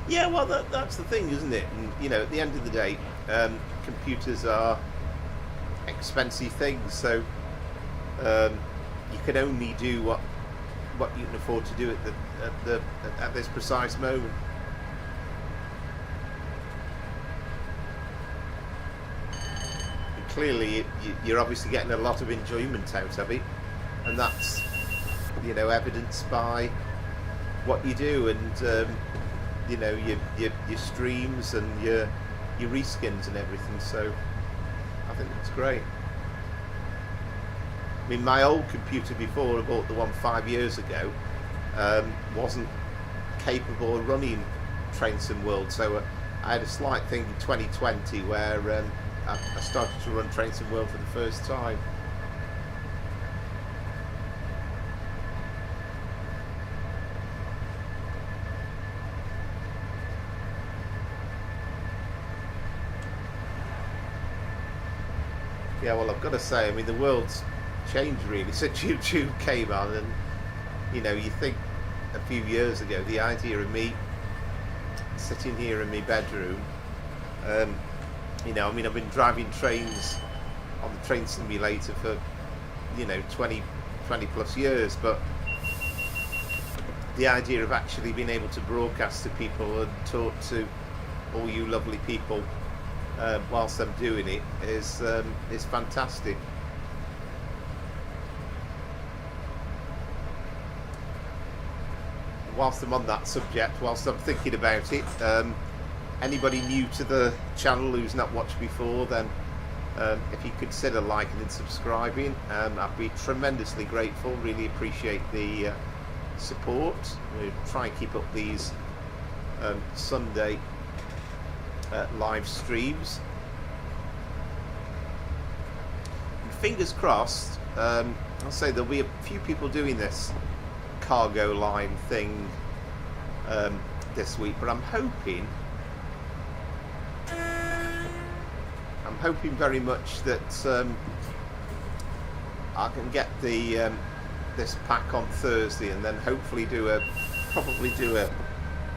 Yeah, well, that's the thing, isn't it? And, you know, at the end of the day, computers are expensive things, so you can only do what you can afford to do at this precise moment. And clearly, you're obviously getting a lot of enjoyment out of it, and that's, you know, evidenced by what you do. And you know, your streams and your reskins and everything. So I think that's great. I mean, my old computer before I bought the one 5 years ago wasn't capable of running Train Sim World, so I had a slight thing in 2020 where I started to run Train Sim World for the first time. Yeah, well, I've got to say, I mean, the world's changed really since YouTube came on, and you know, you think a few years ago the idea of me sitting here in my bedroom, you know, I mean, I've been driving trains on the train simulator for, you know, 20 plus years, but the idea of actually being able to broadcast to people and talk to all you lovely people whilst I'm doing it is fantastic. Whilst I'm on that subject, whilst I'm thinking about it, anybody new to the channel who's not watched before, then if you consider liking and subscribing, I'd be tremendously grateful. Really appreciate the support. We'll try and keep up these Sunday live streams. And fingers crossed, I'll say there'll be a few people doing this cargo line thing this week, but I'm hoping very much that I can get the this pack on Thursday, and then hopefully probably do a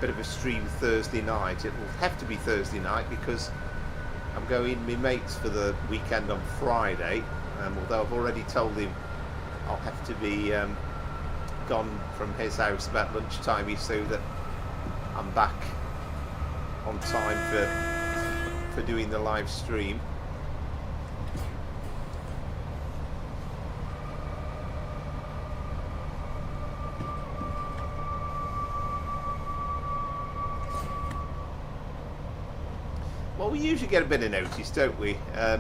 bit of a stream Thursday night. It will have to be Thursday night because I'm going with my mates for the weekend on Friday, although I've already told him I'll have to be gone from his house about lunchtime so that I'm back on time for doing the live stream. Well, we usually get a bit of notice, don't we? I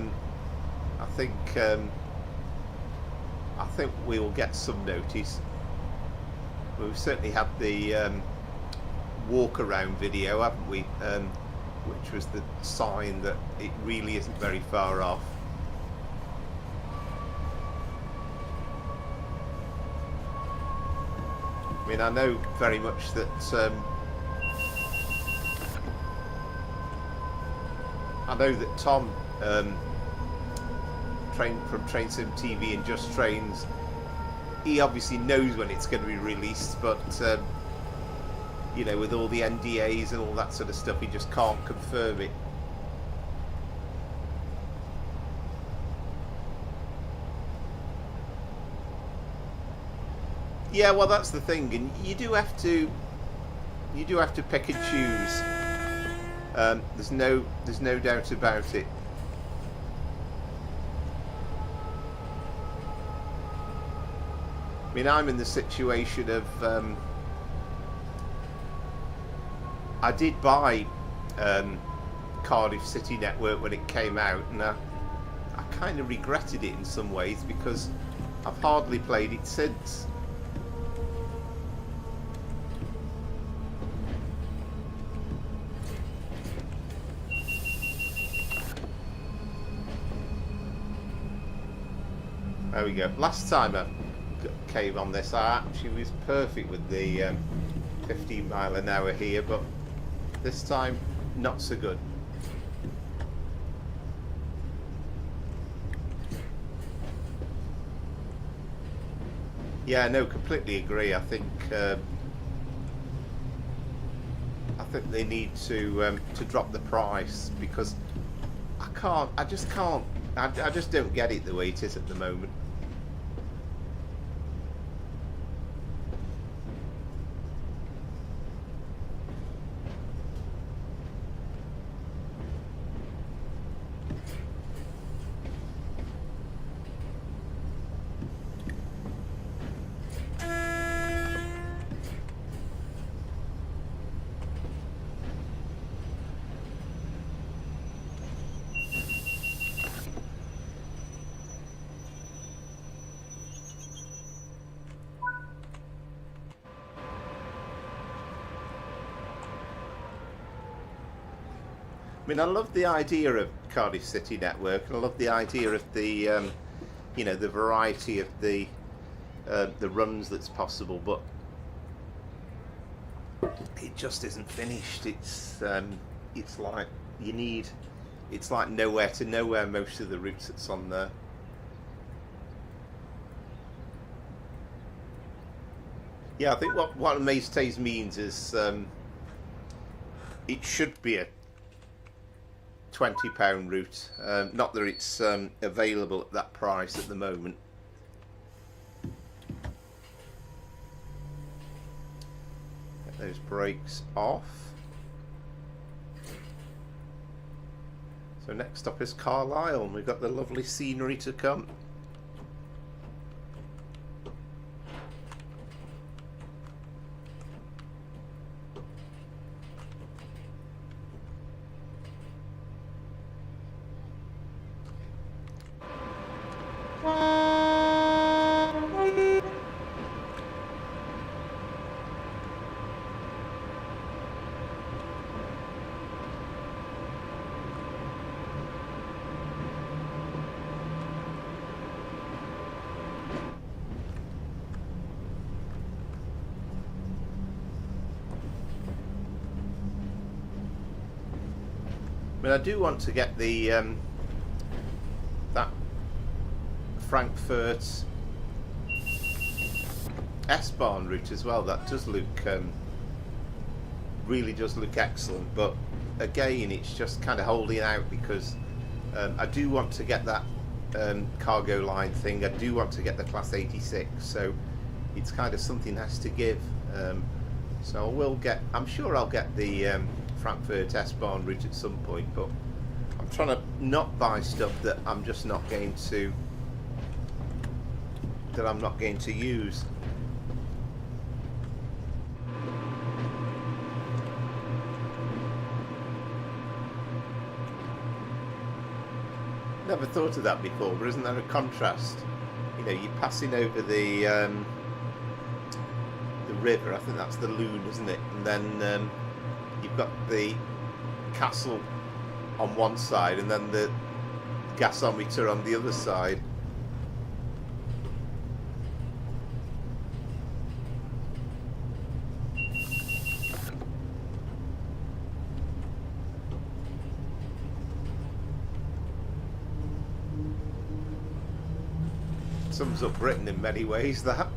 think we will get some notice. We've certainly had the walk around video, haven't we? Which was the sign that it really isn't very far off. I mean, I know very much that Tom from Train Sim TV and Just Trains, he obviously knows when it's going to be released, but you know, with all the NDAs and all that sort of stuff, he just can't confirm it. Yeah, well, that's the thing, and you do have to pick and choose. There's no doubt about it. I mean, I'm in the situation of I did buy Cardiff City Network when it came out, and I kind of regretted it in some ways because I've hardly played it since. There we go. Last time I came on this, I actually was perfect with the 15 mile an hour here, but this time not so good. Yeah, no, completely agree. I think they need to drop the price, because I just don't get it the way it is at the moment. mean, I love the idea of Cardiff City Network, and I love the idea of the, you know, the variety of the runs that's possible, but it just isn't finished. It's like you need, it's like nowhere to nowhere most of the routes that's on there. Yeah, I think what Amaze Tays means is it should be a £20 route. Not that it's available at that price at the moment. Get those brakes off. So next up is Carlisle, and we've got the lovely scenery to come. But I do want to get the that Frankfurt S-Bahn route as well. That does look really does look excellent, but again it's just kind of holding out because I do want to get that cargo line thing. I do want to get the Class 86, so it's kind of something has to give. So I will get, I'm sure I'll get the Frankfurt S-Bahn route at some point, but I'm trying to not buy stuff that I'm just not going to use. Never thought of that before, but isn't there a contrast? You know, you're passing over the river. I think that's the Loon, isn't it? And then you've got the castle on one side and then the gasometer on the other side. Sums up Britain in many ways, that.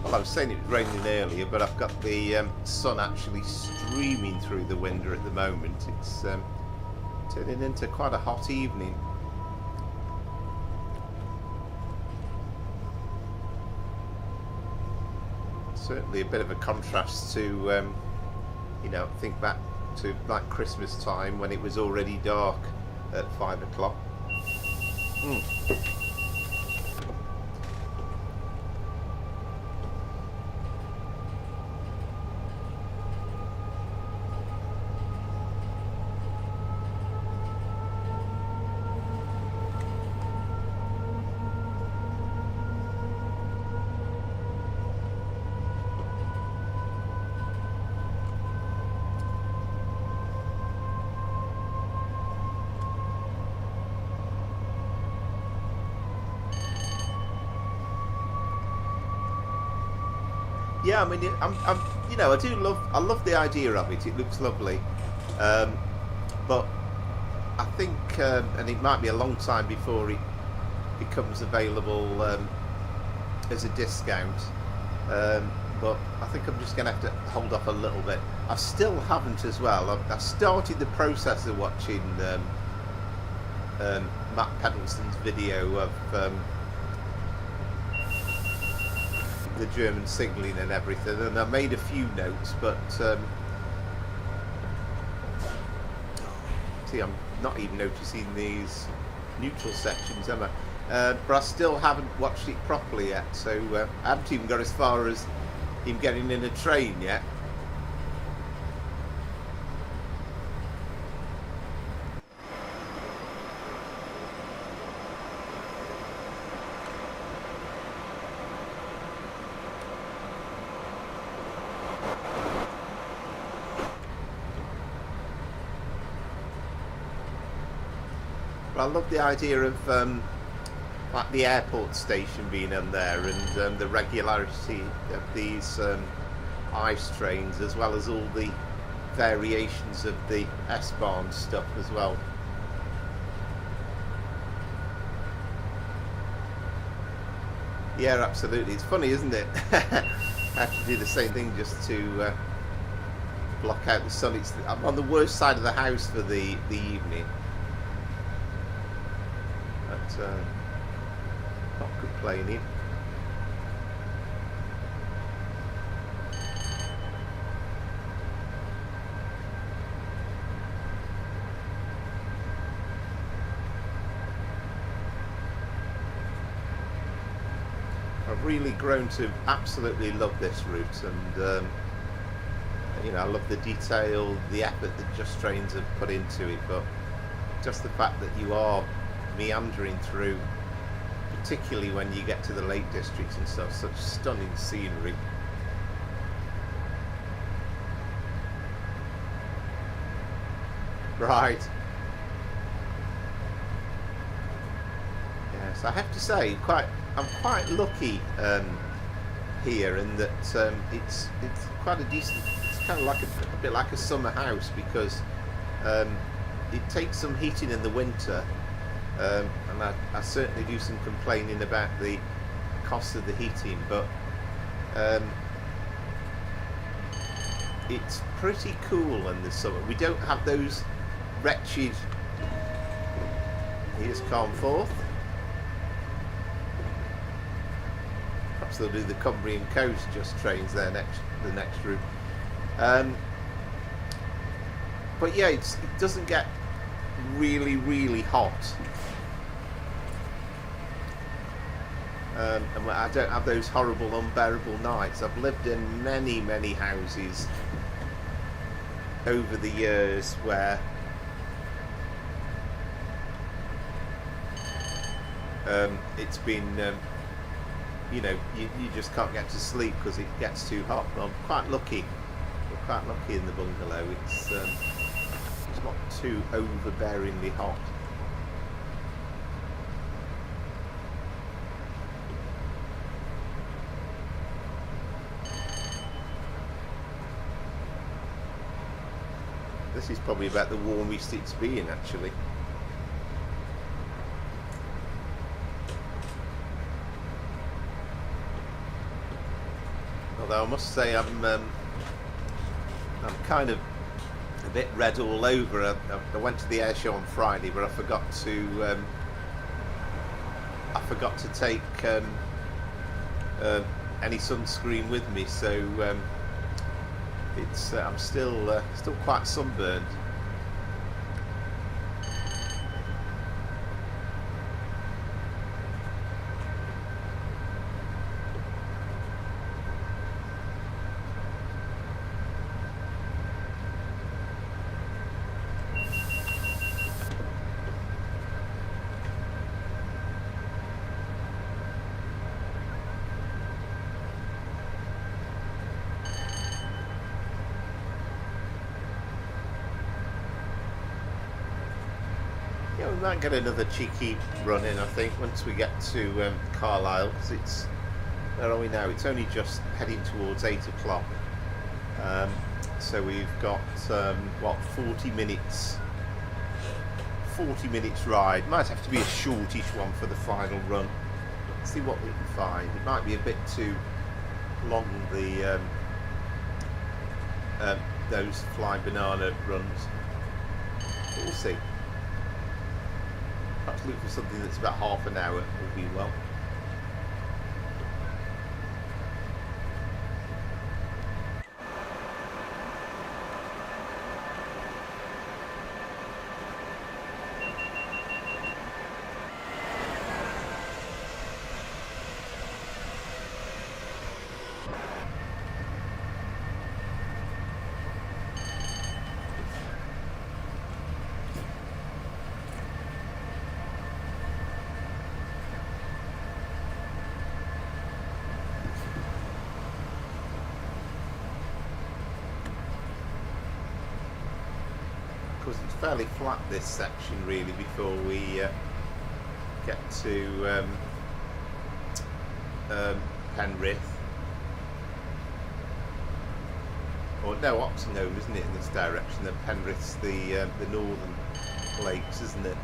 I was saying it was raining earlier, but I've got the sun actually streaming through the window at the moment. It's turning into quite a hot evening. Certainly a bit of a contrast to, you know, think back to like Christmas time when it was already dark at 5 o'clock. Yeah, I mean, you know, I love the idea of it. It looks lovely, but I think, and it might be a long time before it becomes available as a discount. But I think I'm just going to have to hold off a little bit. I still haven't as well. I've started the process of watching Matt Peddleston's video of the German signalling and everything, and I made a few notes, but see, I'm not even noticing these neutral sections, am I? but I still haven't watched it properly yet, so I haven't even got as far as him getting in a train yet. But I love the idea of like the airport station being on there, and the regularity of these ice trains, as well as all the variations of the S-Bahn stuff as well. Yeah, absolutely. It's funny, isn't it? I have to do the same thing just to block out the sun. I'm on the worst side of the house for the evening. But not complaining. I've really grown to absolutely love this route, and you know, I love the detail, the effort that Just Trains have put into it, but just the fact that you are meandering through, particularly when you get to the Lake District and stuff, such stunning scenery. Right. Yes, I have to say, I'm quite lucky here in that it's quite a decent. It's kind of like a bit like a summer house, because it takes some heating in the winter. And I certainly do some complaining about the cost of the heating, but it's pretty cool in the summer. We don't have those wretched. Here's Carnforth. Perhaps they'll do the Cumbrian Coast Just Trains there the next route. But yeah, it doesn't get really hot. And I don't have those horrible, unbearable nights. I've lived in many houses over the years where it's been, you know, you just can't get to sleep because it gets too hot. But I'm quite lucky. We're quite lucky in the bungalow. It's not too overbearingly hot. This is probably about the warmest it's been, actually. Although I must say I'm kind of a bit red all over. I went to the air show on Friday, but I forgot to take any sunscreen with me, so I'm still quite sunburned. We might get another cheeky run in, I think, once we get to Carlisle, because it's, where are we now? It's only just heading towards 8 o'clock. So we've got, what, 40 minutes ride. Might have to be a shortish one for the final run. Let's see what we can find. It might be a bit too long, those fly banana runs. But we'll see. Perhaps look for something that's about half an hour will be well. because it's fairly flat, this section, really, before we get to Penrith. Or no, Oxenholme, isn't it, in this direction? Then Penrith's the northern lakes, isn't it?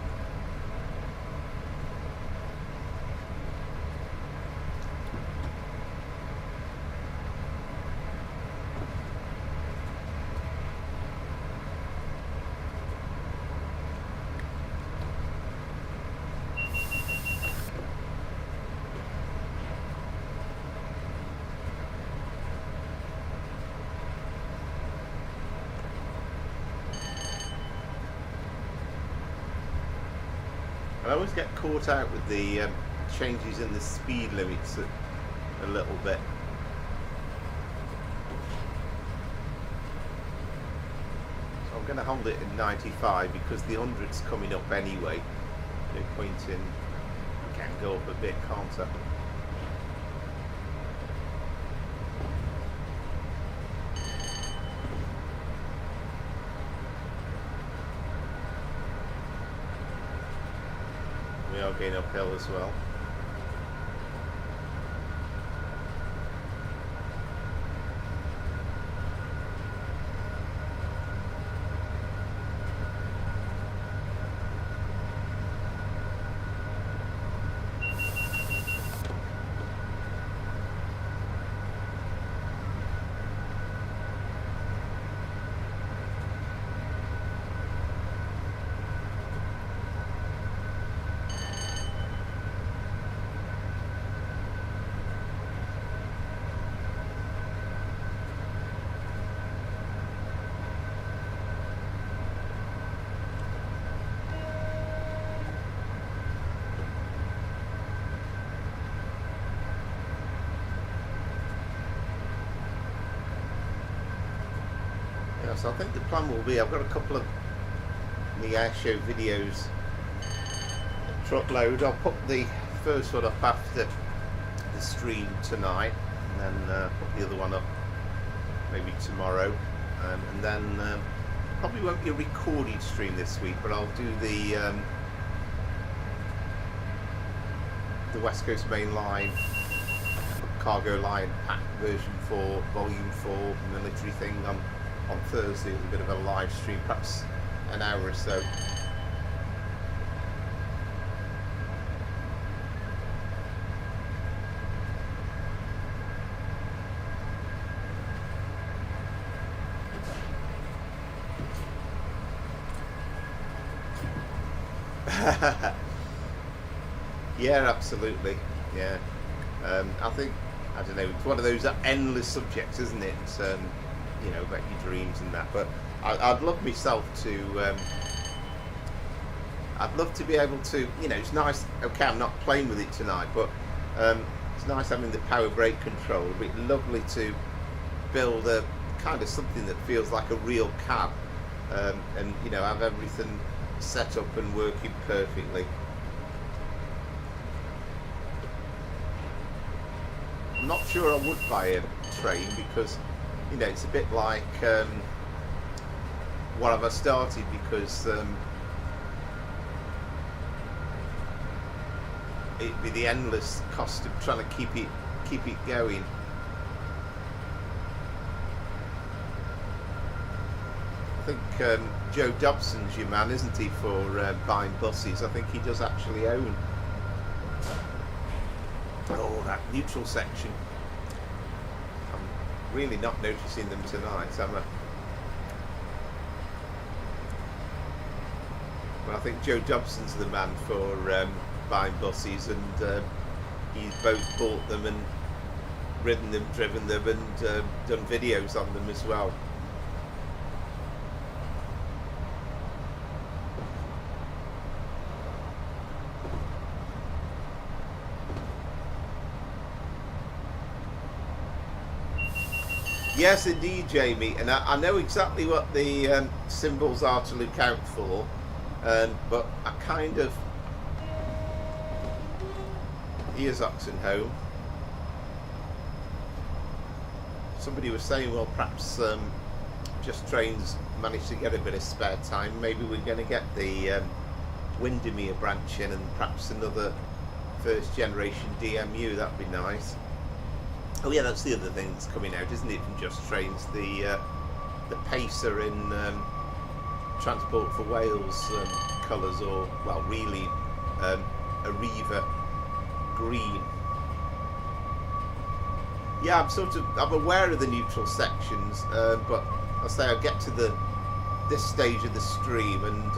I always get caught out with the changes in the speed limits a little bit. So I'm going to hold it in 95 because the 100's coming up anyway. No point in, I can go up a bit, can't I? We are going uphill as well. So I think the plan will be, I've got a couple of the air show videos truckload. I'll put the first one up after the stream tonight, and then put the other one up maybe tomorrow, and then probably won't be a recorded stream this week, but I'll do the West Coast Main Line cargo line pack version 4 volume 4 military thing on Thursday as a bit of a live stream, perhaps an hour or so. Yeah, absolutely. Yeah, I think, I don't know, it's one of those endless subjects, isn't it? You know, about your dreams and that, but I'd love myself to I'd love to be able to, you know, it's nice, okay, I'm not playing with it tonight, but it's nice having the power brake control. It'd be lovely to build a kind of something that feels like a real cab, and, you know, have everything set up and working perfectly. I'm not sure I would buy a train because, you know, it's a bit like what have I started, because it'd be the endless cost of trying to keep it going. I think Joe Dobson's your man, isn't he, for buying buses? I think he does actually own. Oh, that neutral section. I'm really not noticing them tonight, am I? Well, I think Joe Dobson's the man for buying buses, and he's both bought them and ridden them, driven them, and done videos on them as well. Yes, indeed, Jamie, and I know exactly what the symbols are to look out for, but I kind of... Here's Oxenholme. Somebody was saying, well, perhaps Just Trains managed to get a bit of spare time, maybe we're going to get the Windermere branch in, and perhaps another first generation DMU. That'd be nice. Oh yeah, that's the other thing that's coming out, isn't it, from Just Trains? The Pacer in Transport for Wales colours, or well, really Arriva green. Yeah, I'm aware of the neutral sections, but I say I get to this stage of the stream, and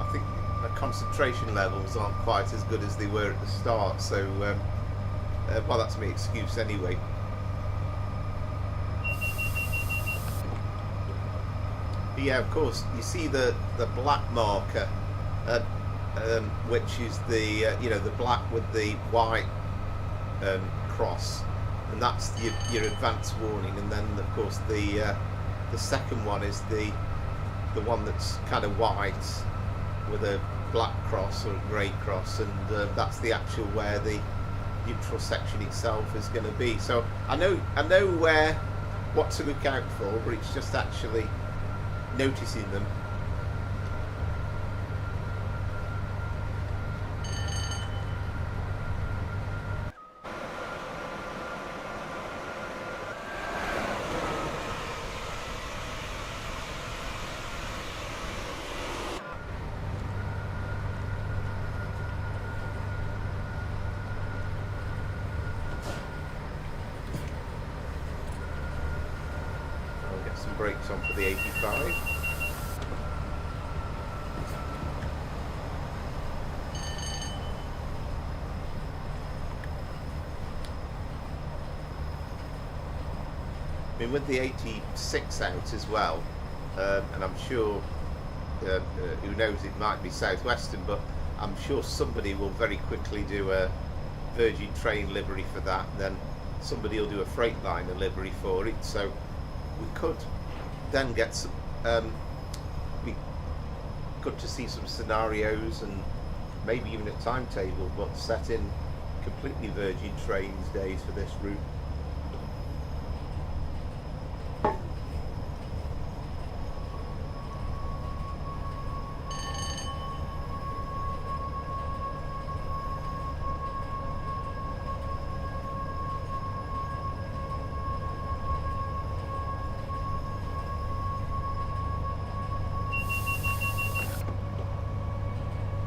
I think the concentration levels aren't quite as good as they were at the start. So, well, that's my excuse anyway. But yeah, of course, you see the black marker, which is the the black with the white cross, and that's your advance warning. And then of course the second one is the one that's kind of white with a black cross or a grey cross, and that's the actual where the neutral section itself is going to be. So I know what to look out for, but it's just actually noticing them. Brakes on for the 85. I mean, with the 86 out as well, and I'm sure, who knows, it might be Southwestern, but I'm sure somebody will very quickly do a Virgin Train livery for that, and then somebody will do a Freightliner livery for it. So we could then get some, be good to see some scenarios and maybe even a timetable, but set in completely Virgin Trains days for this route.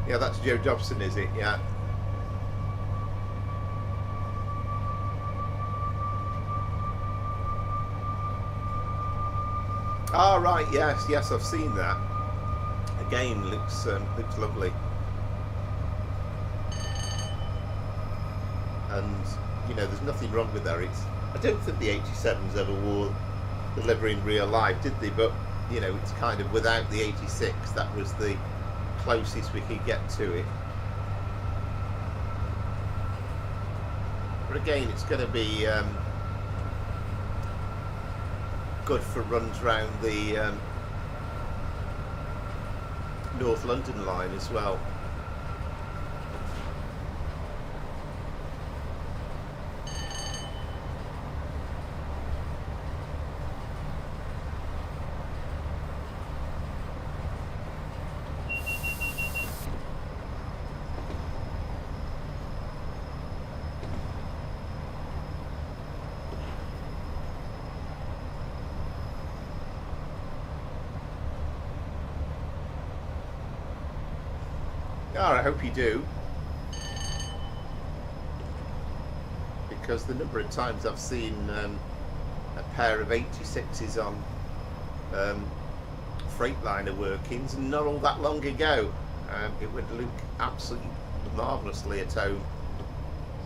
Yeah, that's Joe Dobson, is it? Yeah. Ah, right. Yes, I've seen that. Again, looks lovely. And there's nothing wrong with that. I don't think the 87s ever wore the livery in real life, did they? But it's kind of without the 86. That was the closest we could get to it. But again, it's going to be good for runs round the North London line as well. I hope you do, because the number of times I've seen a pair of 86s on Freightliner workings, and not all that long ago, it would look absolutely marvellously at home.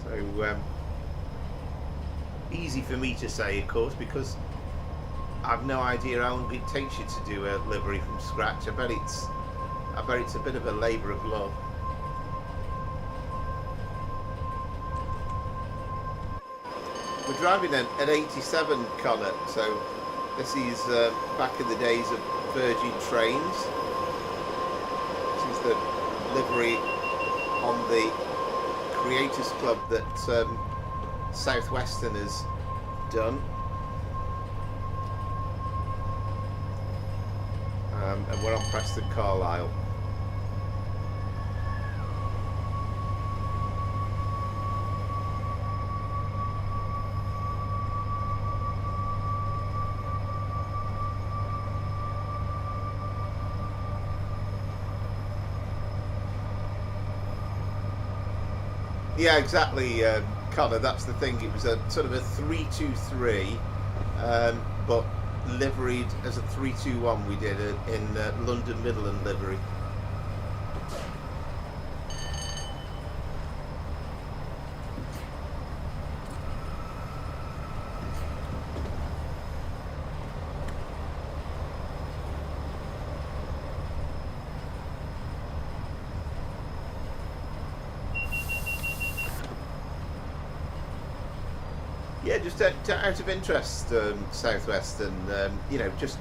So easy for me to say, of course, because I've no idea how long it takes you to do a livery from scratch. I bet it's a bit of a labour of love. We're driving an 87 Connor, so this is back in the days of Virgin Trains. This is the livery on the Creators Club that Southwestern has done. and we're on Preston Carlisle. Yeah, exactly, Connor. That's the thing. It was a sort of a 3-2-3, but liveried as a 3-2-1. We did it in London Midland livery. Yeah, just out of interest, Southwestern, you know, just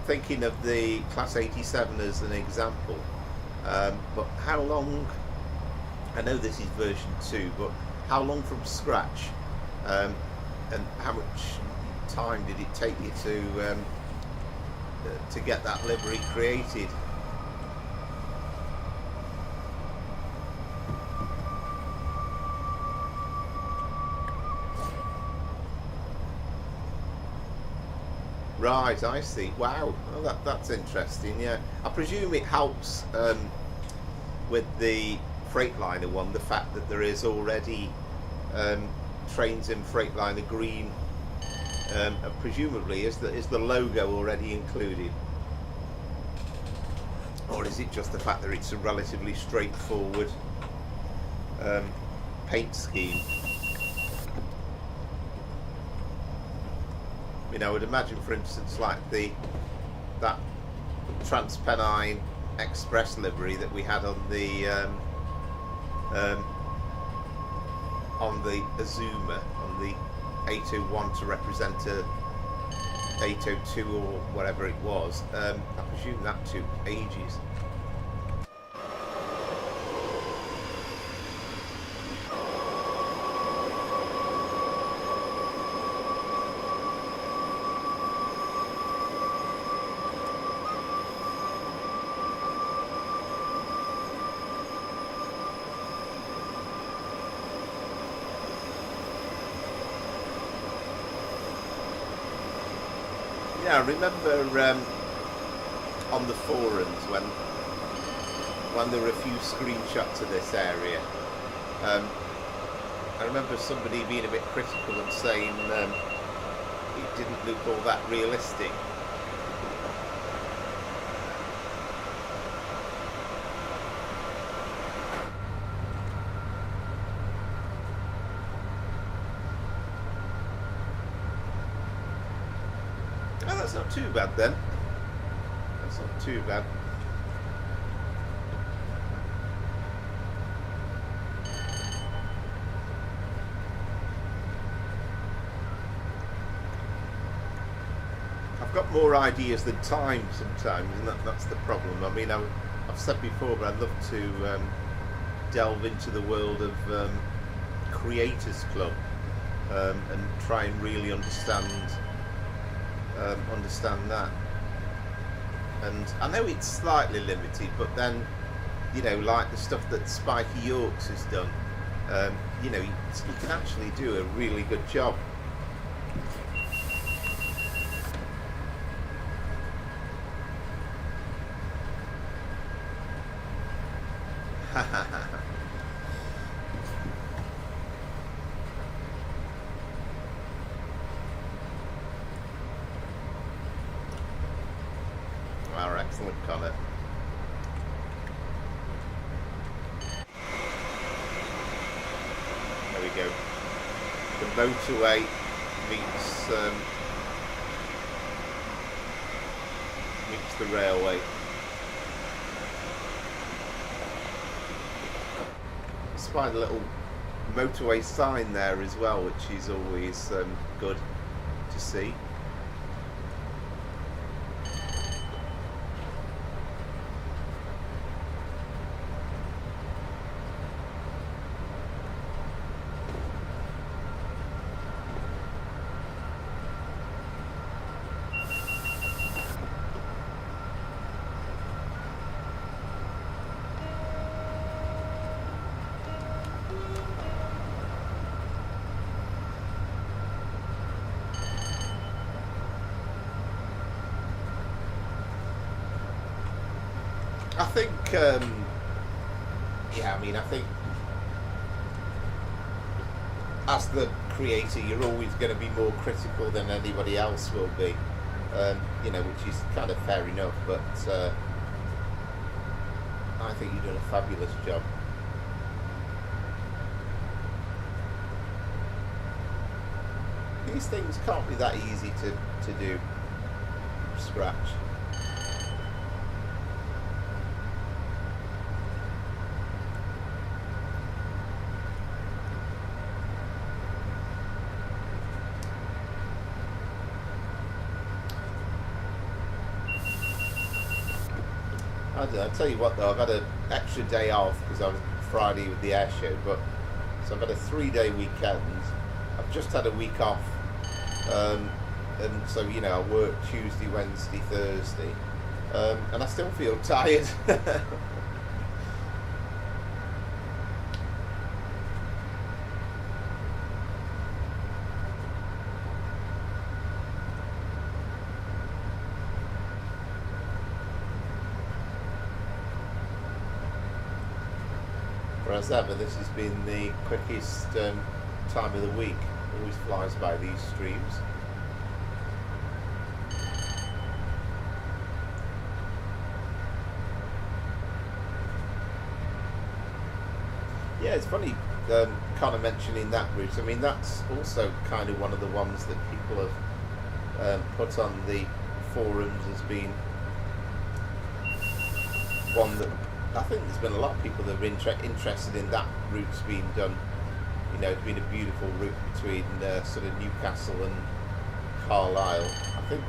thinking of the Class 87 as an example, but how long, I know this is version 2, but how long from scratch, and how much time did it take you to get that livery created? Right, I see. Wow, well, that's interesting. Yeah, I presume it helps with the Freightliner one, the fact that there is already trains in Freightliner green, and presumably is the logo already included, or is it just the fact that it's a relatively straightforward paint scheme? You know, I would imagine, for instance, like that Transpennine Express livery that we had on the Azuma, on the 801 to represent a 802 or whatever it was. I presume that took ages. Yeah, I remember on the forums when there were a few screenshots of this area, I remember somebody being a bit critical and saying it didn't look all that realistic. That's not too bad then. That's not too bad. I've got more ideas than time sometimes, and that's the problem. I mean, I've said before, but I'd love to delve into the world of Creators Club and try and really understand that. And I know it's slightly limited, but then, you know, like the stuff that Spiky Yorks has done, you know, you can actually do a really good job. Our excellent Connor. There we go. The motorway meets the railway. Find a little motorway sign there as well, which is always good to see. I think, yeah, I mean, I think as the creator, you're always going to be more critical than anybody else will be, you know, which is kind of fair enough, but I think you've done a fabulous job. These things can't be that easy to do from scratch. I'll tell you what though, I've had an extra day off because I was Friday with the air show, but so I've had a 3-day weekend. I've just had a week off, and so you know I work Tuesday, Wednesday, Thursday, and I still feel tired. As ever, this has been the quickest time of the week. Always flies by these streams. Yeah, it's funny kind of mentioning that route. I mean, that's also kind of one of the ones that people have put on the forums as being one that I think there's been a lot of people that are interested in that route's being done. You know, it's been a beautiful route between sort of Newcastle and Carlisle. I think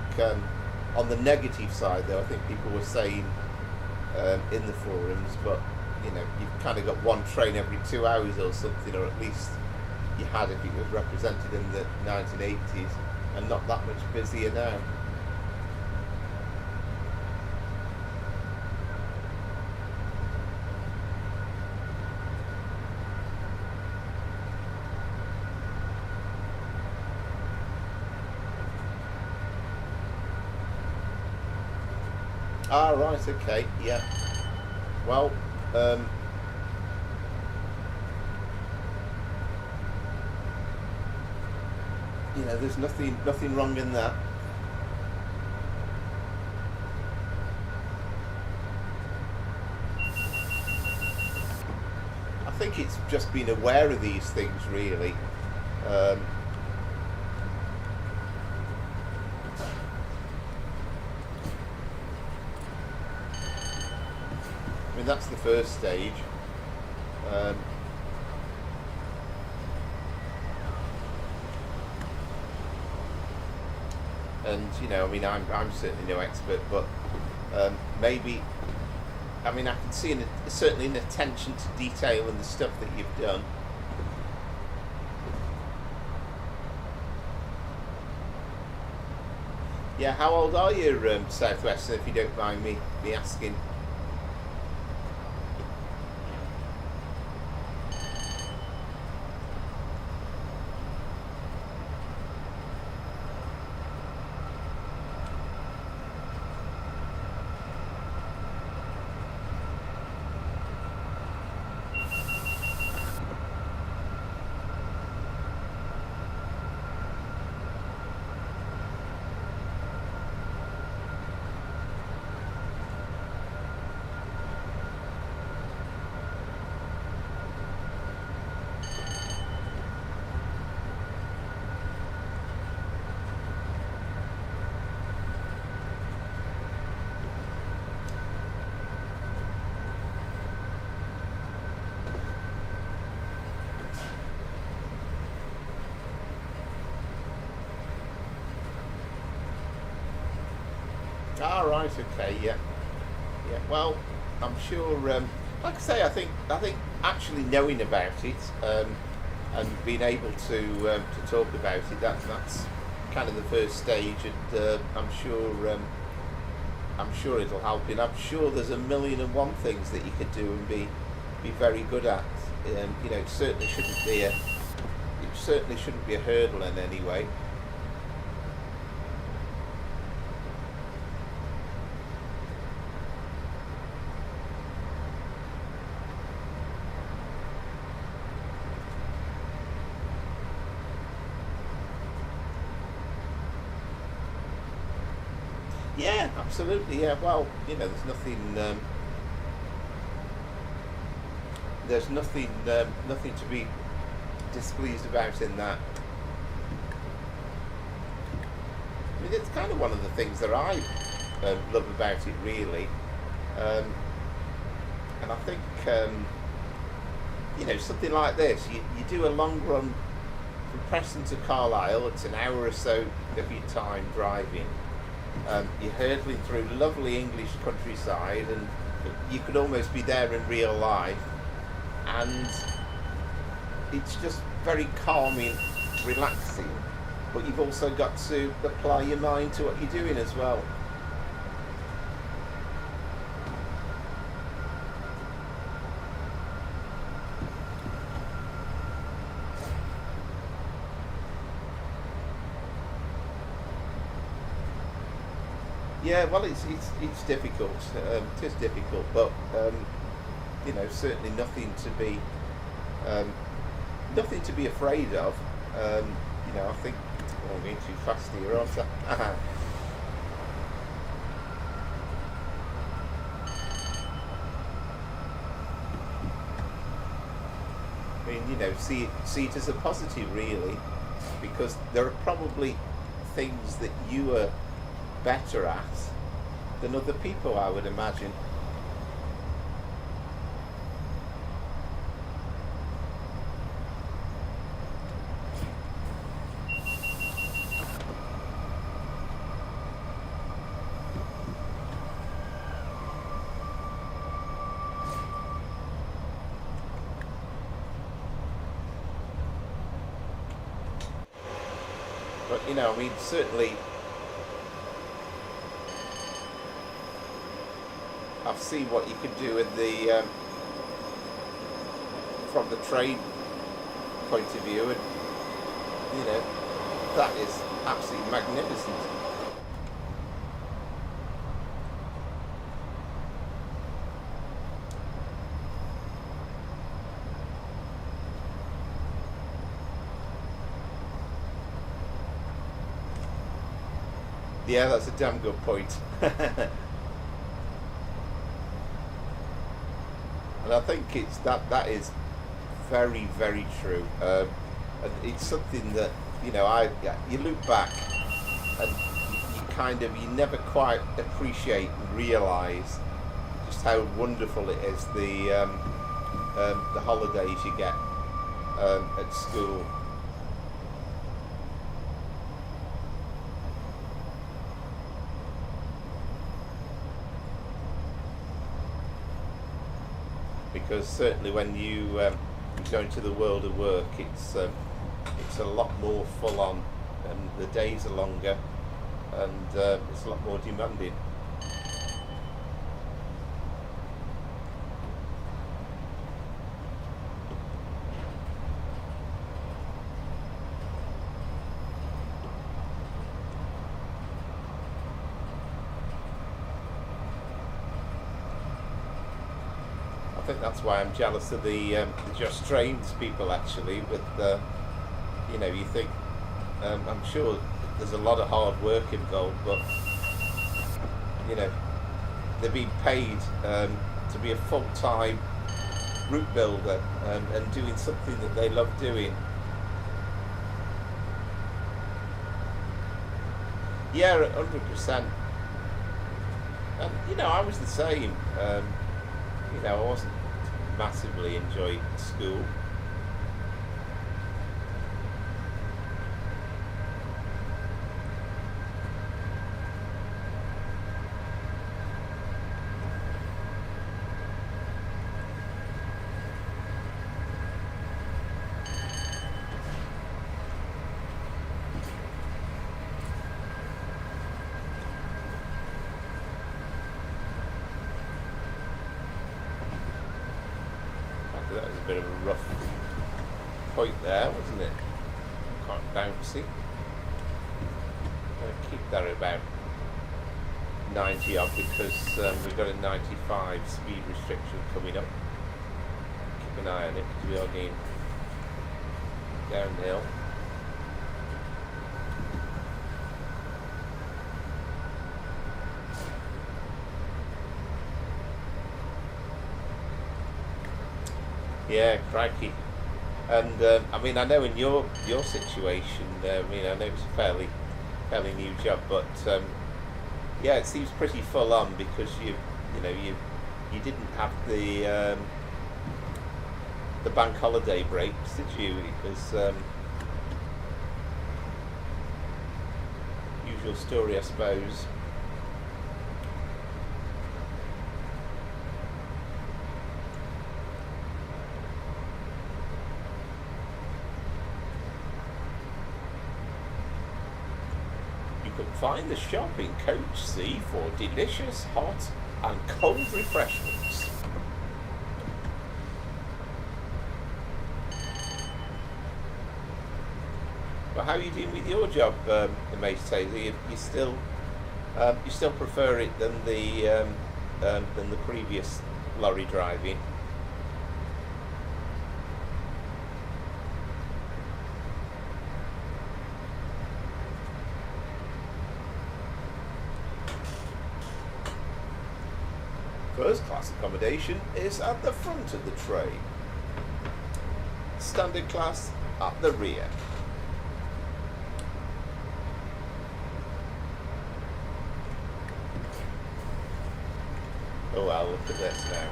on the negative side, though, I think people were saying in the forums, but you know, you've kind of got one train every 2 hours or something, or at least you had if it was represented in the 1980s, and not that much busier now. Ah, right, okay, yeah. Well, you know, there's nothing wrong in that. I think it's just being aware of these things, really. I mean, that's the first stage. And you know, I mean, I'm certainly no expert, but maybe, I mean, I can see certainly an attention to detail in the stuff that you've done. Yeah, how old are you, Southwestern, if you don't mind me asking? Ah, right, okay, yeah. Well, I'm sure. Like I say, I think actually knowing about it and being able to talk about it, that's kind of the first stage, and I'm sure it'll help. And I'm sure there's 1,000,001 things that you could do and be very good at. You know, it certainly shouldn't be a hurdle in any way. Yeah, absolutely. Yeah. Well, there's nothing to be displeased about in that. I mean, it's kind of one of the things that I love about it, really. And I think, something like this, you do a long run from Preston to Carlisle. It's an hour or so of your time driving. You're hurtling through lovely English countryside, and you could almost be there in real life. And it's just very calming, relaxing, but you've also got to apply your mind to what you're doing as well. Yeah, well, it's difficult. It is difficult, but certainly nothing to be afraid of. I think I'm going too fast here, aren't I? I mean, see it as a positive, really, because there are probably things that you are better at than other people, I would imagine. But I mean, certainly I've seen what you can do in the from the train point of view, and that is absolutely magnificent. Yeah, that's a damn good point. And I think that is very, very true. And it's something that you look back and you never quite appreciate and realise just how wonderful it is, the holidays you get at school. Because certainly when you go into the world of work, it's a lot more full on, and the days are longer, and it's a lot more demanding. I think that's why I'm jealous of the Just Trains people, actually. With you think, I'm sure there's a lot of hard work involved, but they're being paid to be a full-time route builder and doing something that they love doing. Yeah, 100%. And I was the same. I wasn't massively enjoying school. That was a bit of a rough point there, wasn't it? Quite bouncy. I'll keep that about 90 odd, because we've got a 95 speed restriction coming up. Keep an eye on it, because we are going downhill. Yeah, crikey. And I mean, I know in your situation, I mean, I know it's a fairly new job, but yeah, it seems pretty full on because you didn't have the bank holiday breaks, did you? It was usual story, I suppose. Find the shop in Coach C for delicious, hot and cold refreshments. But how are you doing with your job, mate Taylor? You still prefer it than the previous lorry driving? First class accommodation is at the front of the train. Standard class at the rear. Oh well, look at this now.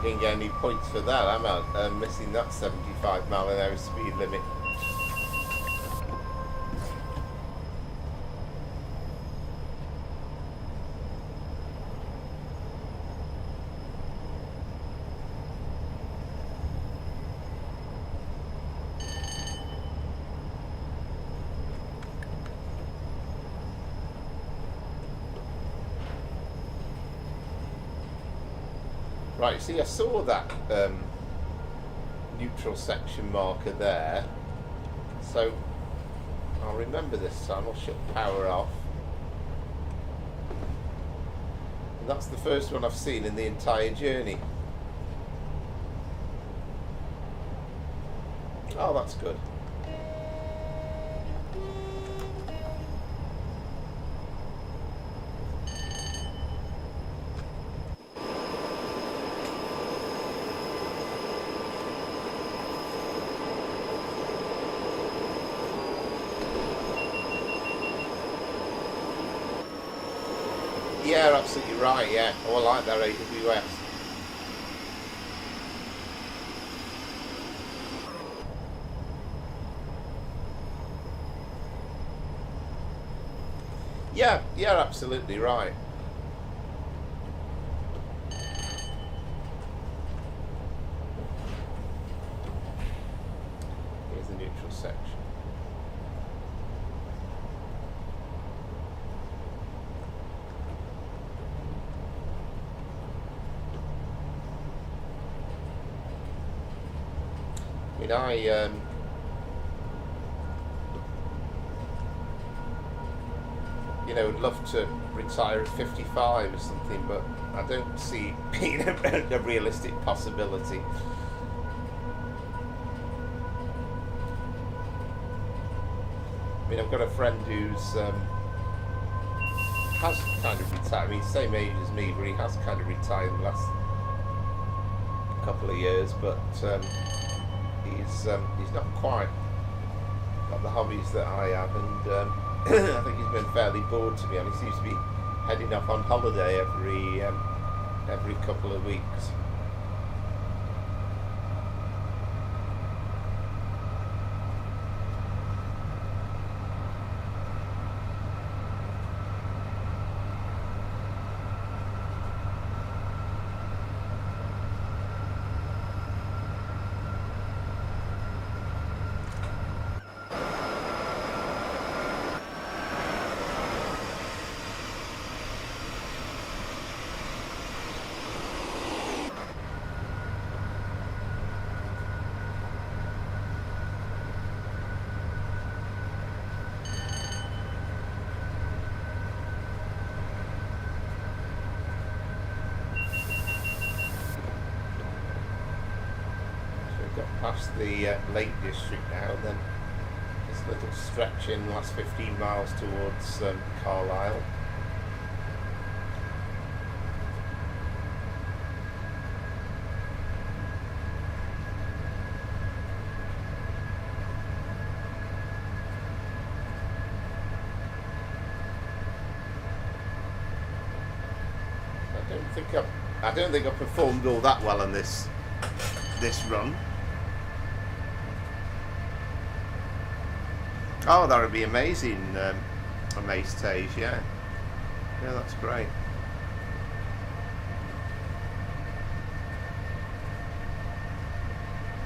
Didn't get any points for that, am I? I'm missing that 75-mile-an-hour speed limit. Right, see, I saw that neutral section marker there, so I'll remember this time. I'll shut power off. And that's the first one I've seen in the entire journey. Oh, that's good. Yeah, absolutely right, yeah. Oh, I like that AWS. Yeah, absolutely right. Here's the neutral section. I would love to retire at 55 or something, but I don't see it being a realistic possibility. I mean, I've got a friend who's has kind of retired. I mean, same age as me, but he has kind of retired the last couple of years, but he's not quite got the hobbies that I have, and I think he's been fairly bored, to be honest. He seems to be heading off on holiday every couple of weeks. Past the Lake District now, then it's little stretch in the last 15 miles towards Carlisle. I don't think I performed all that well on this run. Oh, that would be amazing, a Mace Tage, yeah. Yeah, that's great.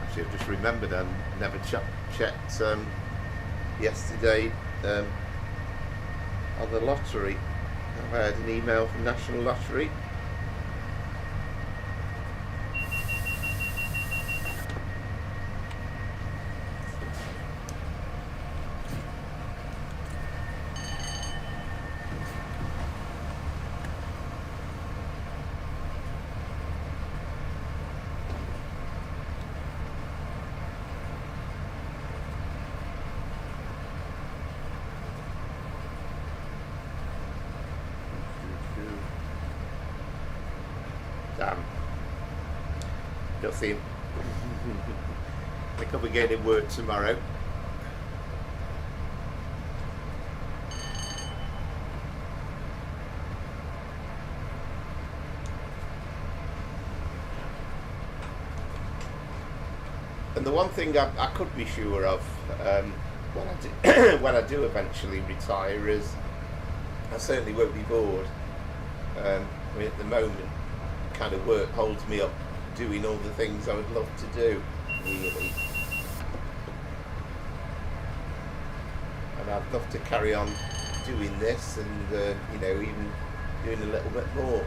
Actually, I've just remembered I never checked yesterday on the lottery. I had an email from National Lottery. Damn. Nothing. I think I'll be getting work tomorrow. And the one thing I could be sure of when I do eventually retire is I certainly won't be bored. I mean, at the moment, kind of work holds me up doing all the things I would love to do, really. And I'd love to carry on doing this and, you know, even doing a little bit more.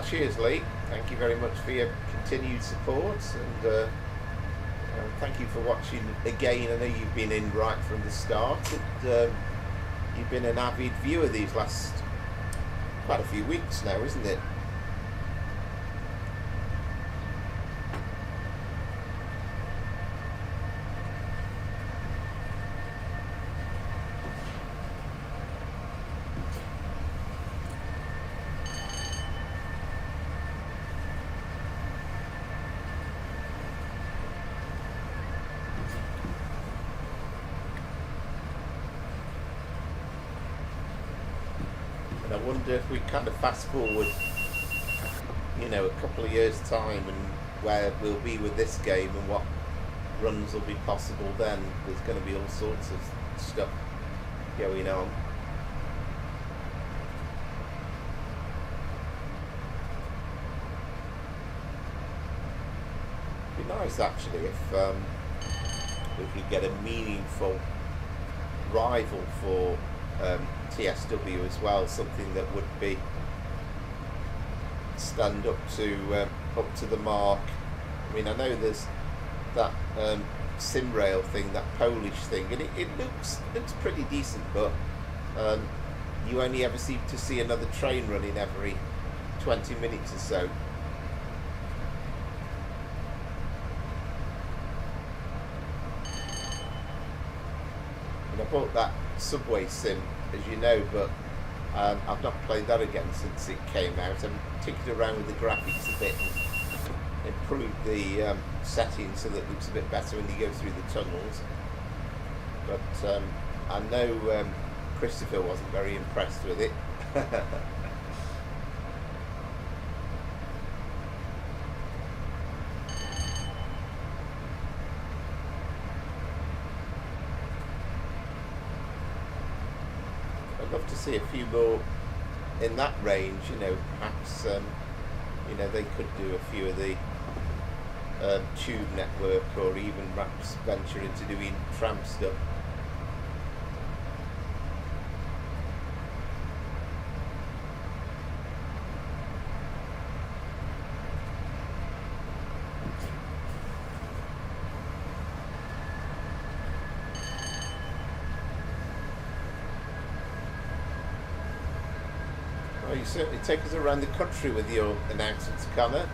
Cheers, Lee. Thank you very much for your continued support, and thank you for watching again. I know you've been in right from the start, and you've been an avid viewer these last quite a few weeks now, isn't it? I wonder if we kind of fast forward, you know, a couple of years' time and where we'll be with this game and what runs will be possible then. There's going to be all sorts of stuff going on. It'd be nice actually if we could get a meaningful rival for TSW as well, something that would be stand up to the mark. I mean, I know there's that Simrail thing, that Polish thing, and it looks pretty decent, but you only ever seem to see another train running every 20 minutes or so. And I bought that Subway sim, as you know, but I've not played that again since it came out. I'm tinkered around with the graphics a bit and improved the settings so that it looks a bit better when you go through the tunnels. But I know Christopher wasn't very impressed with it. I'd love to see a few more in that range, you know, perhaps, you know, they could do a few of the tube network, or even perhaps venture into doing tram stuff. Well, you certainly take us around the country with your announcements, Connor.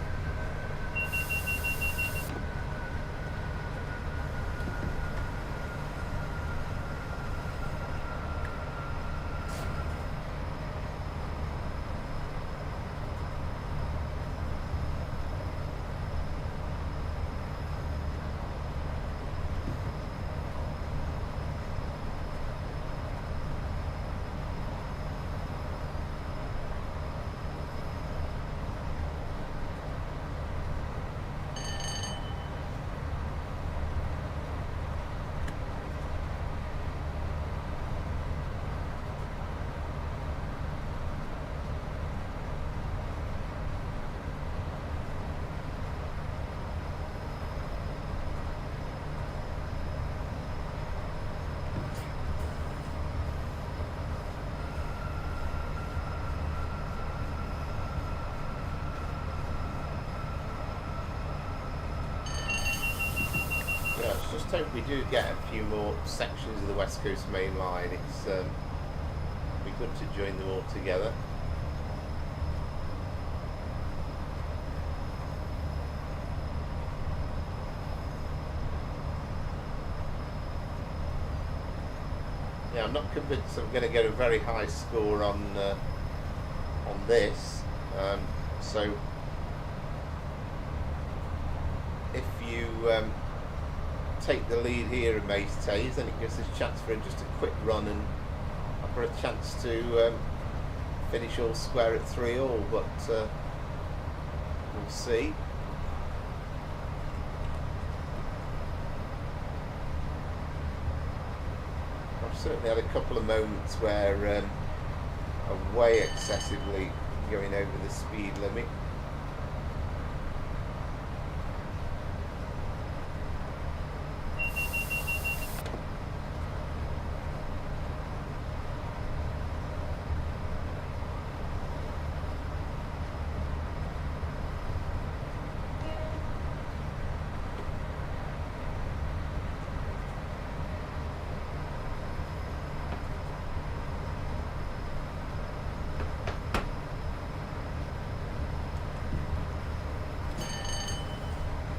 Yeah, let's just hope we do get a few more sections of the West Coast Main Line. It's be good to join them all together. Yeah, I'm not convinced I'm going to get a very high score on this. So if you take the lead here in Mace Tays, then it gives us a chance for just a quick run and offer a chance to finish all square at 3-all, but we'll see. I've certainly had a couple of moments where I'm way excessively going over the speed limit.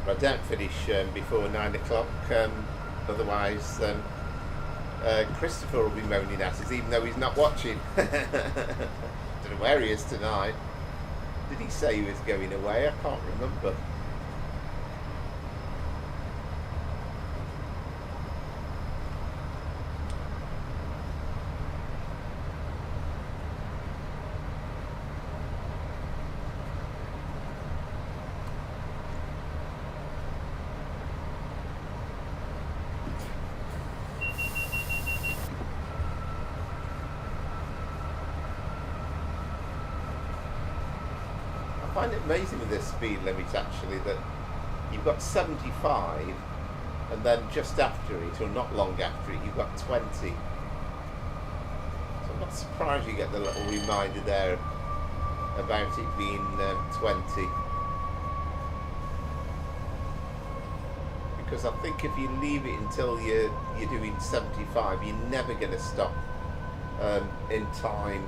I don't finish before 9 o'clock, otherwise Christopher will be moaning at us even though he's not watching. Don't know where he is tonight. Did he say he was going away? I can't remember. I find it amazing with this speed limit actually that you've got 75 and then just after it, or not long after it, you've got 20. So I'm not surprised you get the little reminder there about it being 20. Because I think if you leave it until you're doing 75, you're never going to stop in time.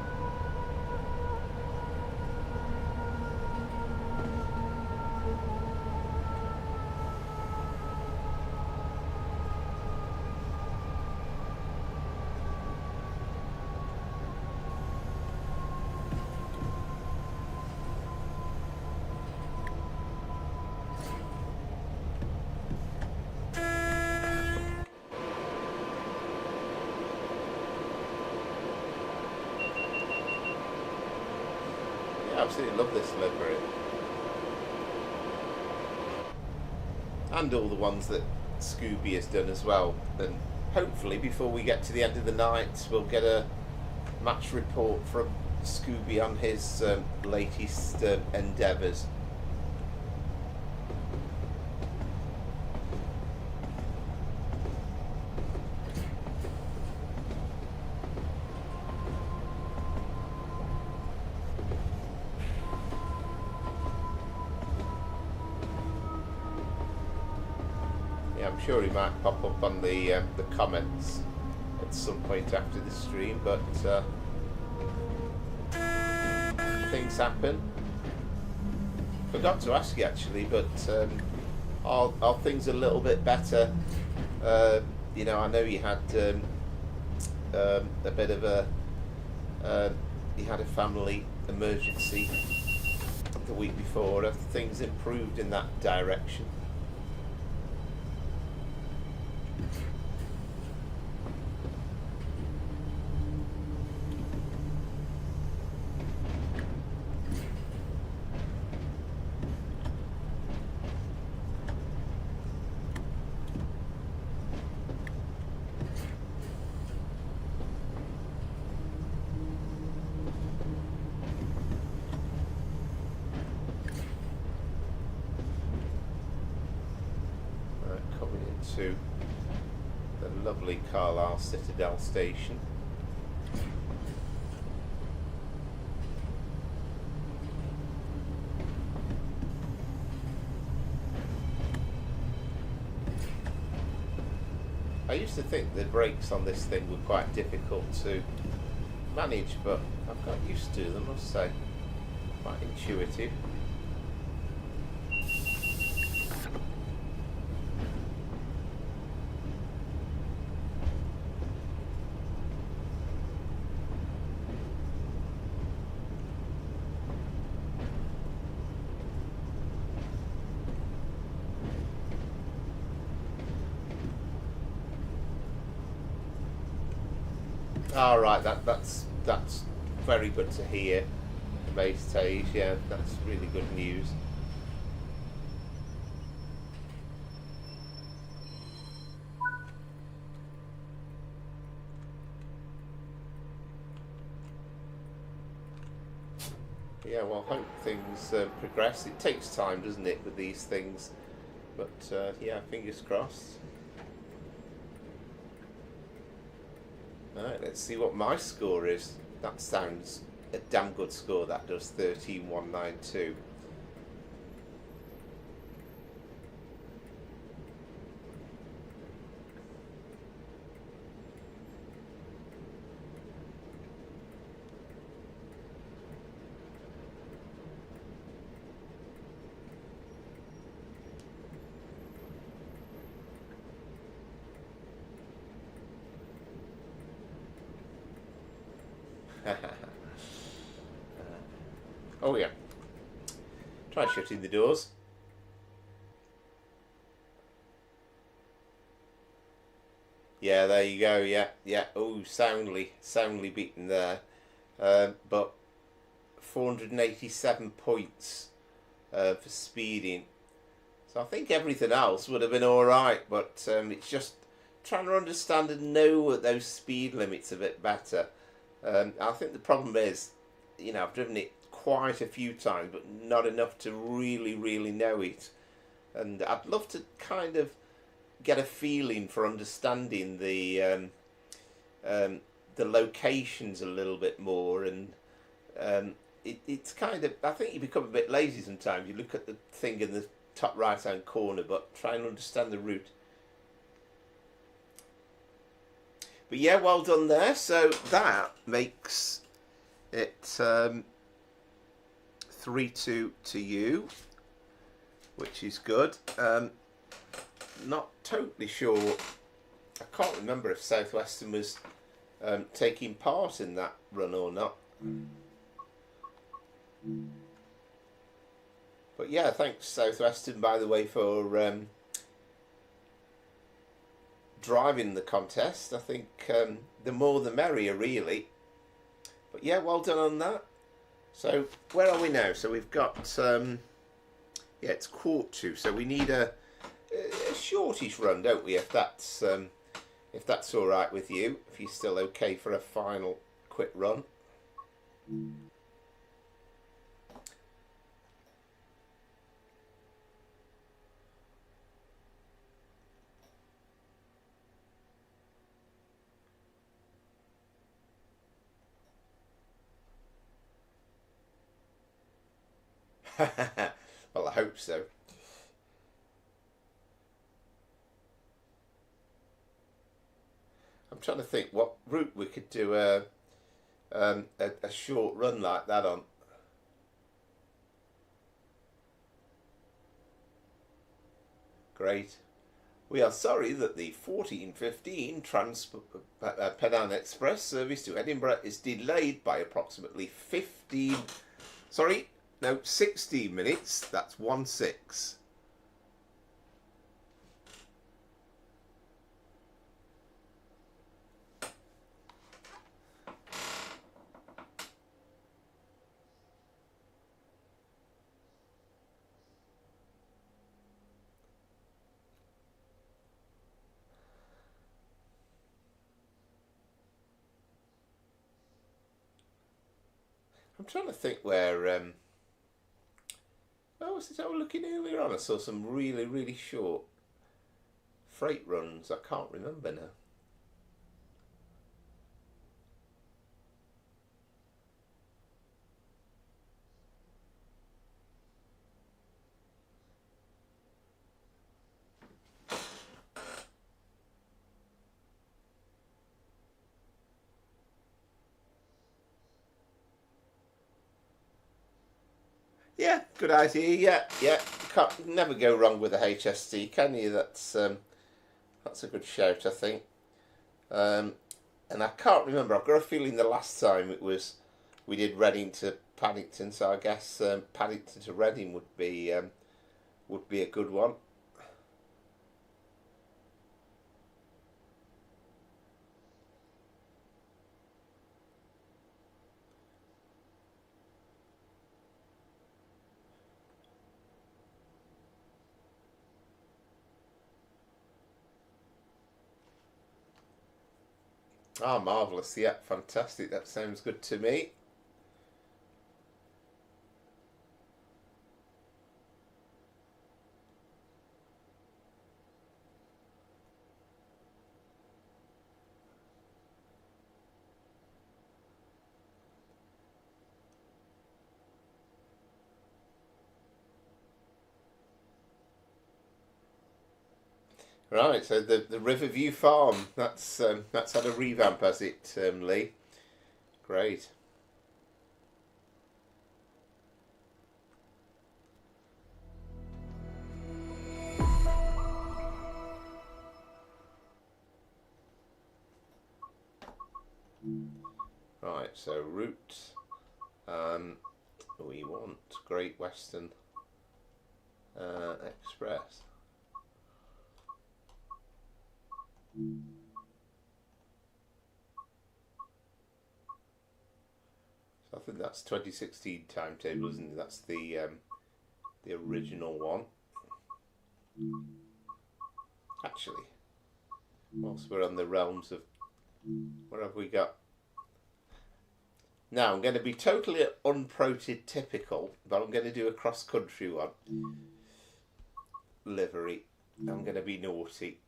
I absolutely love this livery. And all the ones that Scooby has done as well. And hopefully before we get to the end of the night we'll get a match report from Scooby on his latest endeavours. I'm sure he might pop up on the comments at some point after the stream, but things happen. Forgot to ask you actually, but are things a little bit better? You know, I know you had a bit of a you had a family emergency the week before. Have things improved in that direction? To the lovely Carlisle Citadel station. I used to think the brakes on this thing were quite difficult to manage, but I've got used to them, I must say. Quite intuitive. All right, that's very good to hear. The base stage, yeah, that's really good news. Yeah, well, hope things progress. It takes time, doesn't it, with these things? But yeah, fingers crossed. Alright, let's see what my score is. That sounds a damn good score, that does. 13,192. Oh yeah. Try shutting the doors. Yeah, there you go. Yeah. Oh, soundly beaten there. But 487 points for speeding. So I think everything else would have been all right, but it's just trying to understand and know those speed limits a bit better. I think the problem is, you know, I've driven it quite a few times, but not enough to really know it. And I'd love to kind of get a feeling for understanding the locations a little bit more. And it's kind of, I think you become a bit lazy sometimes. You look at the thing in the top right hand corner, but try and understand the route. But yeah, well done there. So that makes it 3-2 to you, which is good. Not totally sure. I can't remember if Southwestern was taking part in that run or not. But yeah, thanks Southwestern, by the way, for driving the contest. I think the more the merrier, really. But yeah, well done on that. So where are we now? So we've got yeah, it's 1/4 to, so we need a shortish run, don't we, if that's all right with you, if you're still okay for a final quick run. Well, I hope so. I'm trying to think what route we could do a short run like that on. Great. We are sorry that the 14:15 Penang Express service to Edinburgh is delayed by approximately 16 minutes. That's 16. I'm trying to think where. Oh, was it I was looking earlier on? I saw some really, really short freight runs. I can't remember now. Yeah, good idea. Yeah. Can't never go wrong with a HST, can you? That's a good shout, I think. And I can't remember. I've got a feeling the last time we did Reading to Paddington, so I guess Paddington to Reading would be a good one. Ah, marvellous. Yeah, fantastic. That sounds good to me. Right, so the Riverview Farm, that's had a revamp, has it, Lee? Great. Right, so route, we want Great Western Express. So I think that's 2016 timetable, isn't it? That's the original one. Actually, whilst we're on the realms of, what have we got? Now I'm going to be totally unprototypical, but I'm going to do a cross-country one. Livery. I'm going to be naughty.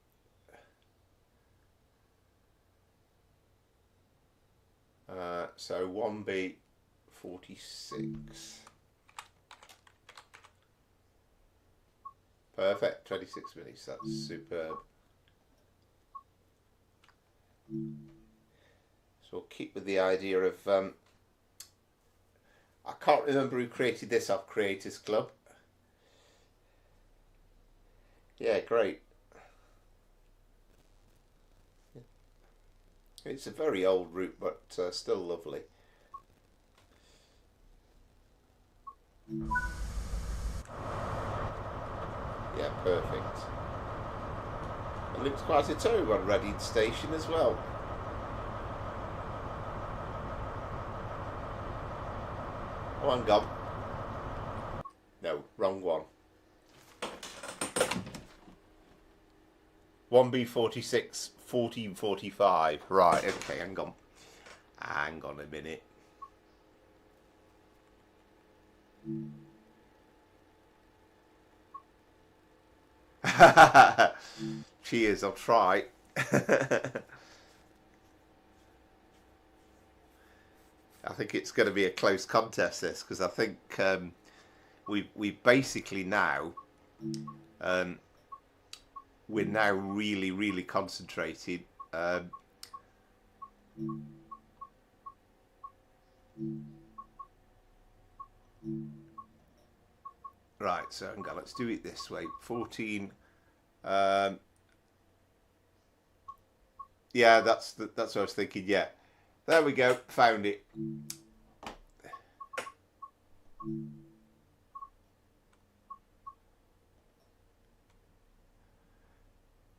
So 1B 46. Perfect, 26 minutes, that's superb. So we'll keep with the idea of, I can't remember who created this off Creators Club. Yeah, great. It's a very old route, but still lovely. Yeah, perfect. And looks quite a tow on Reading Station as well. Oh, hang on. No, wrong one. 1B46, 14:45. Right, okay, hang on. Hang on a minute. Cheers, I'll try. I think it's going to be a close contest, this, because I think we basically now we're now really concentrated. Right, so hang on, let's do it this way. 14 Yeah, that's what I was thinking. Yeah, there we go. Found it.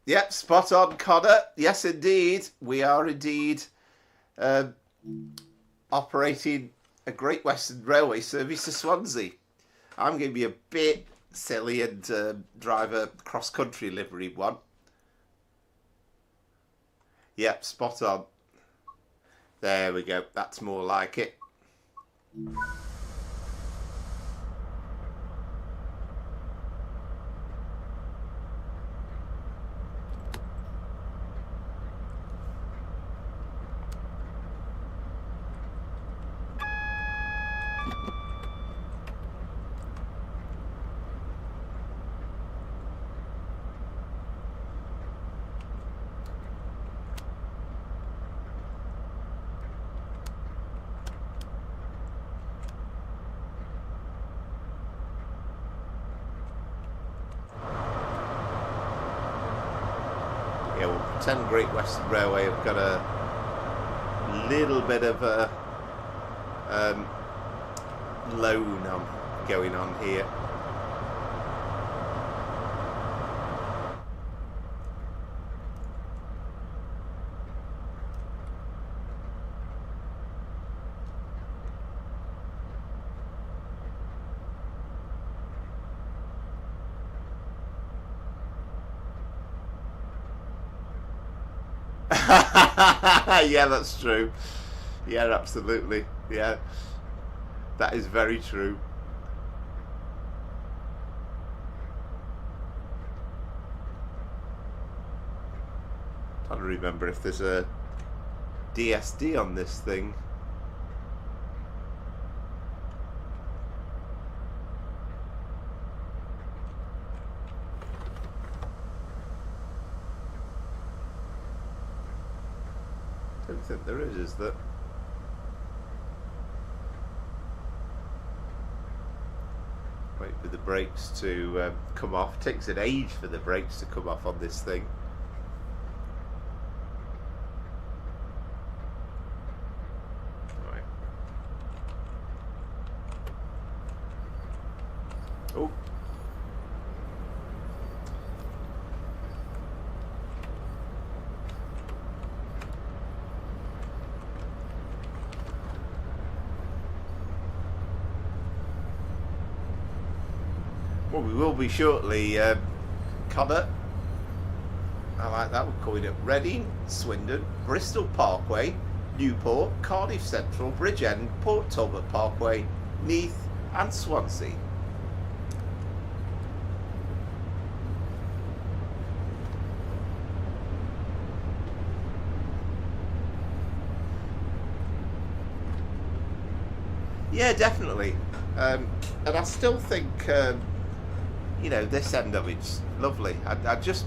Yep, spot on, Connor. Yes, indeed. We are indeed operating a Great Western Railway service to Swansea. I'm going to be a bit silly and drive a cross-country livery one. Yep, spot on. There we go. That's more like it. Yeah, we'll pretend Great Western Railway have got a little bit of a loan going on here. Yeah, that's true. Yeah, absolutely. Yeah, that is very true. I'm trying to remember if there's a DSD on this thing. I don't think there is there? Wait for the brakes to come off. It takes an age for the brakes to come off on this thing. Right. Oh. Well, we will be shortly, Connor. I like that. We're calling it Reading, Swindon, Bristol Parkway, Newport, Cardiff Central, Bridgend, Port Talbot Parkway, Neath and Swansea. Yeah, definitely. And I still think... you know, this end of it's lovely. I just,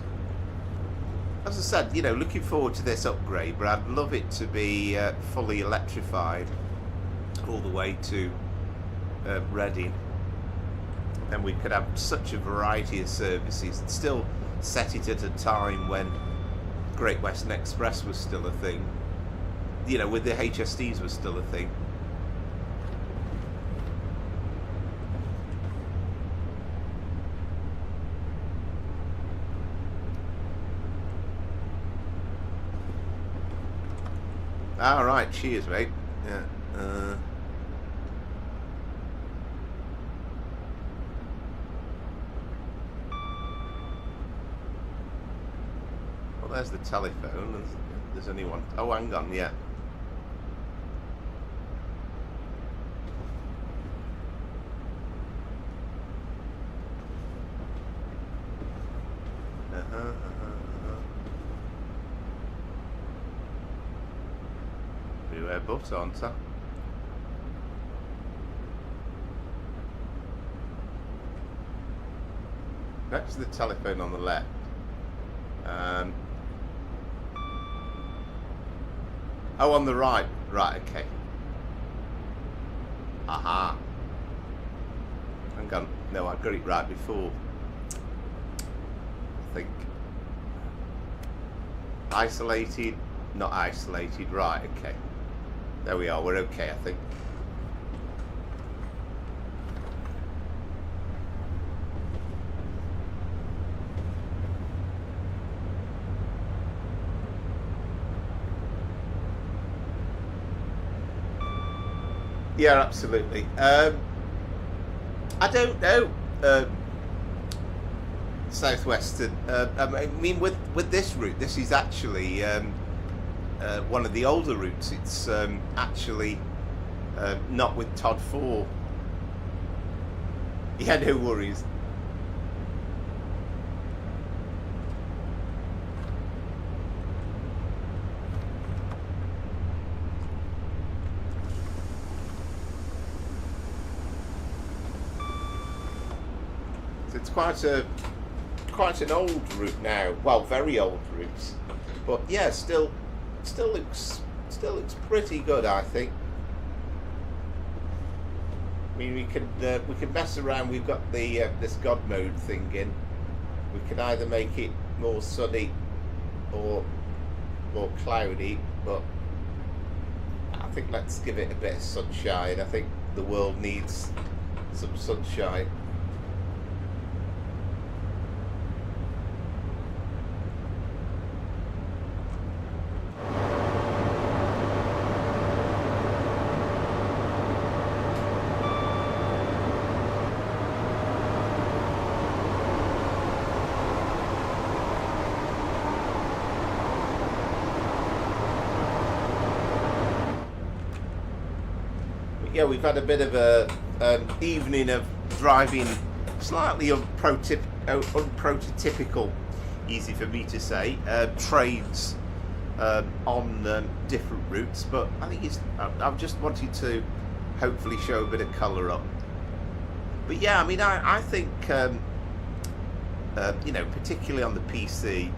as I said, you know, looking forward to this upgrade, but I'd love it to be fully electrified all the way to Reading. Then we could have such a variety of services and still set it at a time when Great Western Express was still a thing. You know, with the HSDs was still a thing. All right, cheers, mate. Yeah. Well, there's the telephone. There's only one. Oh, hang on, yeah. Everywhere but, aren't I? Next to the telephone on the left. Oh, on the right. Right, okay. Aha. Hang on. No, I got it right before. I think. Isolated, not isolated, right, okay. There we are, we're okay, I think. Yeah, absolutely. I don't know. Southwestern. I mean, with this route, this is actually one of the older routes. It's actually not with Todd 4. Yeah, no worries. It's quite an old route now. Well, very old route, but yeah, still looks pretty good, I think. I mean, we can mess around. We've got the this God mode thing in. We can either make it more sunny or more cloudy, but I think let's give it a bit of sunshine. I think the world needs some sunshine. Yeah, we've had a bit of an evening of driving slightly unprototypical, easy for me to say, trains on different routes, but I think I've just wanted to hopefully show a bit of colour up. But yeah, I mean, I think, you know, particularly on the PC,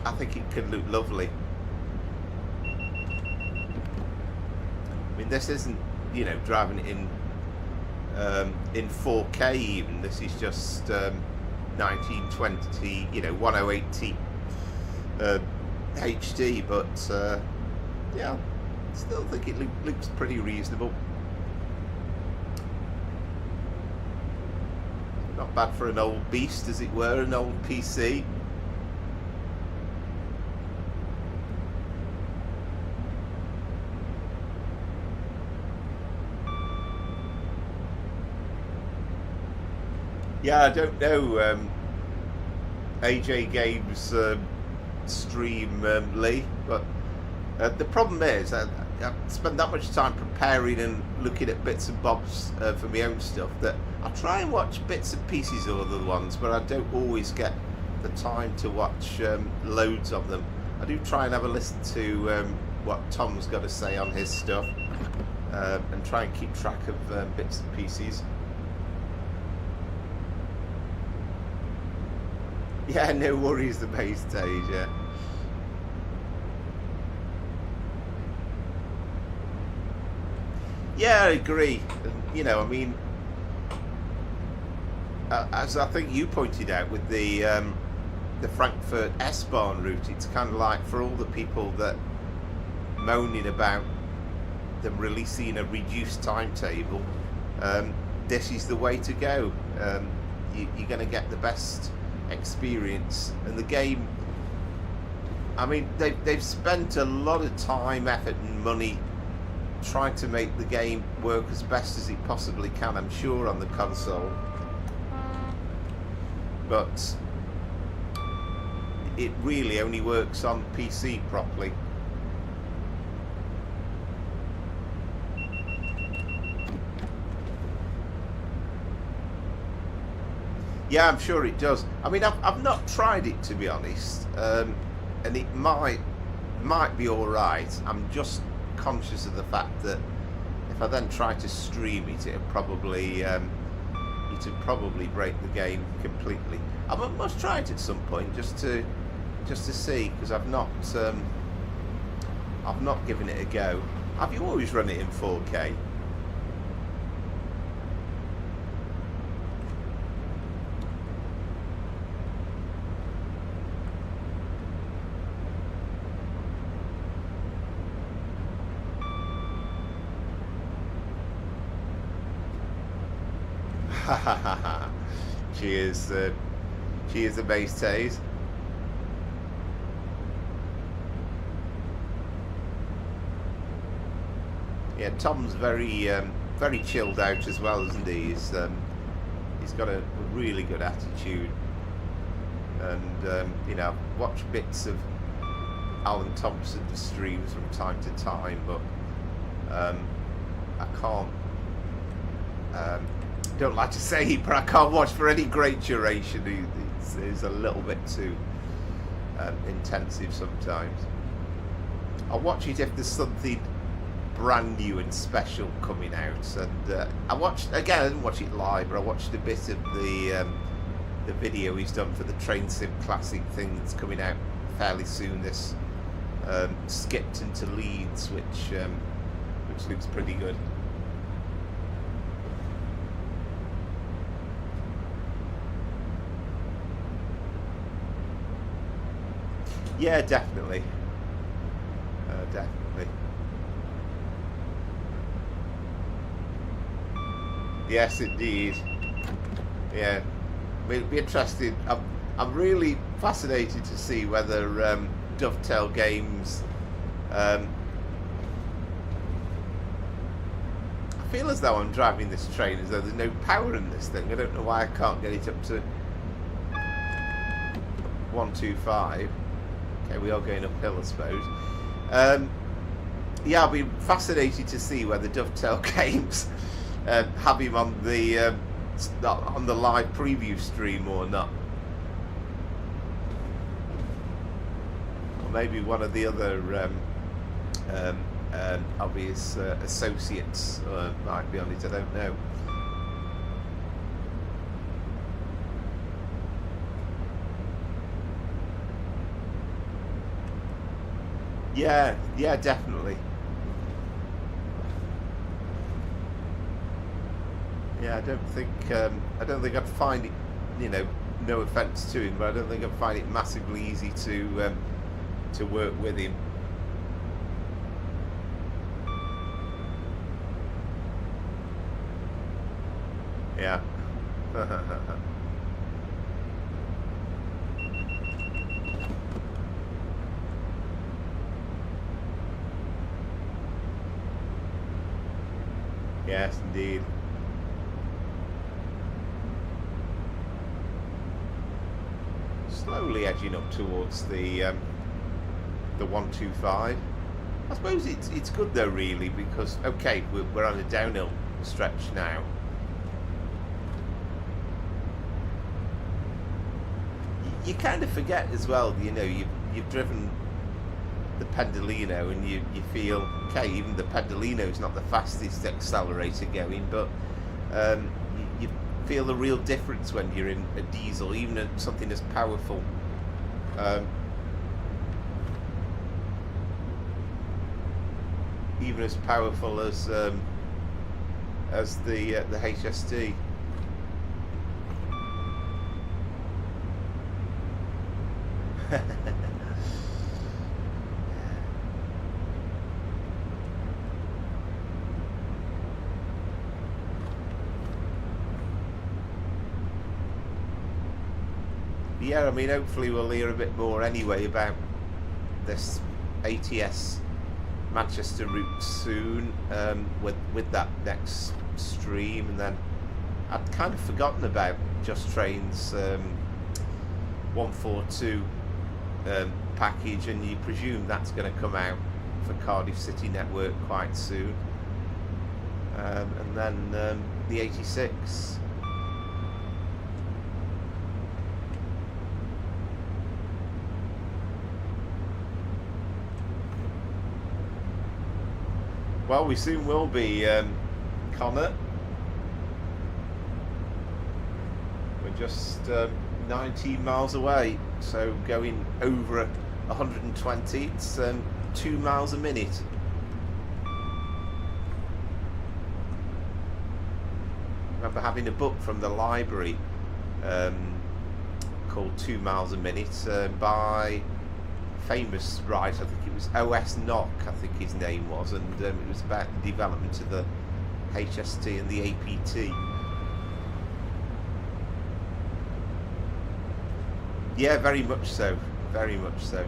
I think it could look lovely. I mean, this isn't, you know, driving it in 4K even. This is just 1920, you know, 1080 HD. But yeah, I still think it looks pretty reasonable. Not bad for an old beast, as it were, an old PC. Yeah, I don't know AJ Games stream, Lee, but the problem is I spend that much time preparing and looking at bits and bobs for my own stuff that I try and watch bits and pieces of other ones, but I don't always get the time to watch loads of them. I do try and have a listen to what Tom's got to say on his stuff and try and keep track of bits and pieces. Yeah, no worries, the main stage, yeah. Yeah, I agree. You know, I mean, as I think you pointed out with the Frankfurt S-Bahn route, it's kind of like for all the people that moaning about them releasing a reduced timetable, this is the way to go. You're going to get the best experience, and the game, I mean, they've spent a lot of time, effort and money trying to make the game work as best as it possibly can, I'm sure, on the console, but it really only works on PC properly. Yeah, I'm sure it does. I mean, I've not tried it, to be honest, and it might be all right. I'm just conscious of the fact that if I then try to stream it, it'd probably break the game completely. I must try it at some point just to see, because I've not given it a go. Have you always run it in 4K? She is a base tase. Yeah, Tom's very chilled out as well, isn't he? He's got a really good attitude, and you know, I've watched bits of Alan Thompson's streams from time to time, but I can't. Don't like to say it, but I can't watch for any great duration. He's a little bit too intensive sometimes. I'll watch it if there's something brand new and special coming out, and I didn't watch it live, but I watched a bit of the video he's done for the Train Sim Classic thing that's coming out fairly soon. This Skipton to Leeds, which looks pretty good. Yeah, definitely. Definitely. Yes, indeed. Yeah, it'll be interesting. I'm really fascinated to see whether Dovetail Games. I feel as though I'm driving this train as though there's no power in this thing. I don't know why I can't get it up to 125. Okay, we are going uphill, I suppose. Yeah, I'll be fascinated to see whether Dovetail Games have him on the live preview stream or not, or maybe one of the other obvious associates might be on it. I don't know. Yeah, definitely. Yeah, I don't think I'd find it, you know, no offence to him, but I don't think I'd find it massively easy to work with him. Yeah. Yes, indeed. Slowly edging up towards the 125. I suppose it's good though, really, because okay, we're on a downhill stretch now. You kind of forget as well, you know, you've driven the Pendolino and you feel, okay, even the Pendolino's not the fastest accelerator going, but you feel the real difference when you're in a diesel, even something as powerful. Even as powerful as the HST. Yeah, I mean, hopefully we'll hear a bit more anyway about this ATS Manchester route soon, with that next stream. And then I'd kind of forgotten about Just Trains 142 package, and you presume that's going to come out for Cardiff City Network quite soon, and then the 86. Well, we soon will be, Connor. We're just 19 miles away, so going over 120. It's 2 miles a minute. I remember having a book from the library called 2 miles a minute by famous writer. I think it was O.S. Knock, I think his name was, and it was about the development of the HST and the APT. Yeah, very much so. Very much so.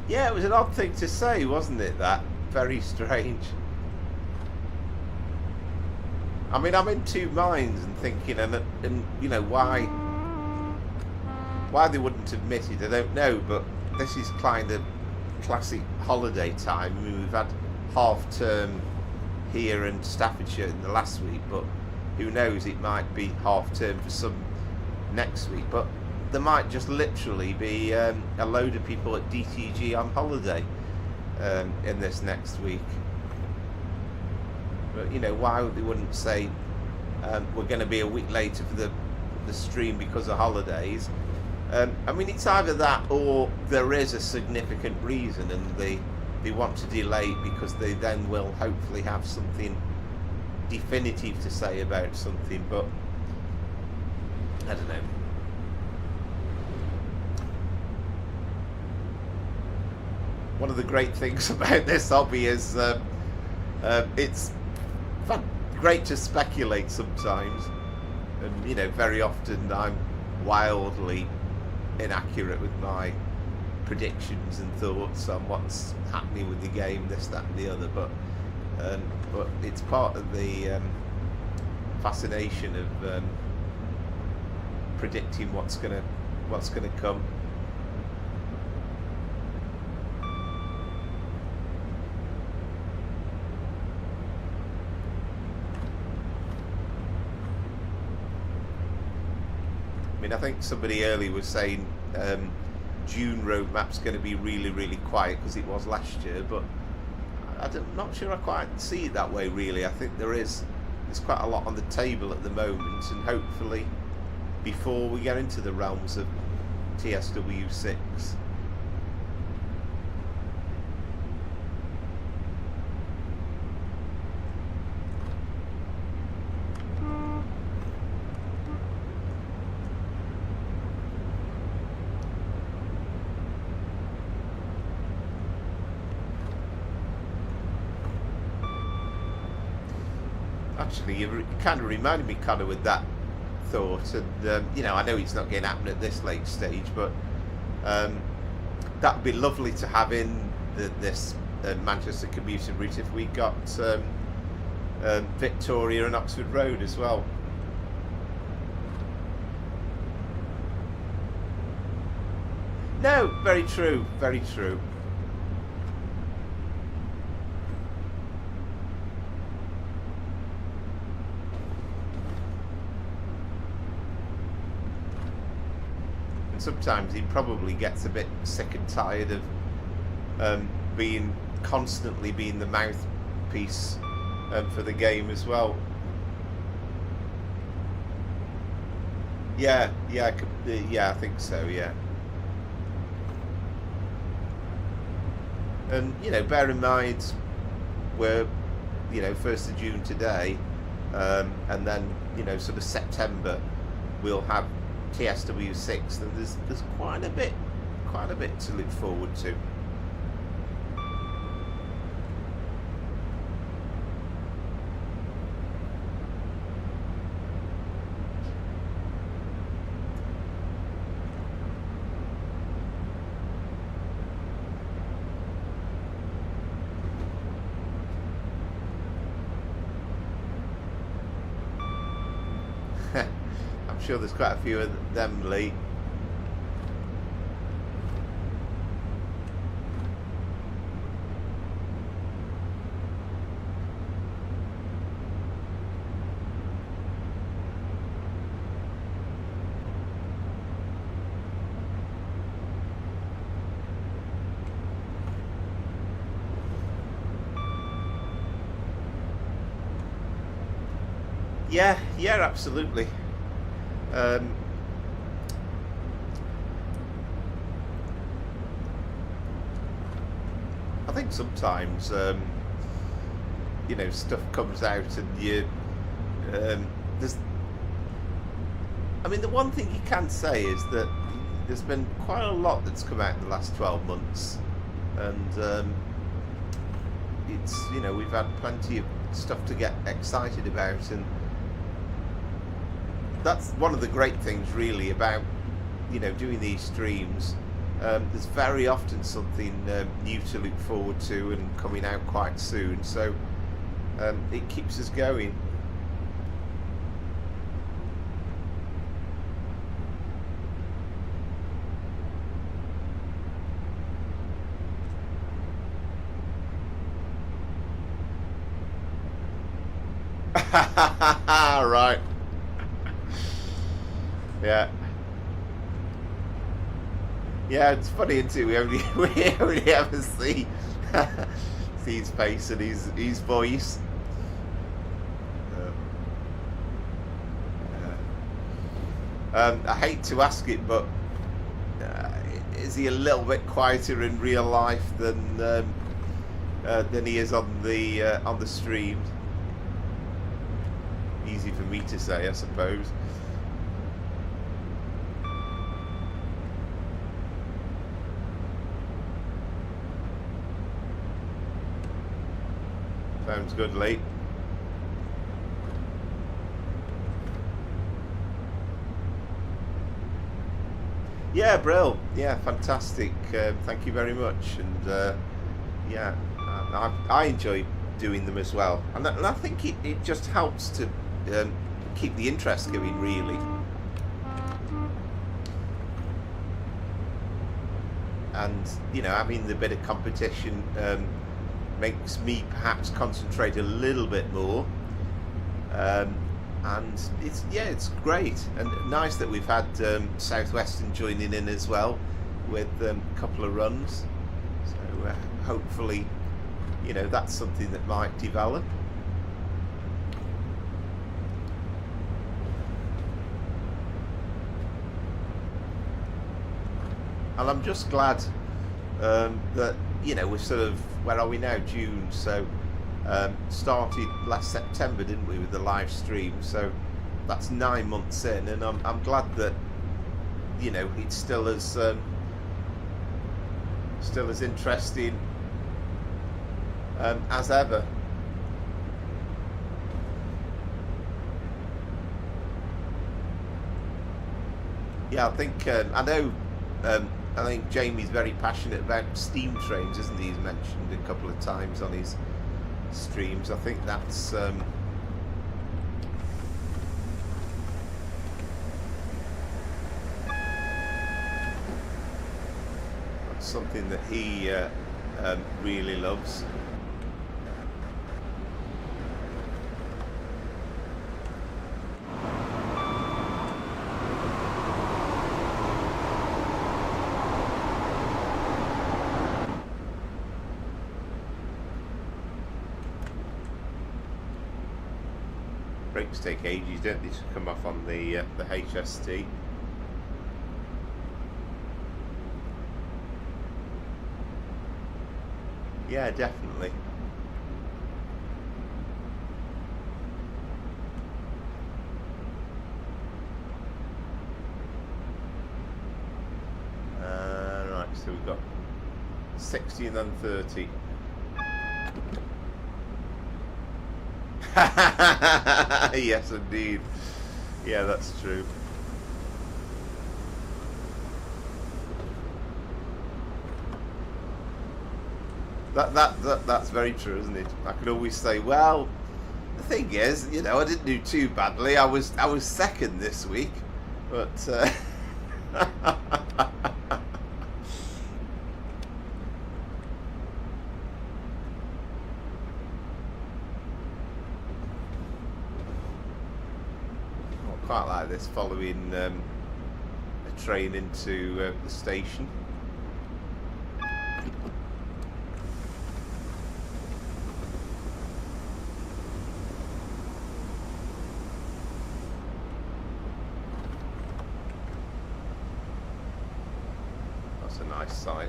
Yeah, it was an odd thing to say, wasn't it, that? Very strange. I mean, I'm in two minds and thinking, and you know, why they wouldn't admit it, I don't know, but this is kind of classic holiday time. I mean, we've had half term here in Staffordshire in the last week, but who knows, it might be half term for some next week, but there might just literally be a load of people at DTG on holiday in this next week. But you know, why they wouldn't say we're going to be a week later for the stream because of holidays. I mean, it's either that or there is a significant reason and they want to delay because they then will hopefully have something definitive to say about something, but I don't know. One of the great things about this hobby is it's great to speculate sometimes, and you know, very often I'm wildly inaccurate with my predictions and thoughts on what's happening with the game, this, that, and the other. But it's part of the fascination of predicting what's gonna come. I mean, I think somebody earlier was saying June roadmap's going to be really, really quiet because it was last year, but I'm not sure I quite see it that way, really. I think there's quite a lot on the table at the moment, and hopefully before we get into the realms of TSW6. Actually, you kind of reminded me, Connor, with that thought, and you know, I know it's not going to happen at this late stage, but that would be lovely to have in this Manchester commuter route if we got Victoria and Oxford Road as well. No, very true, very true. Sometimes he probably gets a bit sick and tired of constantly being the mouthpiece for the game as well. Yeah, I think so. Yeah, and you know, bear in mind we're 1st of June today, and then you know, sort of September we'll have TSW6, and there's quite a bit to look forward to. I'm sure there's quite a few of them, Lee. Yeah, absolutely. I think sometimes you know, stuff comes out and you there's. I mean, the one thing you can say is that there's been quite a lot that's come out in the last 12 months, and it's, you know, we've had plenty of stuff to get excited about, and that's one of the great things really about, you know, doing these streams. There's very often something new to look forward to and coming out quite soon, so it keeps us going. Right. Yeah. Yeah, it's funny, isn't it? We only ever see his face and his voice. I hate to ask it, but is he a little bit quieter in real life than he is on the stream? Easy for me to say, I suppose. Sounds good, Lee. Yeah, Brill. Yeah, fantastic. Thank you very much. And yeah, I enjoy doing them as well. And I think it just helps to keep the interest going, really. And, you know, having the bit of competition makes me perhaps concentrate a little bit more. And it's great, and nice that we've had Southwestern joining in as well with a couple of runs. So hopefully, you know, that's something that might develop. And I'm just glad that, you know, we're sort of, where are we now? June. So started last September, didn't we, with the live stream? So that's 9 months in, and I'm glad that, you know, it's still as interesting as ever. Yeah, I think I think Jamie's very passionate about steam trains, isn't he? He's mentioned a couple of times on his streams. I think that's something that he really loves. Brakes take ages, don't they, to come off on the HST. Yeah, definitely. Right, so we've got 60 and then 30. Yes, indeed. Yeah, that's true. That's very true, isn't it? I could always say, well, the thing is, you know, I didn't do too badly. I was second this week, but quite like this, following a train into the station. That's a nice sight.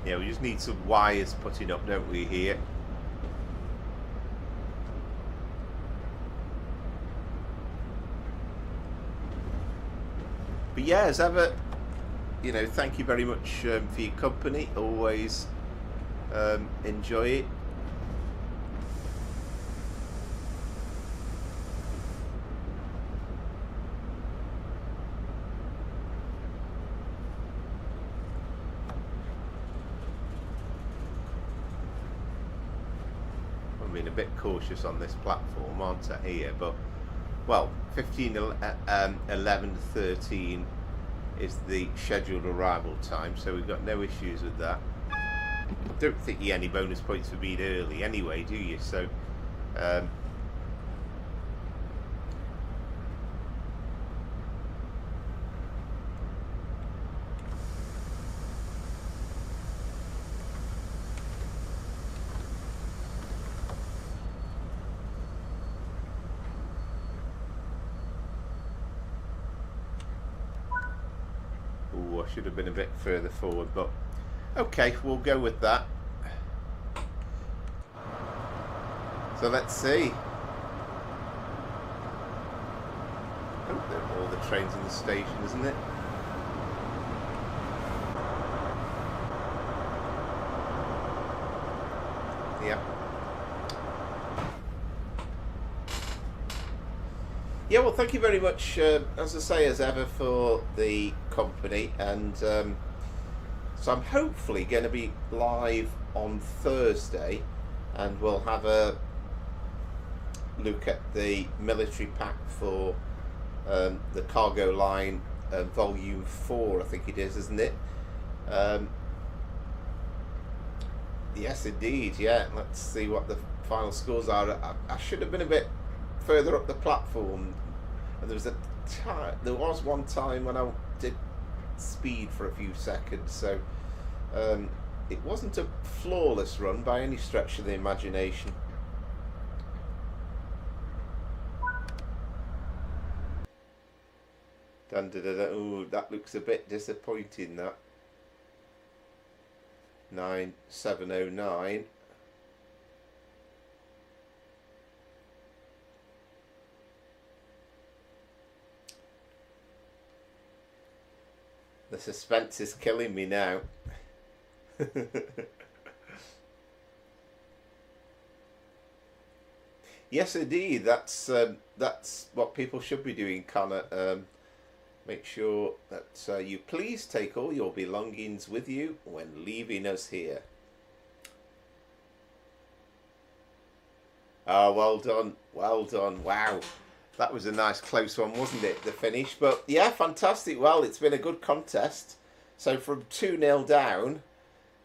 Yeah, we just need some wires putting up, don't we, here? But yeah, as ever, you know, thank you very much for your company. Always enjoy it. I'm being a bit cautious on this platform, aren't I, here? But, well, 15, 11, 13 is the scheduled arrival time, so we've got no issues with that. Don't think you get any bonus points for being early anyway, do you? So, ooh, I should have been a bit further forward, but okay, we'll go with that. So let's see. Oh, there are all the trains in the station, isn't it? Yeah. Yeah, well, thank you very much, as I say, as ever, for the company. And so I'm hopefully going to be live on Thursday, and we'll have a look at the military pack for the cargo line, volume 4, I think it is, isn't it? Yes, indeed. Yeah, let's see what the final scores are. I should have been a bit further up the platform, and there was one time when I did speed for a few seconds, so it wasn't a flawless run by any stretch of the imagination. Dun, dun, dun, dun. Ooh, that looks a bit disappointing, that. 9709. The suspense is killing me now. Yes, indeed. That's what people should be doing, Connor. Make sure that you please take all your belongings with you when leaving us here. Oh, well done. Well done. Wow. That was a nice close one, wasn't it, the finish? But yeah, fantastic. Well, it's been a good contest. So from 2-0 down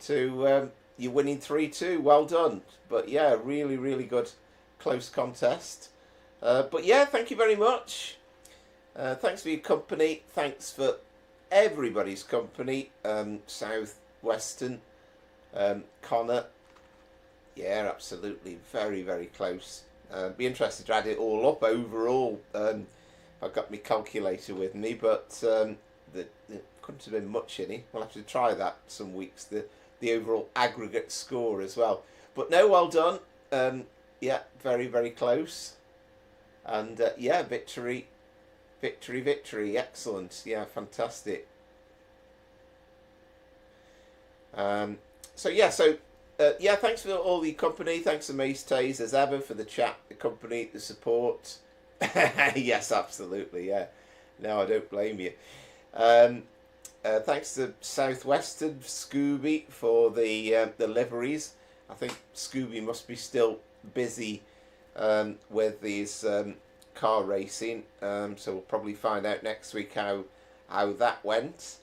to you're winning 3-2. Well done. But yeah, really, really good close contest. But yeah, thank you very much. Thanks for your company. Thanks for everybody's company. Southwestern, Connor. Yeah, absolutely. Very, very close. Be interested to add it all up overall. I've got my calculator with me, but there couldn't have been much in it. We'll have to try that some weeks, the overall aggregate score as well. But no, well done. Yeah, very, very close. And yeah, victory. Victory, victory. Excellent. Yeah, fantastic. Yeah, thanks for all the company. Thanks to Mace Tays as ever for the chat, the company, the support. Yes, absolutely. Yeah. No, I don't blame you. Thanks to Southwestern Scooby for the liveries. I think Scooby must be still busy with these car racing, so we'll probably find out next week how that went.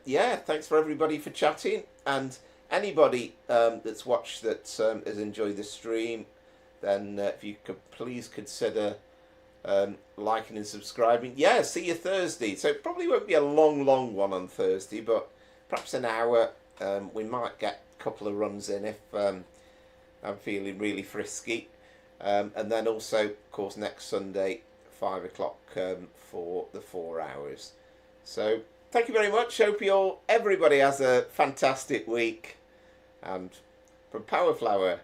Yeah, thanks for everybody for chatting, and anybody that's watched that has enjoyed the stream, then if you could please consider liking and subscribing. Yeah, see you Thursday. So it probably won't be a long one on Thursday, but perhaps an hour. We might get a couple of runs in if I'm feeling really frisky. And then also, of course, next Sunday, 5 o'clock for the 4 hours. So, thank you very much. Hope everybody has a fantastic week. And from Powerflower,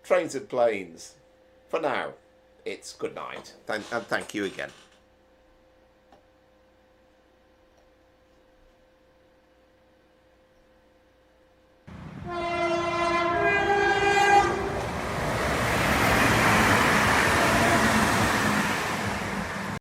Trains and Planes, for now, it's good night. And thank you again.